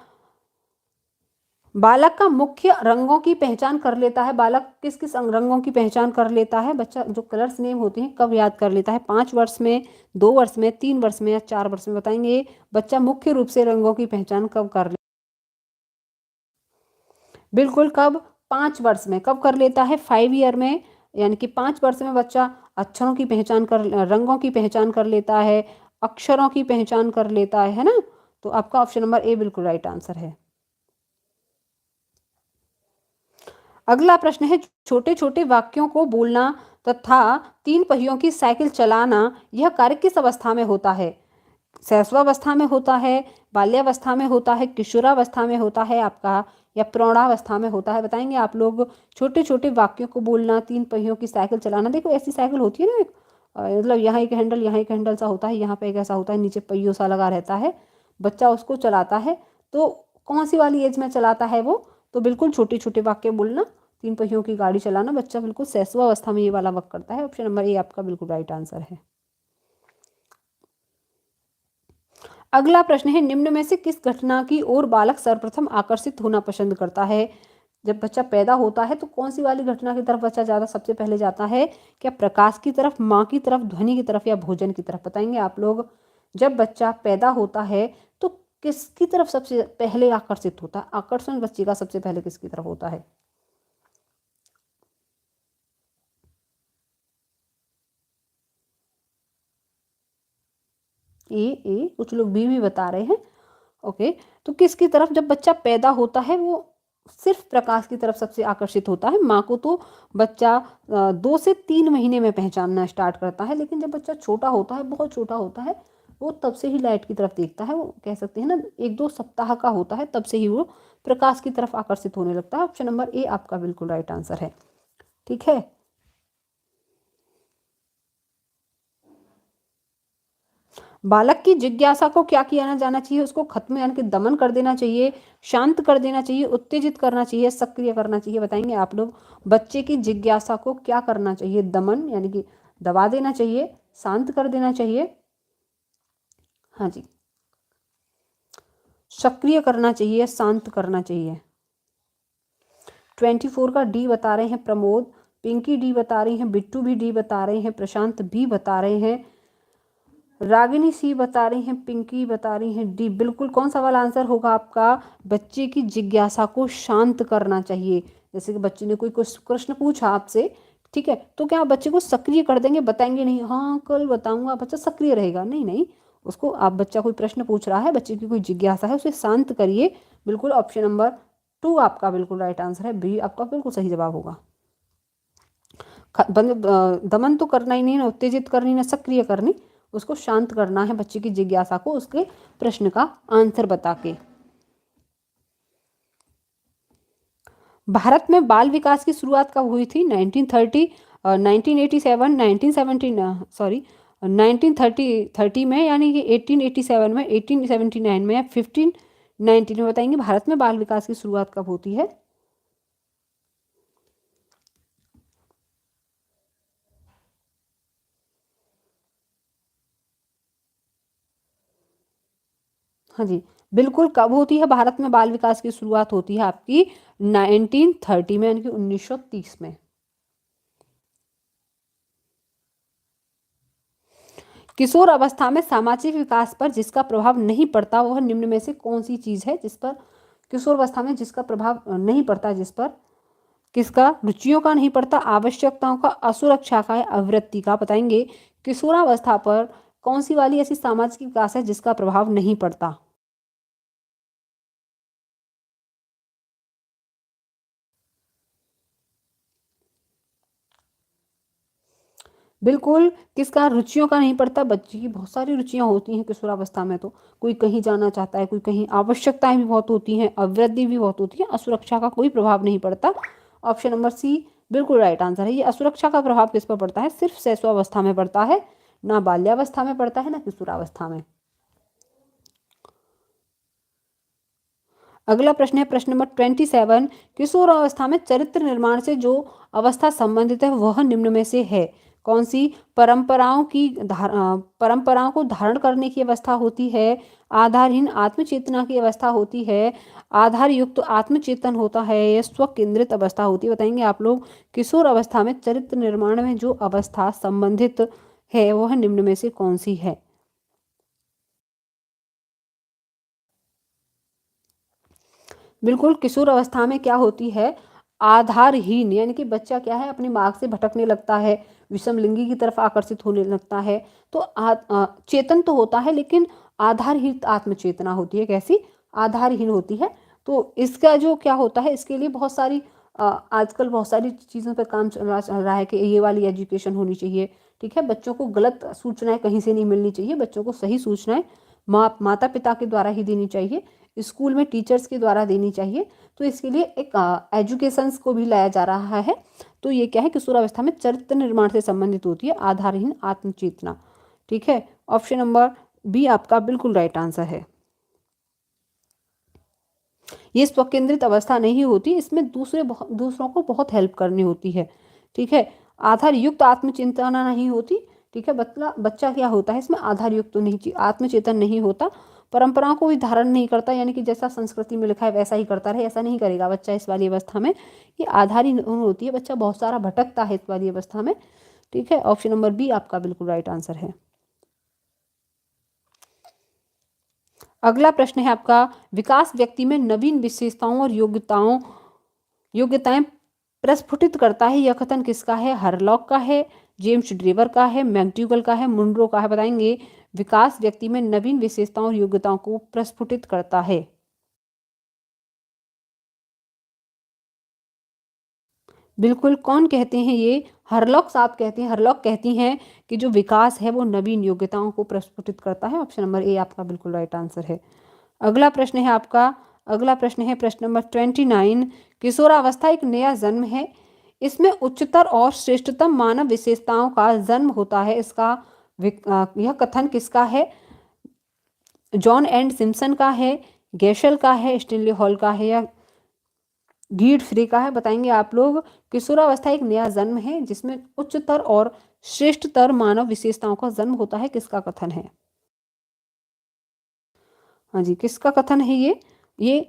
बालक का मुख्य रंगों की पहचान कर लेता है। बालक किस किस रंगों की पहचान कर लेता है? बच्चा जो कलर्स नेम होते हैं कब याद कर लेता है? 5 वर्ष में, 2 वर्ष में, 3 वर्ष में, या 4 वर्ष में? बताएंगे। बच्चा मुख्य रूप से रंगों की पहचान कब कर ले? बिल्कुल, कब? 5 वर्ष में। कब कर लेता है? 5 ईयर में, यानी कि 5 वर्ष में बच्चा अक्षरों की पहचान कर, रंगों की पहचान कर लेता है, अक्षरों की पहचान कर लेता है ना। तो आपका ऑप्शन नंबर ए बिल्कुल राइट आंसर है। अगला प्रश्न है, छोटे छोटे वाक्यों को बोलना तथा 3 पहियों की साइकिल चलाना, यह कार्य किस अवस्था में होता है? शैशवावस्था में होता है, बाल्यावस्था में होता है, किशोरावस्था में होता है आपका, या प्रौढ़ावस्था में होता है? बताएंगे आप लोग। छोटे छोटे वाक्यों को बोलना, 3 पहियों की साइकिल चलाना। देखो ऐसी साइकिल होती है ना, एक मतलब यहाँ एक हैंडल, यहाँ एक हैंडल सा होता है, यहाँ पे एक ऐसा होता है, नीचे पहियों सा लगा रहता है, बच्चा उसको चलाता है। तो कौन सी वाली एज में चलाता है वो? तो बिल्कुल छोटे छोटे वाक्य बोलना, 3 पहियों की गाड़ी चलाना, बच्चा बिल्कुल शैशवावस्था में ये वाला वक्त करता है। ऑप्शन नंबर ए आपका बिल्कुल राइट आंसर है। अगला प्रश्न है, निम्न में से किस घटना की ओर बालक सर्वप्रथम आकर्षित होना पसंद करता है? जब बच्चा पैदा होता है तो कौन सी वाली घटना की तरफ बच्चा ज़्यादा सबसे पहले जाता है? क्या प्रकाश की तरफ, माँ की तरफ, ध्वनि की तरफ या भोजन की तरफ? बताएंगे आप लोग। जब बच्चा पैदा होता है तो किसकी तरफ सबसे पहले आकर्षित होता है? आकर्षण बच्चे का सबसे पहले किसकी तरफ होता है? ए, कुछ लोग बी भी बता रहे हैं। ओके, तो किसकी तरफ जब बच्चा पैदा होता है वो सिर्फ प्रकाश की तरफ सबसे आकर्षित होता है। माँ को तो बच्चा 2 से 3 महीने में पहचानना स्टार्ट करता है, लेकिन जब बच्चा छोटा होता है, बहुत छोटा होता है, वो तब से ही लाइट की तरफ देखता है। वो कह सकते हैं ना 1-2 सप्ताह का होता है, तब से ही वो प्रकाश की तरफ आकर्षित होने लगता है। ऑप्शन नंबर ए आपका बिल्कुल राइट आंसर है। ठीक है, बालक की जिज्ञासा को क्या किया जाना चाहिए? उसको खत्म यानी कि दमन कर देना चाहिए, शांत कर देना चाहिए, उत्तेजित करना चाहिए, सक्रिय करना चाहिए? बताएंगे आप लोग। बच्चे की जिज्ञासा को क्या करना चाहिए? दमन यानी कि दबा देना चाहिए, शांत कर देना चाहिए, हाँ जी, सक्रिय करना चाहिए, शांत करना चाहिए? 24 का डी बता रहे हैं प्रमोद, पिंकी डी बता रही हैं, बिट्टू भी डी बता रहे हैं, प्रशांत बी बता रहे हैं, रागिनी सी बता रही हैं, पिंकी बता रही हैं डी। बिल्कुल कौन सा वाला आंसर होगा आपका? बच्चे की जिज्ञासा को शांत करना चाहिए। जैसे कि बच्चे ने कोई प्रश्न पूछा आपसे, ठीक है, तो क्या आप बच्चे को सक्रिय कर देंगे? बताएंगे नहीं हाँ कल बताऊंगा, बच्चा सक्रिय रहेगा? नहीं नहीं, उसको आप, बच्चा कोई प्रश्न पूछ रहा है, बच्चे की कोई जिज्ञासा है, उसे शांत करिए। बिल्कुल ऑप्शन नंबर 2 आपका बिल्कुल राइट आंसर है, बी आपका बिल्कुल सही जवाब होगा। दमन तो करना ही नहीं ना, उत्तेजित करनी ना सक्रिय करनी, उसको शांत करना है बच्चे की जिज्ञासा को उसके प्रश्न का आंसर बता के। भारत में बाल विकास की शुरुआत कब हुई थी? 1930, 1987, 1917, सॉरी 1930 में, यानी कि 1887 में, 1879 में या 1519 में? बताएंगे भारत में बाल विकास की शुरुआत कब होती है? हाँ जी, बिल्कुल कब होती है भारत में बाल विकास की शुरुआत? होती है आपकी 1930 में, यानी कि 1930 में। किशोर अवस्था में सामाजिक विकास पर जिसका प्रभाव नहीं पड़ता वह निम्न में से कौन सी चीज है? जिस पर किशोर अवस्था में जिसका प्रभाव नहीं पड़ता, जिस पर किसका? रुचियों का नहीं पड़ता, आवश्यकताओं का, असुरक्षा का या आवृत्ति का? बताएंगे किशोरावस्था पर कौन सी वाली ऐसी सामाजिक विकास है जिसका प्रभाव नहीं पड़ता? बिल्कुल, किसका? रुचियों का नहीं पड़ता। बच्चे की बहुत सारी रुचियां होती हैं किशोरावस्था में, तो कोई कहीं जाना चाहता है, कोई कहीं, आवश्यकताएं भी बहुत होती हैं, अवृद्धि भी बहुत होती है, असुरक्षा का कोई प्रभाव नहीं पड़ता। ऑप्शन नंबर सी बिल्कुल राइट आंसर है। ये असुरक्षा का प्रभाव किस पर पड़ता है? सिर्फ शैशवावस्था में पड़ता है, ना बाल्यावस्था में पड़ता है, ना किशोरावस्था में। अगला प्रश्न है प्रश्न नंबर 27। किशोर अवस्था में चरित्र निर्माण से जो अवस्था संबंधित है वह निम्न में से है कौन सी? परंपराओं को धारण करने की अवस्था होती है, आधारहीन आत्मचेतना की अवस्था होती है, आधार युक्त आत्मचेतन होता है, या स्व केंद्रित अवस्था होती है? बताएंगे आप लोग। किशोर अवस्था में चरित्र निर्माण में जो अवस्था संबंधित है वह निम्न में से कौन सी है? बिल्कुल, किशोर अवस्था में क्या होती है? आधारहीन, यानी कि बच्चा क्या है, अपने मार्ग से भटकने लगता है, विषम लिंगी की तरफ आकर्षित होने लगता है। तो चेतन तो होता है, लेकिन आधारहीन आत्मचेतना होती है। कैसी? आधारहीन होती है। तो इसका जो क्या होता है, इसके लिए बहुत सारी आजकल बहुत सारी चीज़ों पर काम चल रहा है कि ये वाली एजुकेशन होनी चाहिए। ठीक है, बच्चों को गलत सूचनाएं कहीं से नहीं मिलनी चाहिए, बच्चों को सही सूचनाएं माता पिता के द्वारा ही देनी चाहिए, स्कूल में टीचर्स के द्वारा देनी चाहिए। तो इसके लिए एक एजुकेशंस को भी लाया जा रहा है। तो ये क्या है? किशोरावस्था में चरित्र निर्माण से संबंधित होती है आधारहीन आत्मचेतना। ठीक है, ऑप्शन नंबर बी आपका बिल्कुल राइट आंसर है। ये स्वकेंद्रित अवस्था नहीं होती, इसमें दूसरों को बहुत हेल्प करनी होती है। ठीक है, आधार युक्त आत्मचिंतना नहीं होती। ठीक है, बच्चा क्या होता है इसमें? आधार युक्त तो नहीं, आत्मचेतन नहीं होता, परंपराओं को भी धारण नहीं करता, यानी कि जैसा संस्कृति में लिखा है वैसा ही करता रहे, ऐसा नहीं करेगा बच्चा इस वाली अवस्था में। ये आधारी होती है, बच्चा बहुत सारा भटकता है इस वाली अवस्था में। ठीक है, ऑप्शन नंबर बी आपका बिल्कुल राइट आंसर है। अगला प्रश्न है आपका, विकास व्यक्ति में नवीन विशेषताओं और योग्यताएं प्रस्फुटित करता है, यह कथन किसका है? हरलॉक का है, जेम्स ड्रेवर का है, मैक्ड्यूगल का है, मुनरो का है? बताएंगे। विकास व्यक्ति में नवीन विशेषताओं और योग्यताओं को प्रस्फुटित करता है। बिल्कुल, कौन कहते हैं ये? हरलॉक साहब कहते हैं। हरलॉक कहती हैं कि जो विकास है वो नवीन योग्यताओं को प्रस्फुटित करता है। ऑप्शन नंबर ए आपका बिल्कुल राइट आंसर है। अगला प्रश्न है आपका, अगला प्रश्न है प्रश्न नंबर 29। किशोरावस्था एक नया जन्म है, इसमें उच्चतर और श्रेष्ठतम मानव विशेषताओं का जन्म होता है, इसका यह कथन किसका है? जॉन एंड सिम्पसन का है, गैशल का है, स्टेनली हॉल का है, या गीड फ्री का है? बताएंगे आप लोग। किशोरावस्था एक नया जन्म है जिसमें उच्चतर और श्रेष्ठतर मानव विशेषताओं का जन्म होता है, किसका कथन है? हाँ जी, किसका कथन है ये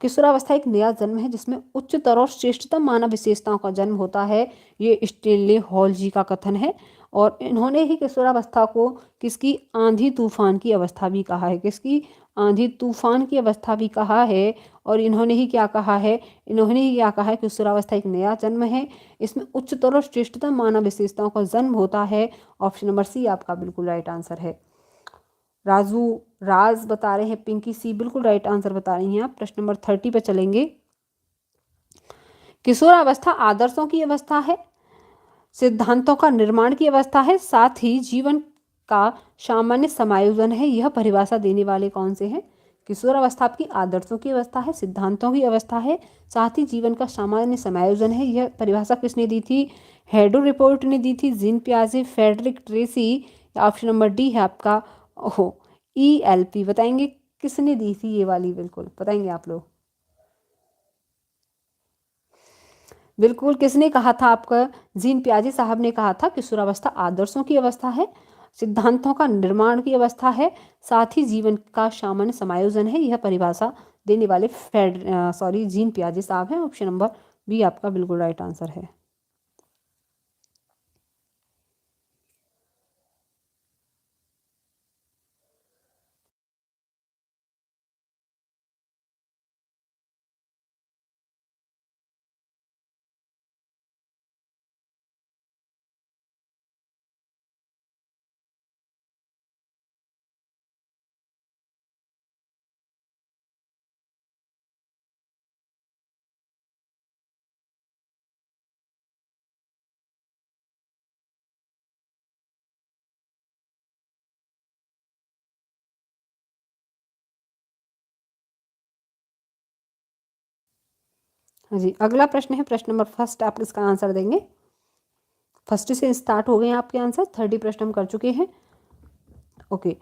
किशोरावस्था एक नया जन्म है जिसमें उच्चतर और श्रेष्ठतम मानव विशेषताओं का जन्म होता है, ये स्टेनले हॉल जी का कथन है। और इन्होंने ही किशोरावस्था को किसकी आंधी तूफान की अवस्था भी कहा है, किसकी आंधी तूफान की अवस्था भी कहा है। और इन्होंने ही क्या कहा है? इन्होंने ही क्या कहा है? किशोरावस्था एक नया जन्म है, इसमें उच्चतर और श्रेष्ठतम मानव विशेषताओं का जन्म होता है। ऑप्शन नंबर सी आपका बिल्कुल राइट आंसर है। राजू राज बता रहे हैं, पिंकी सी बिल्कुल राइट आंसर बता रही हैं आप। प्रश्न नंबर 30 पे चलेंगे। किशोरावस्था आदर्शों की अवस्था है, सिद्धांतों का निर्माण की अवस्था है, साथ ही जीवन का सामान्य समायोजन है, यह परिभाषा देने वाले कौन से हैं? किशोरावस्था आपकी आदर्शों की अवस्था है, सिद्धांतों की अवस्था है, साथ ही जीवन का सामान्य समायोजन है, यह परिभाषा किसने दी थी? हेडो रिपोर्ट ने दी थी, जीन पियाजे, फेडरिक ट्रेसी, या ऑप्शन नंबर डी है आपका ओहो ELP? बताएंगे किसने दी थी ये वाली? बिल्कुल बताएंगे आप लोग। बिल्कुल, किसने कहा था आपका? जीन पियाजे साहब ने कहा था किशोरावस्था आदर्शों की अवस्था है, सिद्धांतों का निर्माण की अवस्था है, साथ ही जीवन का सामान्य समायोजन है, यह परिभाषा देने वाले जीन पियाजे साहब हैं। ऑप्शन नंबर बी आपका बिल्कुल राइट आंसर है। हाँ जी, अगला प्रश्न है प्रश्न नंबर फर्स्ट, आप इसका आंसर देंगे। फर्स्ट से स्टार्ट हो गए हैं आपके आंसर, 30 प्रश्न हम कर चुके हैं। ओके,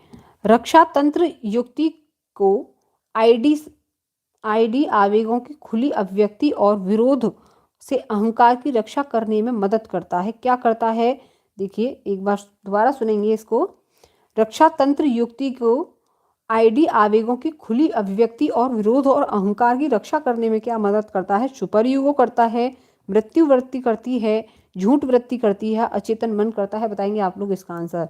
रक्षा तंत्र युक्ति को आईडी आईडी आवेगों की खुली अभिव्यक्ति और विरोध से अहंकार की रक्षा करने में मदद करता है, क्या करता है? देखिए एक बार दोबारा सुनेंगे इसको। रक्षा तंत्र युक्ति को आईडी आवेगों की खुली अभिव्यक्ति और विरोध और अहंकार की रक्षा करने में क्या मदद करता है? सुपर ईगो करता है, मृत्यु वृत्ति करती है, झूठ वृत्ति करती है, अचेतन मन करता है? बताएंगे आप लोग इसका आंसर।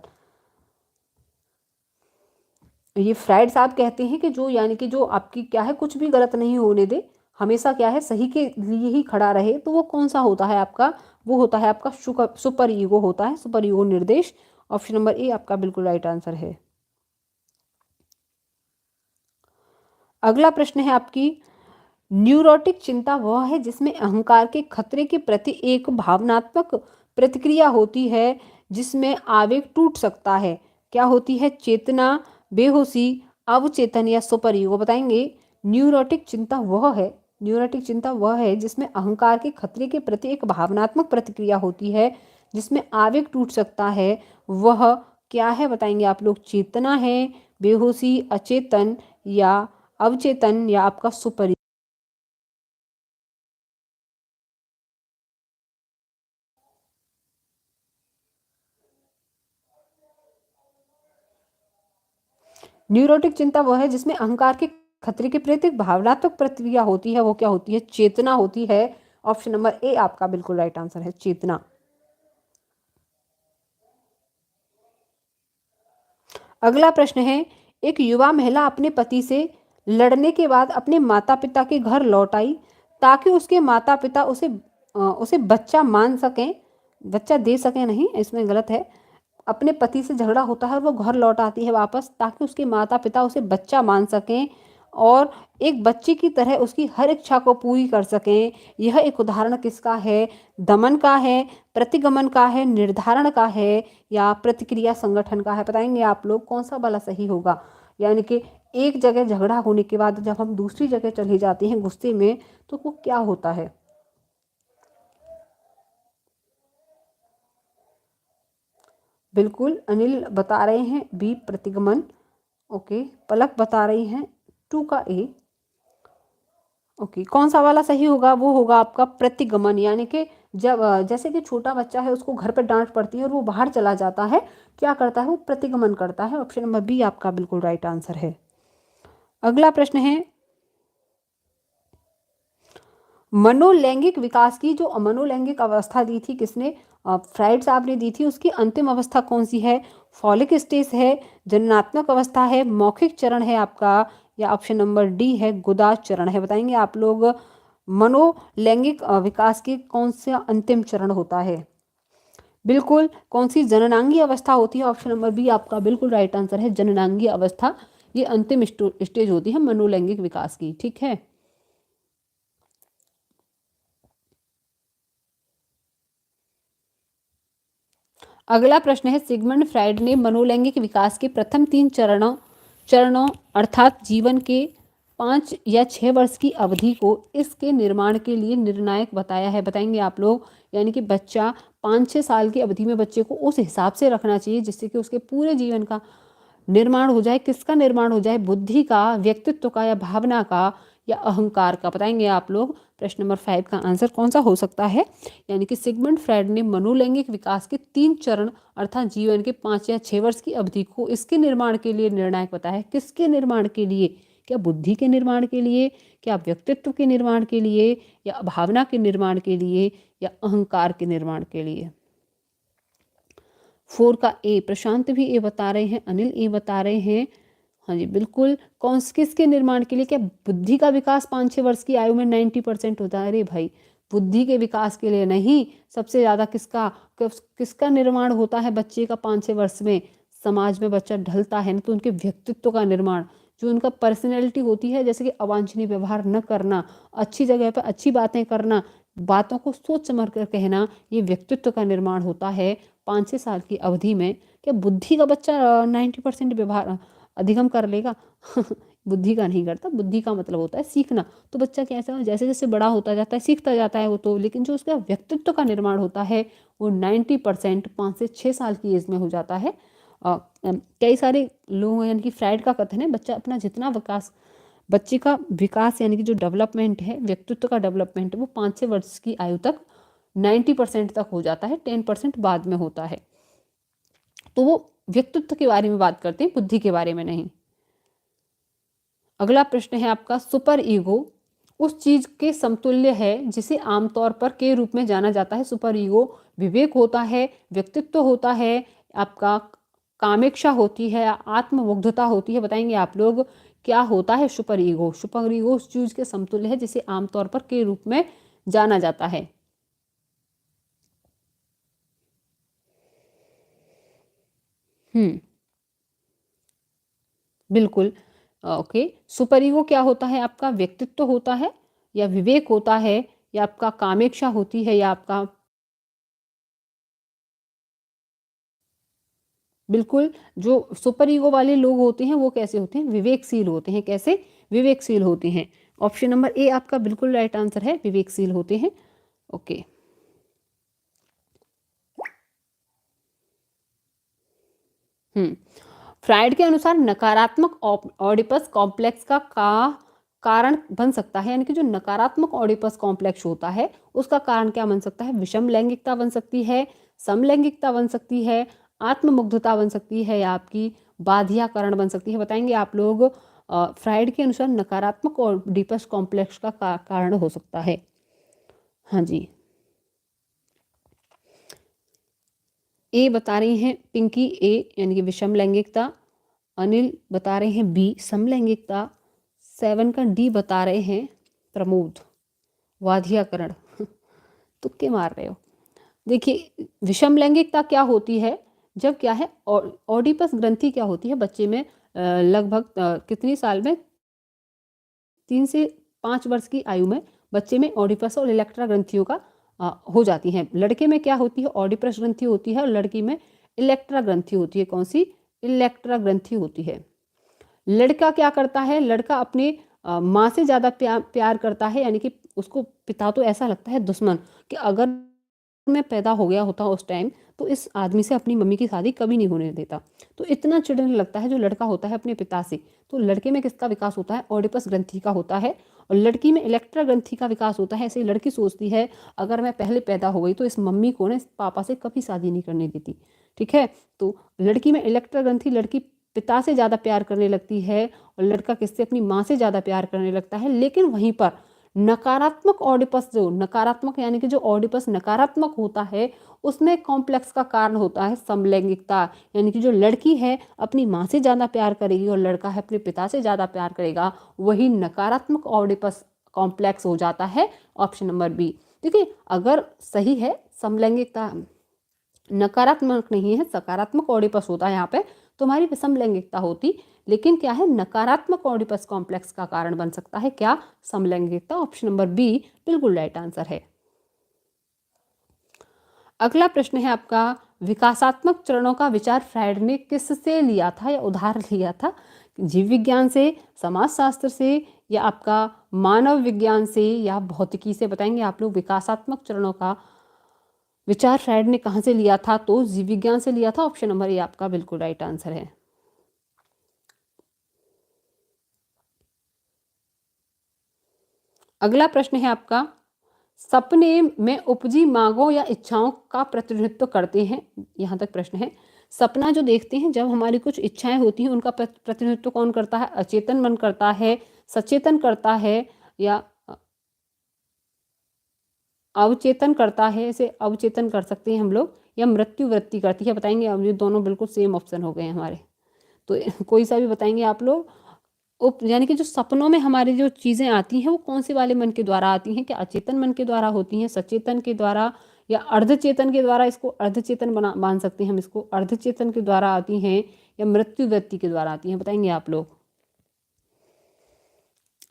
ये फ्राइड साहब कहते हैं कि जो यानी कि जो आपकी क्या है, कुछ भी गलत नहीं होने दे, हमेशा क्या है सही के लिए ही खड़ा रहे, तो वो कौन सा होता है आपका? वो होता है आपका सुपर ईगो होता है, सुपर ईगो निर्देश। ऑप्शन नंबर ए आपका बिल्कुल राइट आंसर है। अगला प्रश्न है आपकी, न्यूरोटिक चिंता वह है जिसमें अहंकार के खतरे के प्रति एक भावनात्मक प्रतिक्रिया होती है, जिसमें आवेग टूट सकता है, क्या होती है? चेतना, बेहोशी, अवचेतन, या सुपर ईगो? बताएंगे। न्यूरोटिक चिंता वह है, न्यूरोटिक चिंता वह है जिसमें अहंकार के खतरे के प्रति एक भावनात्मक प्रतिक्रिया होती है, जिसमें आवेग टूट सकता है, वह क्या है? बताएंगे आप लोग। चेतना है, बेहोशी, अचेतन, या अवचेतन, या आपका सुपर? न्यूरोटिक चिंता वो है जिसमें अहंकार के खतरे के प्रति भावनात्मक प्रतिक्रिया होती है, वो क्या होती है? चेतना होती है। ऑप्शन नंबर ए आपका बिल्कुल राइट आंसर है, चेतना। अगला प्रश्न है, एक युवा महिला अपने पति से लड़ने के बाद अपने माता पिता के घर लौट आई ताकि उसके माता पिता उसे बच्चा मान सकें, बच्चा दे सकें, नहीं इसमें गलत है। अपने पति से झगड़ा होता है और वो घर लौट आती है वापस ताकि उसके माता पिता उसे बच्चा मान सकें और एक बच्चे की तरह उसकी हर इच्छा को पूरी कर सकें। यह एक उदाहरण किसका है? दमन का है, प्रतिगमन का है, निर्धारण का है या प्रतिक्रिया संगठन का है? बताएंगे आप लोग कौन सा वाला सही होगा? यानी कि एक जगह झगड़ा होने के बाद जब हम दूसरी जगह चले जाते हैं गुस्से में, तो वो क्या होता है? बिल्कुल अनिल बता रहे हैं बी प्रतिगमन। ओके, पलक बता रही हैं 2 का ए। ओके, कौन सा वाला सही होगा? वो होगा आपका प्रतिगमन। यानी कि जब जैसे कि छोटा बच्चा है, उसको घर पे डांट पड़ती है और वो बाहर चला जाता है, क्या करता है? वो प्रतिगमन करता है। ऑप्शन नंबर बी आपका बिल्कुल राइट आंसर है। अगला प्रश्न है, मनोलैंगिक विकास की जो मनोलैंगिक अवस्था दी थी किसने? फ्राइड साहब ने दी थी। उसकी अंतिम अवस्था कौन सी है? फॉलिक स्टेज है, जननात्मक अवस्था है, मौखिक चरण है आपका, या ऑप्शन नंबर डी है गुदा चरण है? बताएंगे आप लोग मनोलैंगिक विकास के कौन सा अंतिम चरण होता है? बिल्कुल, कौन सी जननांगी अवस्था होती है? ऑप्शन नंबर बी आपका बिल्कुल राइट आंसर है, जननांगी अवस्था। ये अंतिम स्टेज होती है मनोलैंगिक विकास की। ठीक है, अगला प्रश्न है, सिगमंड फ्राइड ने मनोलैंगिक विकास के प्रथम 3 चरणों अर्थात जीवन के 5 या 6 वर्ष की अवधि को इसके निर्माण के लिए निर्णायक बताया है? बताएंगे आप लोग। यानी कि बच्चा 5-6 साल की अवधि में बच्चे को उस हिसाब से रखना चाहिए जिससे कि उसके पूरे जीवन का निर्माण हो जाए। किसका निर्माण हो जाए? बुद्धि का, व्यक्तित्व का, या भावना का, या अहंकार का? बताएंगे आप लोग। प्रश्न नंबर 5 का आंसर कौन सा हो सकता है? यानी कि सिगमंड फ्राइड ने मनोलैंगिक विकास के 3 चरण अर्थात जीवन के 5 या 6 वर्ष की अवधि को इसके निर्माण के लिए निर्णायक बताया है। किसके निर्माण के लिए? क्या बुद्धि के निर्माण के लिए, क्या व्यक्तित्व के निर्माण के लिए, या भावना के निर्माण के लिए, या अहंकार के निर्माण के लिए? 4 का ए, प्रशांत भी ए बता रहे हैं, अनिल ए बता रहे हैं। हाँ जी बिल्कुल, किसके निर्माण के लिए? क्या बुद्धि का विकास 5-6 वर्ष की आयु में 90% होता है? अरे भाई, बुद्धि के विकास के लिए नहीं, सबसे ज़्यादा किसका निर्माण होता है बच्चे का 5-6 वर्ष में? समाज में बच्चा ढलता है ना, तो उनके व्यक्तित्व का निर्माण, जो उनका पर्सनैलिटी होती है, जैसे कि अवांछनीय व्यवहार न करना, अच्छी जगह पर अच्छी बातें करना, बातों को सोच समझ कर कहना, ये व्यक्तित्व का निर्माण होता है 5-6 साल की अवधि में। क्या बुद्धि का बच्चा 90% व्यवहार अधिगम कर लेगा? बुद्धि का नहीं करता। बुद्धि का मतलब होता है सीखना। तो बच्चा कैसा, जैसे जैसे बड़ा होता जाता है सीखता जाता है वो तो, लेकिन जो उसका व्यक्तित्व का निर्माण होता है वो 90% 5 से 6 साल की एज में हो जाता है। कई सारे लोग, यानी कि फ्राइड का कथन है, बच्चा अपना जितना विकास, बच्चे का विकास यानी कि जो डेवलपमेंट है, व्यक्तित्व का डेवलपमेंट, वो 5-6 वर्ष की आयु तक 90% तक हो जाता है, 10% बाद में होता है। तो वो व्यक्तित्व के बारे में बात करते हैं, बुद्धि के बारे में नहीं। अगला प्रश्न है आपका, सुपर ईगो उस चीज के समतुल्य है जिसे आमतौर पर के रूप में जाना जाता है? सुपर ईगो विवेक होता है, व्यक्तित्व होता है, आपका कामेक्षा होती है, आत्ममुग्धता होती है? बताएंगे आप लोग क्या होता है सुपर ईगो? सुपर ईगो उस चीज के समतुल्य है जिसे आमतौर पर के रूप में जाना जाता है। बिल्कुल। ओके, सुपर ईगो क्या होता है आपका? व्यक्तित्व होता है, या विवेक होता है, या आपका कामेक्षा होती है, या आपका, बिल्कुल, जो सुपर ईगो वाले लोग होते हैं वो कैसे होते हैं? विवेकशील होते हैं। कैसे? विवेकशील होते हैं। ऑप्शन नंबर ए आपका बिल्कुल राइट आंसर है, विवेकशील होते हैं। ओके। हम्म फ्राइड के अनुसार नकारात्मक ऑडिपस कॉम्प्लेक्स का कारण बन सकता है, यानी कि जो नकारात्मक ऑडिपस कॉम्प्लेक्स होता है उसका कारण क्या बन सकता है? विषम लैंगिकता बन सकती है, समलैंगिकता बन सकती है, आत्ममुग्धता बन सकती है, या आपकी बाध्यकरण बन सकती है। बताएंगे आप लोग। फ्राइड के अनुसार नकारात्मक ऑडिपस कॉम्प्लेक्स का कारण हो सकता है। हाँ जी, ए बता रही हैं पिंकी, ए यानी कि विषम लैंगिकता। अनिल बता रहे हैं बी समलैंगिकता। 7 का डी बता रहे हैं प्रमोद वाध्यकरण। तुक्के मार रहे हो। देखिए विषम लैंगिकता क्या होती है, जब क्या है ऑडिपस ग्रंथि क्या होती है बच्चे में लगभग कितनी साल में 3 से 5 वर्ष की आयु में बच्चे में ऑडिपस और इलेक्ट्रा ग्रंथियों का हो जाती हैं। लड़के में क्या होती है ऑडिपस ग्रंथि होती है और लड़की में इलेक्ट्रा ग्रंथि होती है। कौन सी? इलेक्ट्रा ग्रंथि होती है। लड़का क्या करता है, लड़का अपने माँ से ज़्यादा प्यार करता है, यानी कि उसको पिता तो ऐसा लगता है दुश्मन कि अगर मैं पैदा हो गया होता उस टाइम तो इस आदमी से अपनी मम्मी की शादी कभी नहीं होने देता। तो इतना चिढ़ने लगता है जो लड़का होता है अपने पिता से। तो लड़के में किसका विकास होता है? ऑडिपस ग्रंथि का होता है। और लड़की में इलेक्ट्रा ग्रंथि का विकास होता है। ऐसे ही लड़की सोचती है अगर मैं पहले पैदा हो गई तो इस मम्मी को ना इस पापा से कभी शादी नहीं करने देती। ठीक है, तो लड़की में इलेक्ट्रा ग्रंथि, लड़की पिता से ज़्यादा प्यार करने लगती है और लड़का किससे? अपनी माँ से ज़्यादा प्यार करने लगता है। लेकिन वहीं पर नकारात्मक ऑडिपस, जो नकारात्मक यानी कि जो ऑडिपस नकारात्मक होता है उसमें कॉम्प्लेक्स का कारण होता है समलैंगिकता, यानी कि जो लड़की है अपनी माँ से ज़्यादा प्यार करेगी और लड़का है अपने पिता से ज़्यादा प्यार करेगा, वही नकारात्मक ऑडिपस कॉम्प्लेक्स हो जाता है। Option number B. देखिए अगर सही है समलैंगिकता नकारात्मक नहीं है, सकारात्मक ऑडिपस होता है यहाँ पे, तुम्हारी विषम लैंगिकता होती। लेकिन क्या है, नकारात्मक ऑडिपस कॉम्प्लेक्स का कारण बन सकता है क्या? समलैंगिकता। ऑप्शन नंबर बी बिल्कुल राइट आंसर है। अगला प्रश्न है आपका, विकासात्मक चरणों का विचार फ्रायड ने किससे लिया था या उधार लिया था? जीव विज्ञान से, समाजशास्त्र से, या आपका मानव विज्ञान से, या भौतिकी से? बताएंगे आप लोग। विकासात्मक चरणों का विचार फ्रायड ने कहाँ से लिया था? तो जीव विज्ञान से लिया था। ऑप्शन नंबर ए आपका बिल्कुल राइट आंसर है। अगला प्रश्न है आपका, सपने में उपजी मांगों या इच्छाओं का प्रतिनिधित्व करते हैं। यहाँ तक प्रश्न है। सपना जो देखते हैं, जब हमारी कुछ इच्छाएं होती हैं, उनका प्रतिनिधित्व कौन करता है? अचेतन मन करता है, सचेतन करता है, या अवचेतन करता है? इसे अवचेतन कर सकते हैं हम लोग, या मृत्यु वृत्ति करती है? बताएंगे। अब ये दोनों बिल्कुल सेम ऑप्शन हो गए हैं हमारे, तो कोई सा भी बताएंगे आप लोग। यानी कि जो सपनों में हमारी जो चीज़ें आती हैं वो कौन से वाले मन के द्वारा आती हैं? क्या अचेतन मन के द्वारा होती हैं, सचेतन के द्वारा, या अर्धचेतन के द्वारा? इसको अर्धचेतन मान सकते हैं हम, इसको अर्धचेतन के द्वारा आती हैं, या मृत्यु व्यक्ति के द्वारा आती हैं? बताएंगे आप लोग।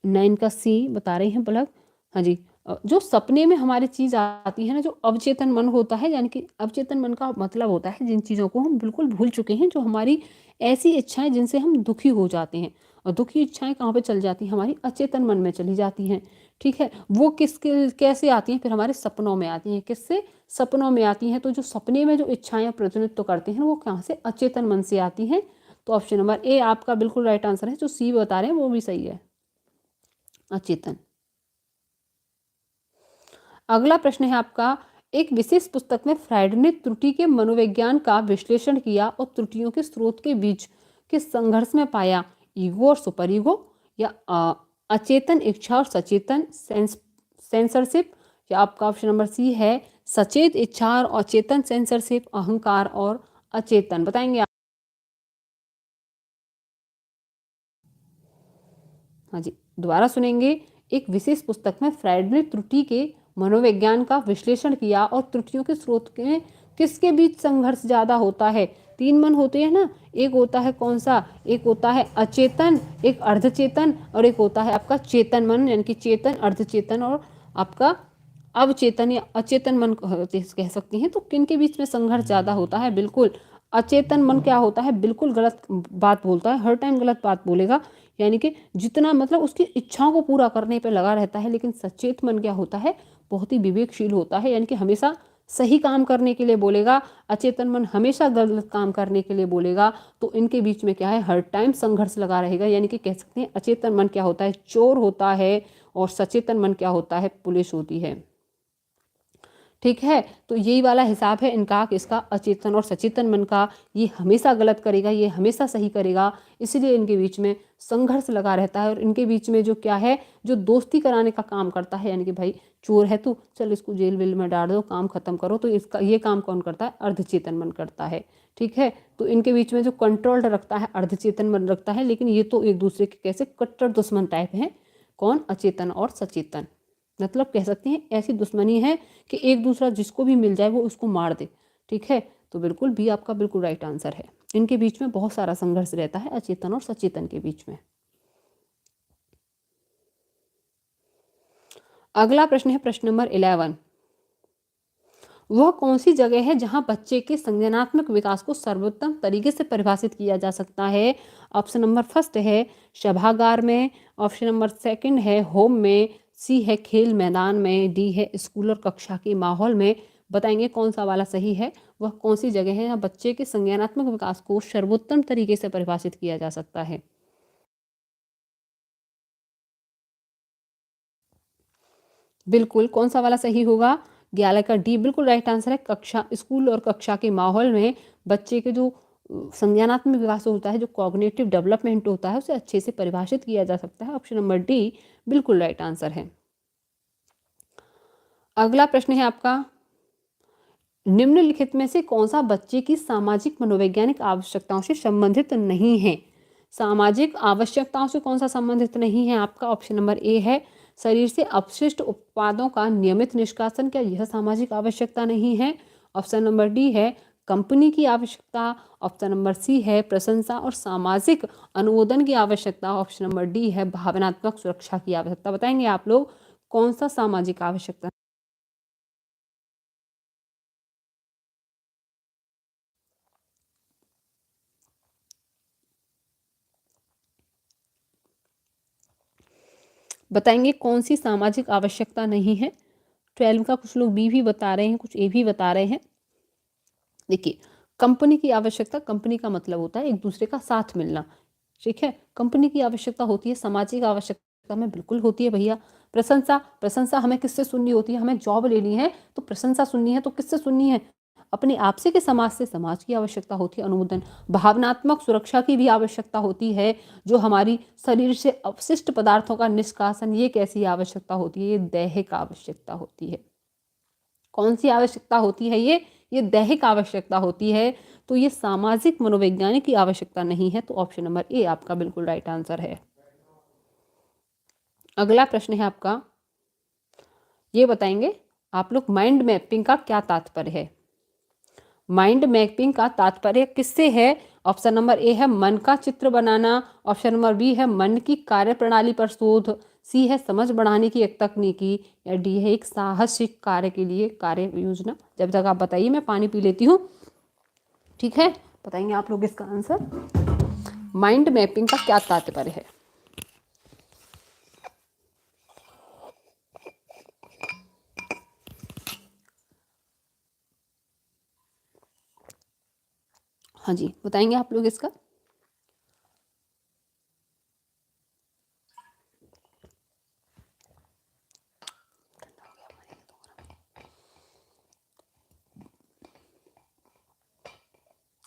9 का सी बता रहे हैं पलक। हाँ जी, जो सपने में हमारी चीज़ आती है ना, जो अवचेतन मन होता है, यानी कि अवचेतन मन का मतलब होता है जिन चीज़ों को हम बिल्कुल भूल चुके हैं, जो हमारी ऐसी इच्छाएं जिनसे हम दुखी हो जाते हैं। और दुखी इच्छाएं कहाँ पे चल जाती हैं? हमारी अचेतन मन में चली जाती हैं। ठीक है, वो कैसे आती हैं? फिर हमारे सपनों में आती हैं। किससे? सपनों में आती हैं। तो जो सपने में जो इच्छाएं प्रतिनिधित्व करते हैं वो कहाँ से? अचेतन मन से आती हैं। तो ऑप्शन नंबर ए आपका बिल्कुल राइट आंसर है। जो सी बता रहे हैं वो भी सही है, अचेतन। अगला प्रश्न है आपका, एक विशेष पुस्तक में फ्रायड ने त्रुटि के मनोविज्ञान का विश्लेषण किया और त्रुटियों के स्रोत के बीच के संघर्ष में पाया ईगो और सुपर ईगो, या अचेतन इच्छा और सचेतन सेंसरशिप, या आपका ऑप्शन नंबर सी है सचेत इच्छा और अचेतन सेंसरशिप, अहंकार और अचेतन? बताएंगे आप। हाँ जी, दोबारा सुनेंगे। एक विशेष पुस्तक में फ्रायड ने त्रुटि के मनोविज्ञान का विश्लेषण किया और त्रुटियों के स्रोत के किसके बीच संघर्ष ज्यादा होता है? 3 मन होते हैं ना, एक होता है कौन सा? एक होता है अचेतन, एक अर्धचेतन, और एक होता है आपका चेतन मन, यानी कि चेतन, अर्धचेतन और आपका अवचेतन या अचेतन मन कह सकते हैं। तो किन के बीच में संघर्ष ज्यादा होता है? बिल्कुल अचेतन मन क्या होता है? बिल्कुल गलत बात बोलता है, हर टाइम गलत बात बोलेगा, यानी कि जितना मतलब उसकी इच्छाओं को पूरा करने पे लगा रहता है। लेकिन सचेत मन क्या होता है? बहुत ही विवेकशील होता है, यानी कि हमेशा सही काम करने के लिए बोलेगा। अचेतन मन हमेशा गलत काम करने के लिए बोलेगा। तो इनके बीच में क्या है? हर टाइम संघर्ष लगा रहेगा, यानी कि कह सकते हैं अचेतन मन क्या होता है? चोर होता है, और सचेतन मन क्या होता है? पुलिस होती है। ठीक है। तो यही वाला हिसाब है इनका कि इसका अचेतन और सचेतन मन का, ये हमेशा गलत करेगा, ये हमेशा सही करेगा, इसलिए इनके बीच में संघर्ष लगा रहता है। और इनके बीच में जो क्या है, जो दोस्ती कराने का काम करता है, यानी कि भाई चोर है तू, चल इसको जेल वेल में डाल दो, काम खत्म करो, तो इसका ये काम कौन करता है, अर्धचेतन मन करता है। ठीक है। तो इनके बीच में जो कंट्रोल रखता है अर्धचेतन मन रखता है, लेकिन ये तो एक दूसरे के कैसे कट्टर दुश्मन टाइप हैं, कौन, अचेतन और सचेतन। मतलब कह सकते हैं ऐसी दुश्मनी है कि एक दूसरा जिसको भी मिल जाए वो उसको मार दे। ठीक है। तो बिल्कुल बी आपका बिल्कुल राइट आंसर है। इनके बीच में बहुत सारा संघर्ष रहता है, अचेतन और सचेतन के बीच में। अगला प्रश्न है प्रश्न नंबर 11। वह कौन सी जगह है जहां बच्चे के संज्ञानात्मक विकास को सर्वोत्तम तरीके से परिभाषित किया जा सकता है? ऑप्शन नंबर फर्स्ट है सभागार में, ऑप्शन नंबर सेकंड है होम में, सी है खेल मैदान में, डी है स्कूल और कक्षा के माहौल में। बताएंगे कौन सा वाला सही है। वह कौन सी जगह है जहाँ बच्चे के संज्ञानात्मक विकास को सर्वोत्तम तरीके से परिभाषित किया जा सकता है? बिल्कुल, कौन सा वाला सही होगा? 11 का डी बिल्कुल राइट आंसर है। कक्षा, स्कूल और कक्षा के माहौल में बच्चे के जो संज्ञानात्मक विकास होता है, जो कॉग्निटिव डेवलपमेंट होता है, उसे अच्छे से परिभाषित किया जा सकता है। ऑप्शन नंबर डी बिल्कुल राइट आंसर है। अगला प्रश्न है आपका, निम्नलिखित में से कौन सा बच्चे की सामाजिक मनोवैज्ञानिक आवश्यकताओं से संबंधित नहीं है? सामाजिक आवश्यकताओं से कौन सा संबंधित नहीं है आपका? ऑप्शन नंबर ए है शरीर से अपशिष्ट उत्पादों का नियमित निष्कासन, क्या यह सामाजिक आवश्यकता नहीं है? ऑप्शन नंबर डी है कंपनी की आवश्यकता, ऑप्शन नंबर सी है प्रशंसा और सामाजिक अनुमोदन की आवश्यकता, ऑप्शन नंबर डी है भावनात्मक सुरक्षा की आवश्यकता। बताएंगे आप लोग कौन सा सामाजिक आवश्यकता? बताएंगे कौन सी सामाजिक आवश्यकता नहीं है? 12 का कुछ लोग बी भी बता रहे हैं, कुछ ए भी बता रहे हैं। देखिए, कंपनी की आवश्यकता, कंपनी का मतलब होता है एक दूसरे का साथ मिलना। ठीक है। कंपनी की आवश्यकता होती है, सामाजिक आवश्यकता में बिल्कुल होती है भैया। प्रशंसा, प्रशंसा हमें किससे सुननी होती है? हमें जॉब लेनी है तो प्रशंसा सुननी है, तो किससे सुननी है? अपने आप से, कि समाज से? समाज की आवश्यकता होती है अनुमोदन। भावनात्मक सुरक्षा की भी आवश्यकता होती है, जो हमारी शरीर से अपशिष्ट पदार्थों का निष्कासन, ये कैसी आवश्यकता होती है? ये दैहिक आवश्यकता होती है। कौन सी आवश्यकता होती है? ये दैहिक आवश्यकता होती है। तो ये सामाजिक मनोवैज्ञानिक की आवश्यकता नहीं है। तो ऑप्शन नंबर ए आपका बिल्कुल राइट आंसर है। अगला प्रश्न है आपका, ये बताएंगे आप लोग माइंड मैपिंग का क्या तात्पर्य है? माइंड मैपिंग का तात्पर्य किससे है? ऑप्शन नंबर ए है मन का चित्र बनाना, ऑप्शन नंबर बी है मन की कार्यप्रणाली पर शोध, सी है समझ बढ़ाने की एक तकनीकी, या डी है एक साहसिक कार्य के लिए कार्य योजना। जब तक आप बताइए मैं पानी पी लेती हूँ। ठीक है। बताएंगे आप लोग इसका आंसर। माइंड मैपिंग का क्या तात्पर्य है? हाँ जी, बताएंगे आप लोग इसका।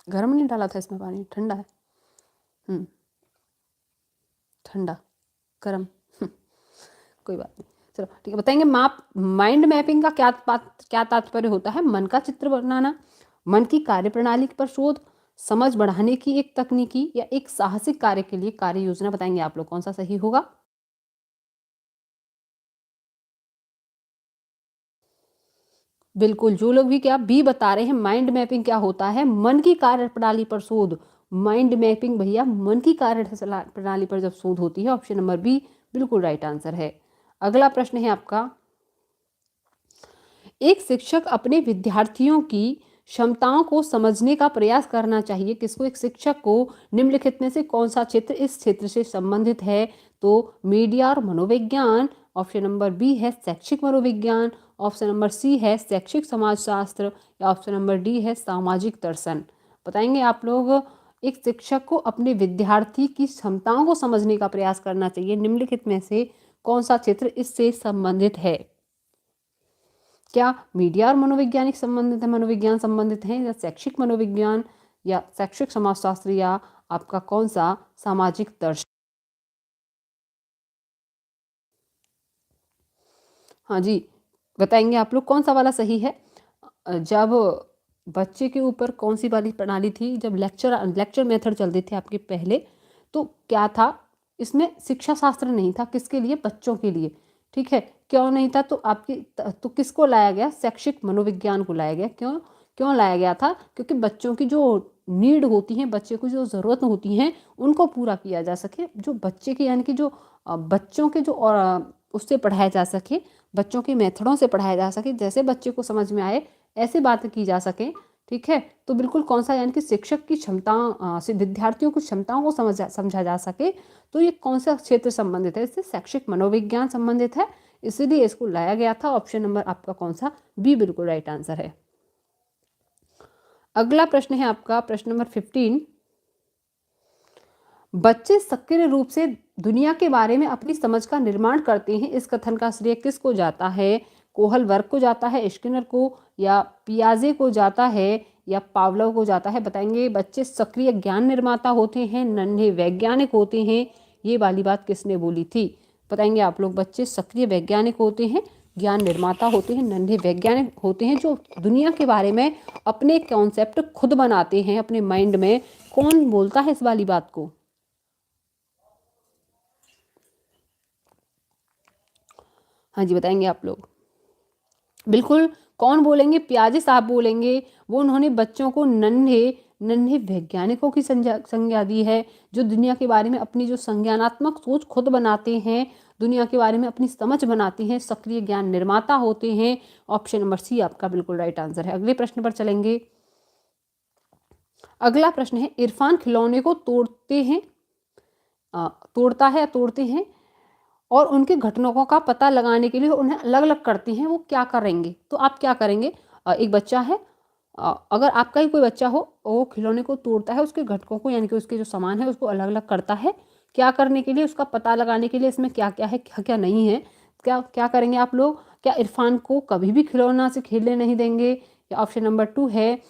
गर्म नहीं डाला था इसमें, पानी ठंडा है। ठंडा, गर्म, कोई बात नहीं। चलो ठीक है। बताएंगे माइंड मैपिंग का क्या तात्पर्य होता है? मन का चित्र बनाना, मन की कार्यप्रणाली पर शोध, समझ बढ़ाने की एक तकनीकी, या एक साहसिक कार्य के लिए कार्य योजना। बताएंगे आप लोग कौन सा सही होगा? बिल्कुल, जो लोग भी क्या बी बता रहे हैं, माइंड मैपिंग क्या होता है? मन की कार्यप्रणाली पर शोध। माइंड मैपिंग भैया मन की कार्य प्रणाली पर जब शोध होती है। ऑप्शन नंबर बी बिल्कुल राइट आंसर है। अगला प्रश्न है आपका, एक शिक्षक अपने विद्यार्थियों की क्षमताओं को समझने का प्रयास करना चाहिए। किसको? एक शिक्षक को। निम्नलिखित में से कौन सा क्षेत्र इस क्षेत्र से संबंधित है? तो मीडिया और मनोविज्ञान, ऑप्शन नंबर बी है शैक्षिक मनोविज्ञान, ऑप्शन नंबर सी है शैक्षिक समाजशास्त्र, या ऑप्शन नंबर डी है सामाजिक दर्शन। बताएंगे आप लोग, एक शिक्षक को अपने विद्यार्थी की क्षमताओं को समझने का प्रयास करना चाहिए। निम्नलिखित में से कौन सा क्षेत्र इससे संबंधित है? क्या मीडिया और मनोवैज्ञानिक संबंधित है, मनोविज्ञान संबंधित हैं, या शैक्षिक मनोविज्ञान, या शैक्षिक समाजशास्त्र, या आपका कौन सा सामाजिक दर्शन? हाँ जी, बताएंगे आप लोग कौन सा वाला सही है। जब बच्चे के ऊपर कौन सी वाली प्रणाली थी, जब लेक्चर मेथड चलते थे आपके पहले, तो क्या था इसमें, शिक्षा शास्त्र नहीं था, किसके लिए, बच्चों के लिए। ठीक है, क्यों नहीं था, तो आपकी तो किसको लाया गया, शैक्षिक मनोविज्ञान को लाया गया। क्यों क्यों लाया गया था, क्योंकि बच्चों की जो नीड होती हैं, बच्चे को जो ज़रूरत होती हैं, उनको पूरा किया जा सके। जो बच्चे के यानी कि जो बच्चों के जो उससे पढ़ाया जा सके, बच्चों के मेथडों से पढ़ाया जा सके, जैसे बच्चे को समझ में आए ऐसे बातें की जा सके। ठीक है, तो बिल्कुल कौन सा, यानी कि शिक्षक की क्षमता से विद्यार्थियों की क्षमताओं को समझा जा सके, तो ये कौन सा क्षेत्र संबंधित है, इससे शैक्षिक मनोविज्ञान संबंधित है, इसीलिए इसको लाया गया था। ऑप्शन नंबर आपका कौन सा, बी, बिल्कुल राइट आंसर है। अगला प्रश्न है आपका प्रश्न नंबर 15। बच्चे सक्रिय रूप से दुनिया के बारे में अपनी समझ का निर्माण करते हैं, इस कथन का श्रेय किसको जाता है, कोहलबर्ग को जाता है, स्किनर को, या पियाजे को जाता है, या पावलोव को जाता है। बताएंगे, बच्चे सक्रिय ज्ञान निर्माता होते हैं, नन्हे वैज्ञानिक होते हैं, ये वाली बात किसने बोली थी। बताएंगे आप लोग, बच्चे सक्रिय वैज्ञानिक होते हैं, ज्ञान निर्माता होते हैं, नन्हे वैज्ञानिक होते हैं, जो दुनिया के बारे में अपने कॉन्सेप्ट खुद बनाते हैं अपने माइंड में। कौन बोलता है इस वाली बात को? हाँ जी, बताएंगे आप लोग। बिल्कुल, कौन बोलेंगे, पियाजे साहब बोलेंगे। वो उन्होंने बच्चों को नन्हे नन्हे वैज्ञानिकों की संज्ञा दी है, जो दुनिया के बारे में अपनी जो संज्ञानात्मक सोच खुद बनाते हैं, दुनिया के बारे में अपनी समझ बनाते हैं, सक्रिय ज्ञान निर्माता होते हैं। ऑप्शन नंबर सी आपका बिल्कुल राइट आंसर है। अगले प्रश्न पर चलेंगे। अगला प्रश्न है, इरफान खिलौने को तोड़ते हैं, तोड़ता है या तोड़ते हैं, और उनके घटकों का पता लगाने के लिए उन्हें अलग अलग करते हैं, वो क्या करेंगे? तो आप क्या करेंगे, एक बच्चा है, अगर आपका ही कोई बच्चा हो, वो खिलौने को तोड़ता है, उसके घटकों को यानी कि उसके जो सामान है उसको अलग अलग करता है, क्या करने के लिए, उसका पता लगाने के लिए, इसमें क्या क्या है क्या क्या नहीं है, क्या क्या करेंगे आप लोग? क्या इरफान को कभी भी खिलौना से खेलने नहीं देंगे, या ऑप्शन नंबर 2 है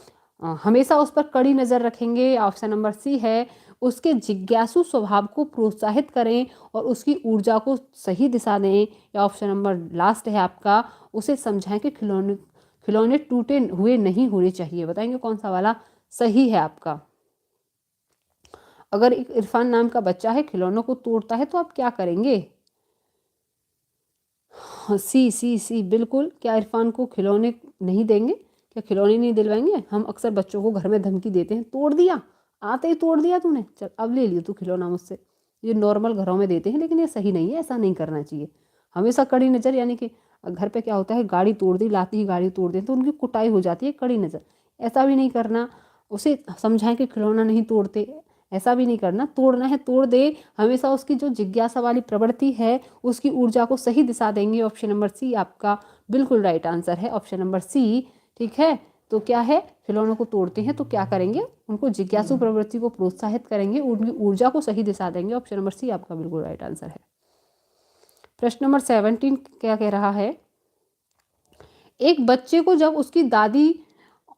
हमेशा उस पर कड़ी नज़र रखेंगे, या ऑप्शन नंबर सी है उसके जिज्ञासु स्वभाव को प्रोत्साहित करें और उसकी ऊर्जा को सही दिशा दें, या ऑप्शन नंबर लास्ट है आपका, उसे समझाएं कि खिलौने खिलौने टूटे हुए नहीं होने चाहिए। बताएंगे कौन सा वाला सही है आपका? अगर एक इरफान नाम का बच्चा है, खिलौनों को तोड़ता है, तो आप क्या करेंगे? हाँ, सी सी सी बिल्कुल। क्या इरफान को खिलौने नहीं देंगे, क्या खिलौने नहीं दिलवाएंगे? हम अक्सर बच्चों को घर में धमकी देते हैं, तोड़ दिया, आते ही तोड़ दिया तूने, चल अब ले लियो तू खिलौना मुझसे। ये नॉर्मल घरों में देते हैं, लेकिन ये सही नहीं है, ऐसा नहीं करना चाहिए। हमेशा कड़ी नज़र, यानी कि घर पे क्या होता है, गाड़ी तोड़ दी, लाती ही गाड़ी तोड़ दी, तो उनकी कुटाई हो जाती है, कड़ी नज़र। ऐसा भी नहीं करना, उसे समझाएं कि खिलौना नहीं तोड़ते, ऐसा भी नहीं करना, तोड़ना है तोड़ दे। हमेशा उसकी जो जिज्ञासा वाली प्रवृत्ति है, उसकी ऊर्जा को सही दिशा देंगे। ऑप्शन नंबर सी आपका बिल्कुल राइट आंसर है, ऑप्शन नंबर सी। ठीक है, तो क्या है, खिलौनों को तोड़ते हैं तो क्या करेंगे, उनको जिज्ञासु प्रवृत्ति को प्रोत्साहित करेंगे, उनकी ऊर्जा को सही दिशा देंगे। ऑप्शन नंबर सी आपका बिल्कुल राइट आंसर है। प्रश्न नंबर 17 क्या कह रहा है, एक बच्चे को जब उसकी दादी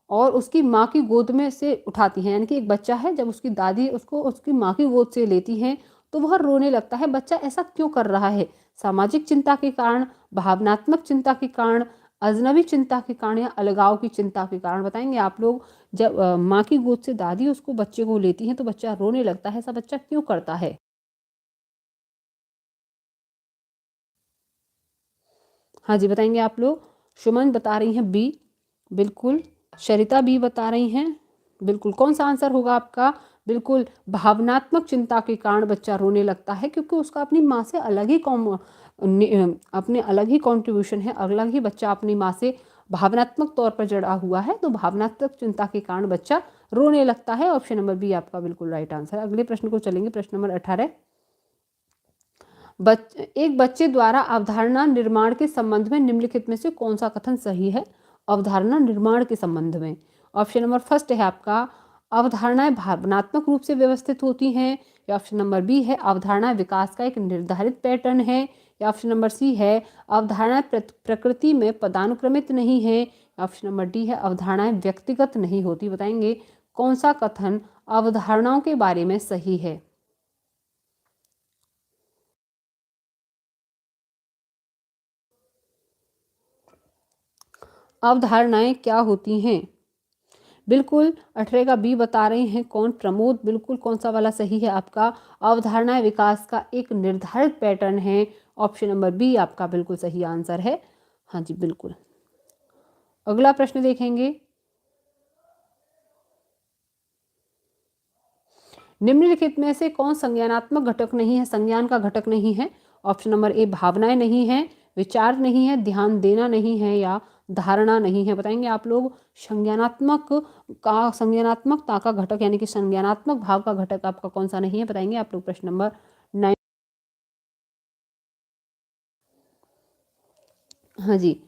और उसकी माँ की गोद में से उठाती हैं, यानी कि एक बच्चा है, जब उसकी दादी उसको उसकी माँ की गोद से लेती हैं, तो वह रोने लगता है। बच्चा ऐसा क्यों कर रहा है? सामाजिक चिंता के कारण, भावनात्मक चिंता के कारण, अजनबी चिंता के कारण, या अलगाव की चिंता के कारण? बताएंगे आप लोग। जब माँ की गोद से दादी उसको बच्चे को लेती हैं, तो बच्चा रोने लगता है, ऐसा बच्चा क्यों करता है? हाँ जी, बताएंगे आप लोग। सुमन बता रही हैं बी, बिल्कुल। शरिता बी बता रही हैं, बिल्कुल। कौन सा आंसर होगा आपका? बिल्कुल, भावनात्मक चिंता के कारण बच्चा रोने लगता है, क्योंकि उसका अपनी माँ से अलग ही अपने अलग ही कॉन्ट्रीब्यूशन है, अलग ही बच्चा अपनी माँ से भावनात्मक तौर पर जुड़ा हुआ है, तो भावनात्मक चिंता के कारण बच्चा रोने लगता है। ऑप्शन नंबर बी आपका बिल्कुल राइट आंसर। अगले प्रश्न को चलेंगे, प्रश्न नंबर 18। एक बच्चे द्वारा अवधारणा निर्माण के संबंध में निम्नलिखित में से कौन सा कथन सही है? अवधारणा निर्माण के संबंध में ऑप्शन नंबर फर्स्ट है आपका, अवधारणाएं भावनात्मक रूप से व्यवस्थित होती हैं, या ऑप्शन नंबर बी है, अवधारणा विकास का एक निर्धारित पैटर्न है, या ऑप्शन नंबर सी है अवधारणाएं प्रकृति में पदानुक्रमित नहीं है, ऑप्शन नंबर डी है अवधारणाएं व्यक्तिगत नहीं होती। बताएंगे कौन सा कथन अवधारणाओं के बारे में सही है। अवधारणाएं क्या होती हैं? बिल्कुल 18 का बी बता रहे हैं कौन, प्रमोद। बिल्कुल कौन सा वाला सही है आपका? अवधारणाएं विकास का एक निर्धारित पैटर्न है, ऑप्शन नंबर बी आपका बिल्कुल सही आंसर है। हाँ जी बिल्कुल। अगला प्रश्न देखेंगे, निम्नलिखित में से कौन संज्ञानात्मक घटक नहीं है, संज्ञान का घटक नहीं है? ऑप्शन नंबर ए भावनाएं नहीं है, विचार नहीं है, ध्यान देना नहीं है, या धारणा नहीं है। बताएंगे आप लोग संज्ञानात्मकता का घटक यानी कि संज्ञानात्मक भाव का घटक आपका कौन सा नहीं है? बताएंगे आप लोग प्रश्न नंबर 9। हाँ जी,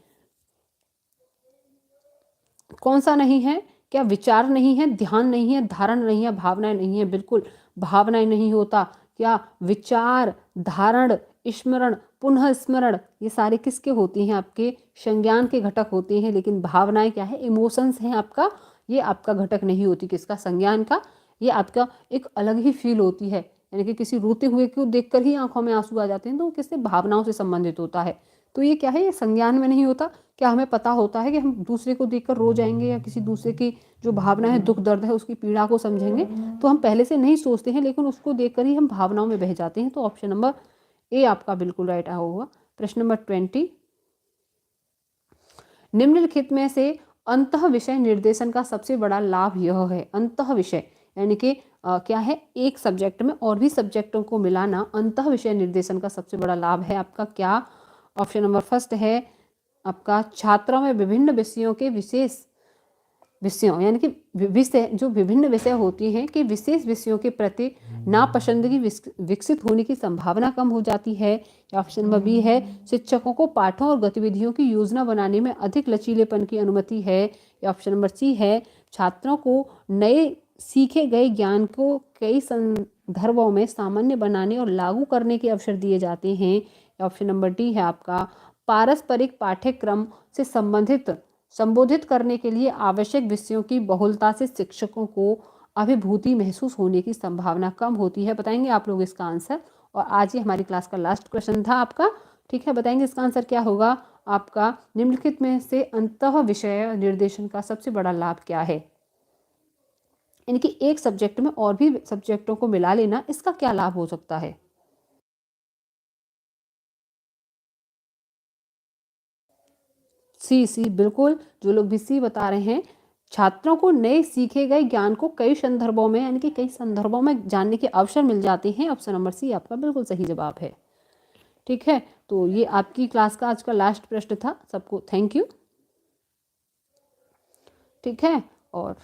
कौन सा नहीं है? क्या विचार नहीं है, ध्यान नहीं है, धारण नहीं है, भावनाएं नहीं है? बिल्कुल भावनाएं नहीं होता। क्या विचार, धारण, स्मरण, पुनः स्मरण, ये सारे किसके होती हैं? आपके संज्ञान के घटक होते हैं। लेकिन भावनाएं क्या है? इमोशंस हैं आपका, ये आपका घटक नहीं होती। किसका? संज्ञान का। ये आपका एक अलग ही फील होती है, यानी कि किसी रोते हुए को देखकर ही आंखों में आंसू आ जाते हैं, तो किससे? भावनाओं से संबंधित होता है। तो ये क्या है? ये संज्ञान में नहीं होता। क्या हमें पता होता है कि हम दूसरे को देखकर रो जाएंगे या किसी दूसरे की जो भावना है, दुख दर्द है, उसकी पीड़ा को समझेंगे? तो हम पहले से नहीं सोचते हैं, लेकिन उसको देखकर ही हम भावनाओं में बह जाते हैं। तो ऑप्शन नंबर ए आपका बिल्कुल राइट होगा। प्रश्न नंबर 20, निम्नलिखित में से अंतः विषय निर्देशन का सबसे बड़ा लाभ यह है। अंतः विषय यानी कि क्या है? एक सब्जेक्ट में और भी सब्जेक्टों को मिलाना अंतः विषय निर्देशन का सबसे बड़ा लाभ है आपका। क्या? ऑप्शन नंबर फर्स्ट है आपका छात्रों में विभिन्न विषयों के विषयों यानी कि विषय जो विभिन्न विषय होती हैं कि विशेष विषयों के प्रति नापसंदगी विकसित होने की संभावना कम हो जाती है। ऑप्शन नंबर बी है शिक्षकों को पाठों और गतिविधियों की योजना बनाने में अधिक लचीलेपन की अनुमति है। ऑप्शन नंबर सी है छात्रों को नए सीखे गए ज्ञान को कई संदर्भों में सामान्य बनाने और लागू करने के अवसर दिए जाते हैं। ऑप्शन नंबर डी है आपका पारस्परिक पाठ्यक्रम से संबोधित करने के लिए आवश्यक विषयों की बहुलता से शिक्षकों को अभिभूति महसूस होने की संभावना कम होती है। बताएंगे आप लोग इसका आंसर। और आज ये हमारी क्लास का लास्ट क्वेश्चन था आपका। ठीक है, बताएंगे इसका आंसर क्या होगा आपका? निम्नलिखित में से अंतः विषय निर्देशन का सबसे बड़ा लाभ क्या है? यानी कि एक सब्जेक्ट में और भी सब्जेक्टों को मिला लेना, इसका क्या लाभ हो सकता है? सी बिल्कुल, जो लोग भी सी बता रहे हैं, छात्रों को नए सीखे गए ज्ञान को कई संदर्भों में यानी कि कई संदर्भों में जानने के अवसर मिल जाते हैं। ऑप्शन नंबर सी आपका बिल्कुल सही जवाब है। ठीक है, तो ये आपकी क्लास का आज का लास्ट प्रश्न था। सबको थैंक यू। ठीक है, और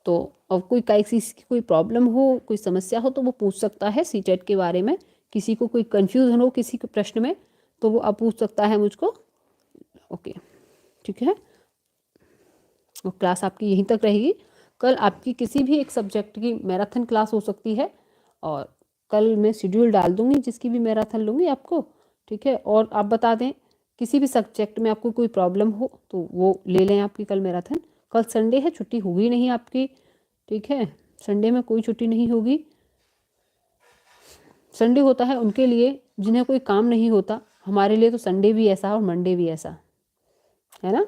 तो अब कोई कोई प्रॉब्लम हो, कोई समस्या हो तो वो पूछ सकता है सीटेट के बारे में। किसी को कोई कंफ्यूजन हो किसी के प्रश्न में तो वो अब पूछ सकता है मुझको। ओके, ठीक है, और क्लास आपकी यहीं तक रहेगी। कल आपकी किसी भी एक सब्जेक्ट की मैराथन क्लास हो सकती है, और कल मैं शेड्यूल डाल दूंगी जिसकी भी मैराथन लूँगी आपको। ठीक है, और आप बता दें किसी भी सब्जेक्ट में आपको कोई प्रॉब्लम हो तो वो ले लें आपकी कल मैराथन। कल संडे है, छुट्टी होगी नहीं आपकी। ठीक है, संडे में कोई छुट्टी नहीं होगी। संडे होता है उनके लिए जिन्हें कोई काम नहीं होता। हमारे लिए तो संडे भी ऐसा और मंडे भी ऐसा है ना।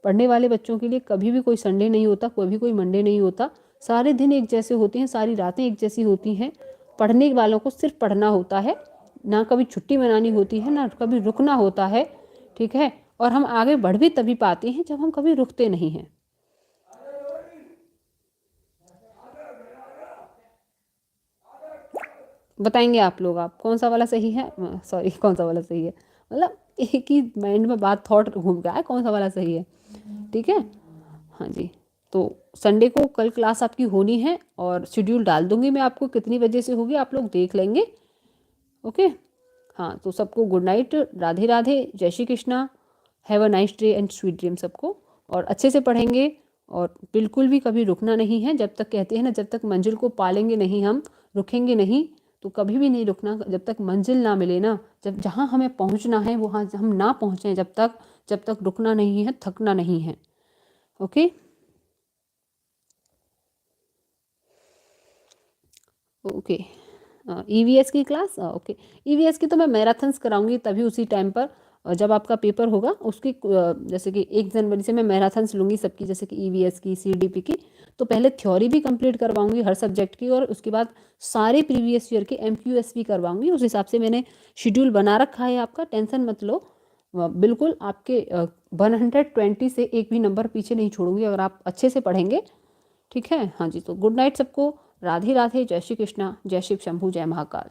पढ़ने वाले बच्चों के लिए कभी भी कोई संडे नहीं होता, कभी कोई मंडे नहीं होता। सारे दिन एक जैसे होते हैं, सारी रातें एक जैसी होती हैं। पढ़ने वालों को सिर्फ पढ़ना होता है, ना कभी छुट्टी मनानी होती है, ना कभी रुकना होता है। ठीक है, और हम आगे बढ़ भी तभी पाते हैं जब हम कभी रुकते नहीं हैं। बताएंगे आप लोग, आप कौन सा वाला सही है? सॉरी, कौन सा वाला सही है, मतलब एक ही माइंड में बात थॉट घूम गया है, कौन सा वाला सही है। ठीक है, हाँ जी, तो संडे को कल क्लास आपकी होनी है और शेड्यूल डाल दूंगी मैं आपको, कितनी बजे से होगी आप लोग देख लेंगे। ओके, हाँ, तो सबको गुड नाइट, राधे राधे, जय Shri Krishna, have a nice day and sweet dream सबको। और अच्छे से पढ़ेंगे और बिल्कुल भी कभी रुकना नहीं है। जब तक कहते हैं ना, जब तक मंजिल को पालेंगे नहीं हम, रुकेंगे नहीं, तो कभी भी नहीं रुकना जब तक मंजिल ना मिले ना, जब जहाँ हमें पहुँचना है वहाँ हम ना पहुँचें, जब तक रुकना नहीं है, थकना नहीं है। Okay okay. ईवीएस की क्लास, ओके। ईवीएस की तो मैं मैराथन्स कराऊंगी तभी उसी टाइम पर, जब आपका पेपर होगा उसकी जैसे कि 1 जनवरी से मैं मैराथन्स लूँगी सबकी, जैसे कि ईवीएस की, सीडीपी की। तो पहले थ्योरी भी कंप्लीट करवाऊंगी हर सब्जेक्ट की, और उसके बाद सारे प्रीवियस ईयर के एमक्यूएस भी करवाऊंगी। उस हिसाब से मैंने शेड्यूल बना रखा है, आपका टेंशन मत लो। बिल्कुल आपके 120 से एक भी नंबर पीछे नहीं छोड़ूंगी अगर आप अच्छे से पढ़ेंगे। ठीक है, हाँ जी। तो गुड नाइट सबको, राधे राधे, जय श्री कृष्णा, जय शिव शंभू, जय महाकाल।